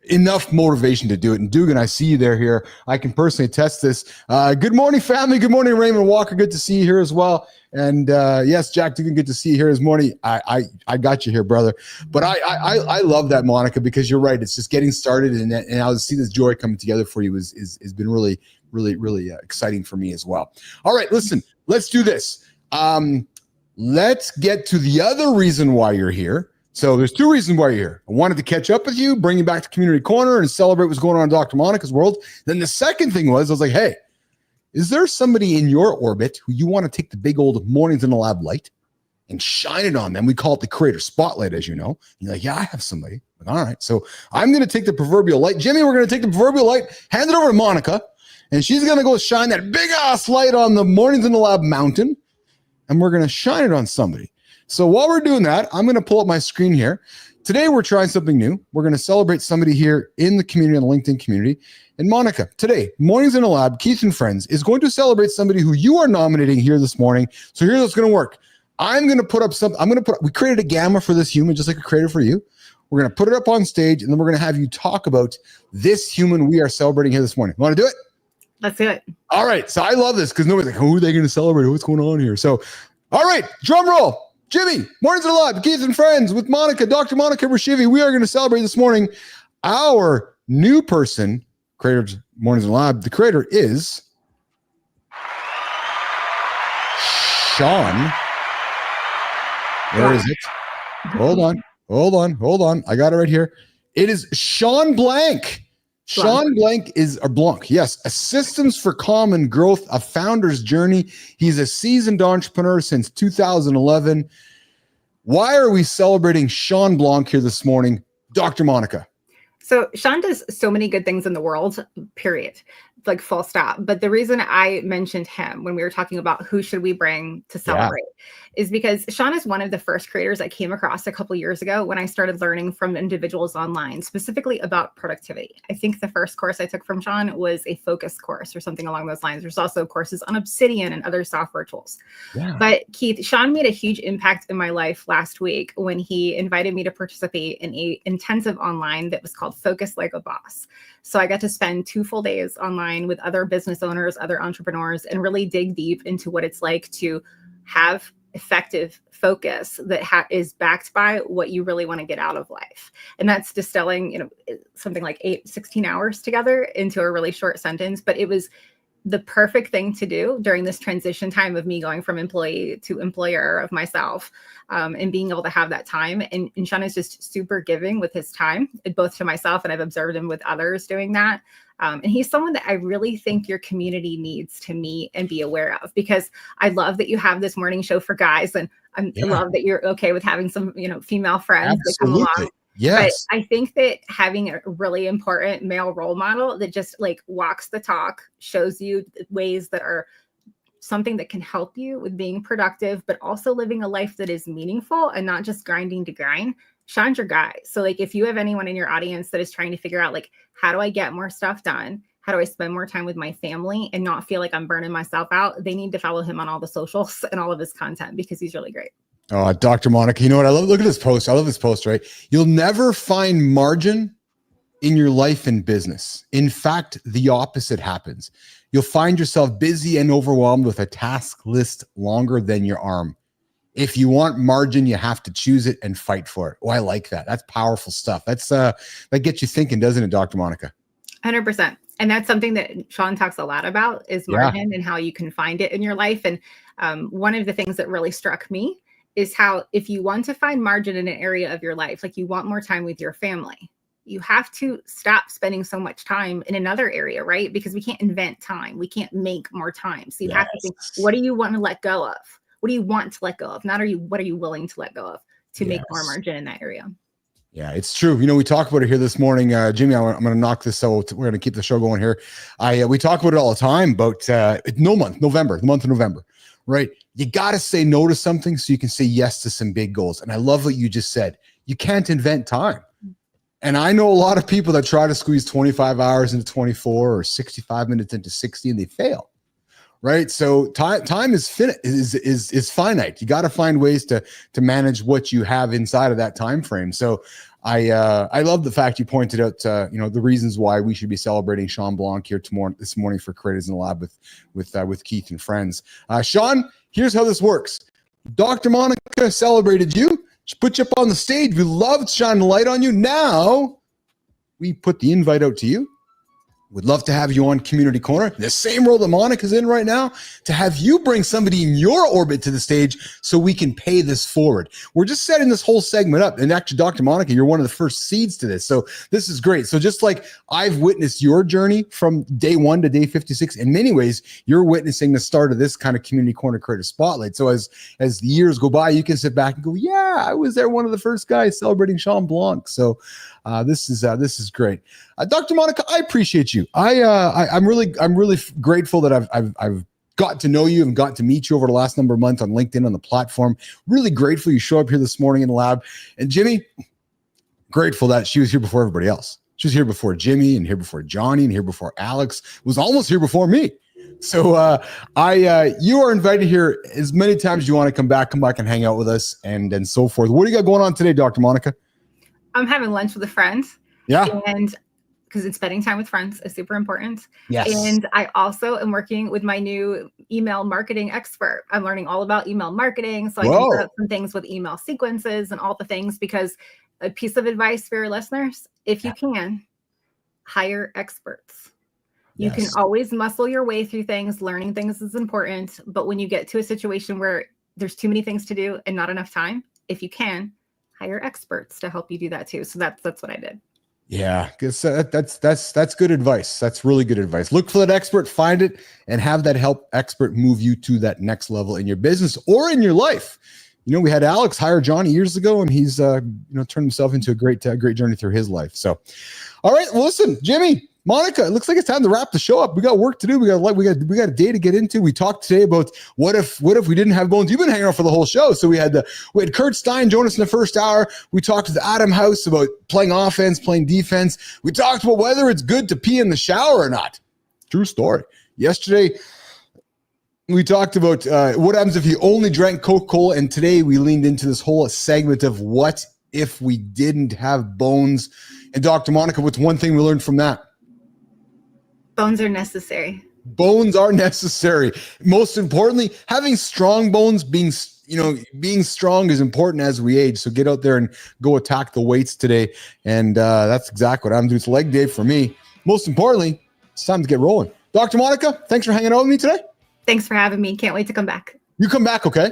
enough motivation to do it. And Dugan, I see you there here. I can personally attest this. Good morning, family. Good morning, Raymond Walker. Good to see you here as well. And yes, Jack Dugan, good to see you here this morning. I got you here, brother. But I love that, Monica, because you're right. It's just getting started, and I see this joy coming together for you has been really, really, really exciting for me as well. All right, listen, let's do this. Let's get to the other reason why you're here. So there's two reasons why you're here. I wanted to catch up with you, bring you back to Community Corner and celebrate what's going on in Dr. Monica's world. Then the second thing was, I was like, hey, is there somebody in your orbit who you want to take the big old Mornings in the Lab light and shine it on them? We call it the creator spotlight, as you know. And you're like, yeah, I have somebody. Like, all right. So I'm going to take the proverbial light. Jimmy, we're going to take the proverbial light, hand it over to Monica, and she's going to go shine that big ass light on the Mornings in the Lab mountain, and we're going to shine it on somebody. So while we're doing that, I'm going to pull up my screen here. Today, we're trying something new. We're going to celebrate somebody here in the community, in the LinkedIn community. And Monica, today, Mornings in the Lab, Keith and Friends, is going to celebrate somebody who you are nominating here this morning. So here's what's going to work. I'm going to put up something. We created a gamma for this human, just like we created for you. We're going to put it up on stage, and then we're going to have you talk about this human we are celebrating here this morning. You want to do it?
Let's do it.
All right. So I love this because nobody's like, who are they going to celebrate? What's going on here? So, all right, drum roll. Jimmy, Mornings in the Lab, Keith and Friends with Monica, Dr. Monica Rysavy. We are going to celebrate this morning our new person, creator of Mornings in the Lab. The creator is Sean. Where is it? Hold on. I got it right here. It is Sean Blanc. Sean Blanc is a Blanc. Yes, a systems for common growth, a founder's journey. He's a seasoned entrepreneur since 2011. Why are we celebrating Sean Blanc here this morning, Dr. Monica?
So Sean does so many good things in the world, period, like full stop. But the reason I mentioned him when we were talking about who should we bring to celebrate is because Sean is one of the first creators I came across a couple of years ago when I started learning from individuals online, specifically about productivity. I think the first course I took from Sean was a focus course or something along those lines. There's also courses on Obsidian and other software tools. Yeah. But Keith, Sean made a huge impact in my life last week when he invited me to participate in an intensive online that was called Focus Like a Boss. So I got to spend 2 full days online with other business owners, other entrepreneurs, and really dig deep into what it's like to have effective focus that is backed by what you really want to get out of life. And that's distilling, something like 16 hours together into a really short sentence. But it was the perfect thing to do during this transition time of me going from employee to employer of myself, and being able to have that time. And Sean is just super giving with his time, both to myself, and I've observed him with others doing that. And he's someone that I really think your community needs to meet and be aware of, because I love that you have this morning show for guys, and I love that you're okay with having some, female friends that come along.
Yes.
But I think that having a really important male role model that just walks the talk, shows you ways that are something that can help you with being productive, but also living a life that is meaningful and not just grinding to grind. Sean's your guy. So if you have anyone in your audience that is trying to figure out how do I get more stuff done? How do I spend more time with my family and not feel like I'm burning myself out? They need to follow him on all the socials and all of his content, because he's really great.
Oh, Dr. Monica, you know what I love? Look at this post. I love this post, right? You'll never find margin in your life and business. In fact, the opposite happens. You'll find yourself busy and overwhelmed with a task list longer than your arm. If you want margin, you have to choose it and fight for it. Oh, I like that. That's powerful stuff. That's that gets you thinking, doesn't it, Dr. Monica?
100%. And that's something that Sean talks a lot about, is margin and how you can find it in your life. And one of the things that really struck me is how, if you want to find margin in an area of your life, you want more time with your family, you have to stop spending so much time in another area, right? Because we can't invent time. We can't make more time. So you have to think, what do you want to let go of? What do you want to let go of? Not what are you willing to let go of to make more margin in that area?
Yeah, it's true. We talk about it here this morning. Jimmy, I'm going to knock this out. We're going to keep the show going here. We talk about it all the time about the month of November, right? You got to say no to something so you can say yes to some big goals. And I love what you just said. You can't invent time. And I know a lot of people that try to squeeze 25 hours into 24 or 65 minutes into 60, and they fail. Right. So time is finite. You got to find ways to manage what you have inside of that time frame. So I love the fact you pointed out, the reasons why we should be celebrating Sean Blanc here this morning for Creators in the Lab with Keith and friends. Sean, here's how this works. Dr. Monica celebrated you. She put you up on the stage. We loved shining the light on you. Now we put the invite out to you. Would love to have you on Community Corner, the same role that Monica's in right now, to have you bring somebody in your orbit to the stage so we can pay this forward. We're just setting this whole segment up. And actually, Dr. Monica, you're one of the first seeds to this. So this is great. So just like I've witnessed your journey from day 1 to day 56, in many ways, you're witnessing the start of this kind of Community Corner Creator Spotlight. So as the years go by, you can sit back and go, yeah, I was there, one of the first guys celebrating Sean Blanc. So this is great. Dr. Monica, I appreciate you. I'm really grateful that I've got to know you and got to meet you over the last number of months on LinkedIn on the platform. Really grateful you show up here this morning in the lab. And Jimmy, grateful that she was here before everybody else. She was here before Jimmy and here before Johnny and here before Alex, was almost here before me. So you are invited here as many times as you want to come back and hang out with us and so forth. What do you got going on today, Dr. Monica?
I'm having lunch with a friend.
Yeah.
And because it's spending time with friends is super important.
Yes.
And I also am working with my new email marketing expert. I'm learning all about email marketing. So I can put up some things with email sequences and all the things, because a piece of advice for your listeners, if you can, hire experts. You can always muscle your way through things. Learning things is important. But when you get to a situation where there's too many things to do and not enough time, if you can, hire experts to help you do that too. So that's what I did.
Yeah, because that's good advice. That's really good advice. Look for that expert, find it, and have that help expert move you to that next level in your business or in your life. We had Alex hire Johnny years ago, and he's turned himself into a great journey through his life. So, all right, well, listen, Jimmy, Monica, it looks like it's time to wrap the show up. We got work to do. We got a day to get into. We talked today about what if we didn't have bones. You've been hanging out for the whole show. So we had Kurt Stein join us in the first hour. We talked with Adam House about playing offense, playing defense. We talked about whether it's good to pee in the shower or not. True story. Yesterday, we talked about what happens if you only drank Coca-Cola. And today we leaned into this whole segment of what if we didn't have bones. And Dr. Monica, what's one thing we learned from that?
Bones are necessary.
Bones are necessary. Most importantly, having strong bones, being strong is important as we age. So get out there and go attack the weights today. And that's exactly what I'm doing. It's leg day for me. Most importantly, it's time to get rolling. Dr. Monica, thanks for hanging out with me today.
Thanks for having me. Can't wait to come back.
You come back, okay?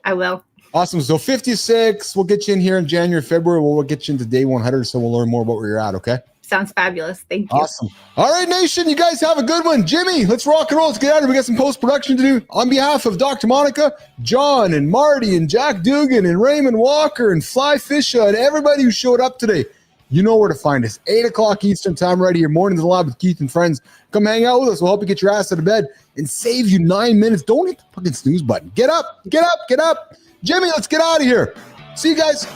I will.
Awesome. So 56, we'll get you in here in January, February. We'll get you into day 100. So we'll learn more about where you're at, okay?
Sounds fabulous. Thank you.
Awesome. All right, nation, you guys have a good one. Jimmy, let's rock and roll. Let's get out of here. We got some post-production to do. On behalf of Dr. Monica, John and Marty and Jack Dugan and Raymond Walker and Fly Fisher and everybody who showed up today, you know where to find us. 8 o'clock Eastern time right here. Mornings in the Lab with Keith and friends. Come hang out with us. We'll help you get your ass out of bed and save you 9 minutes. Don't hit the fucking snooze button. Get up, get up, get up. Jimmy, let's get out of here. See you guys.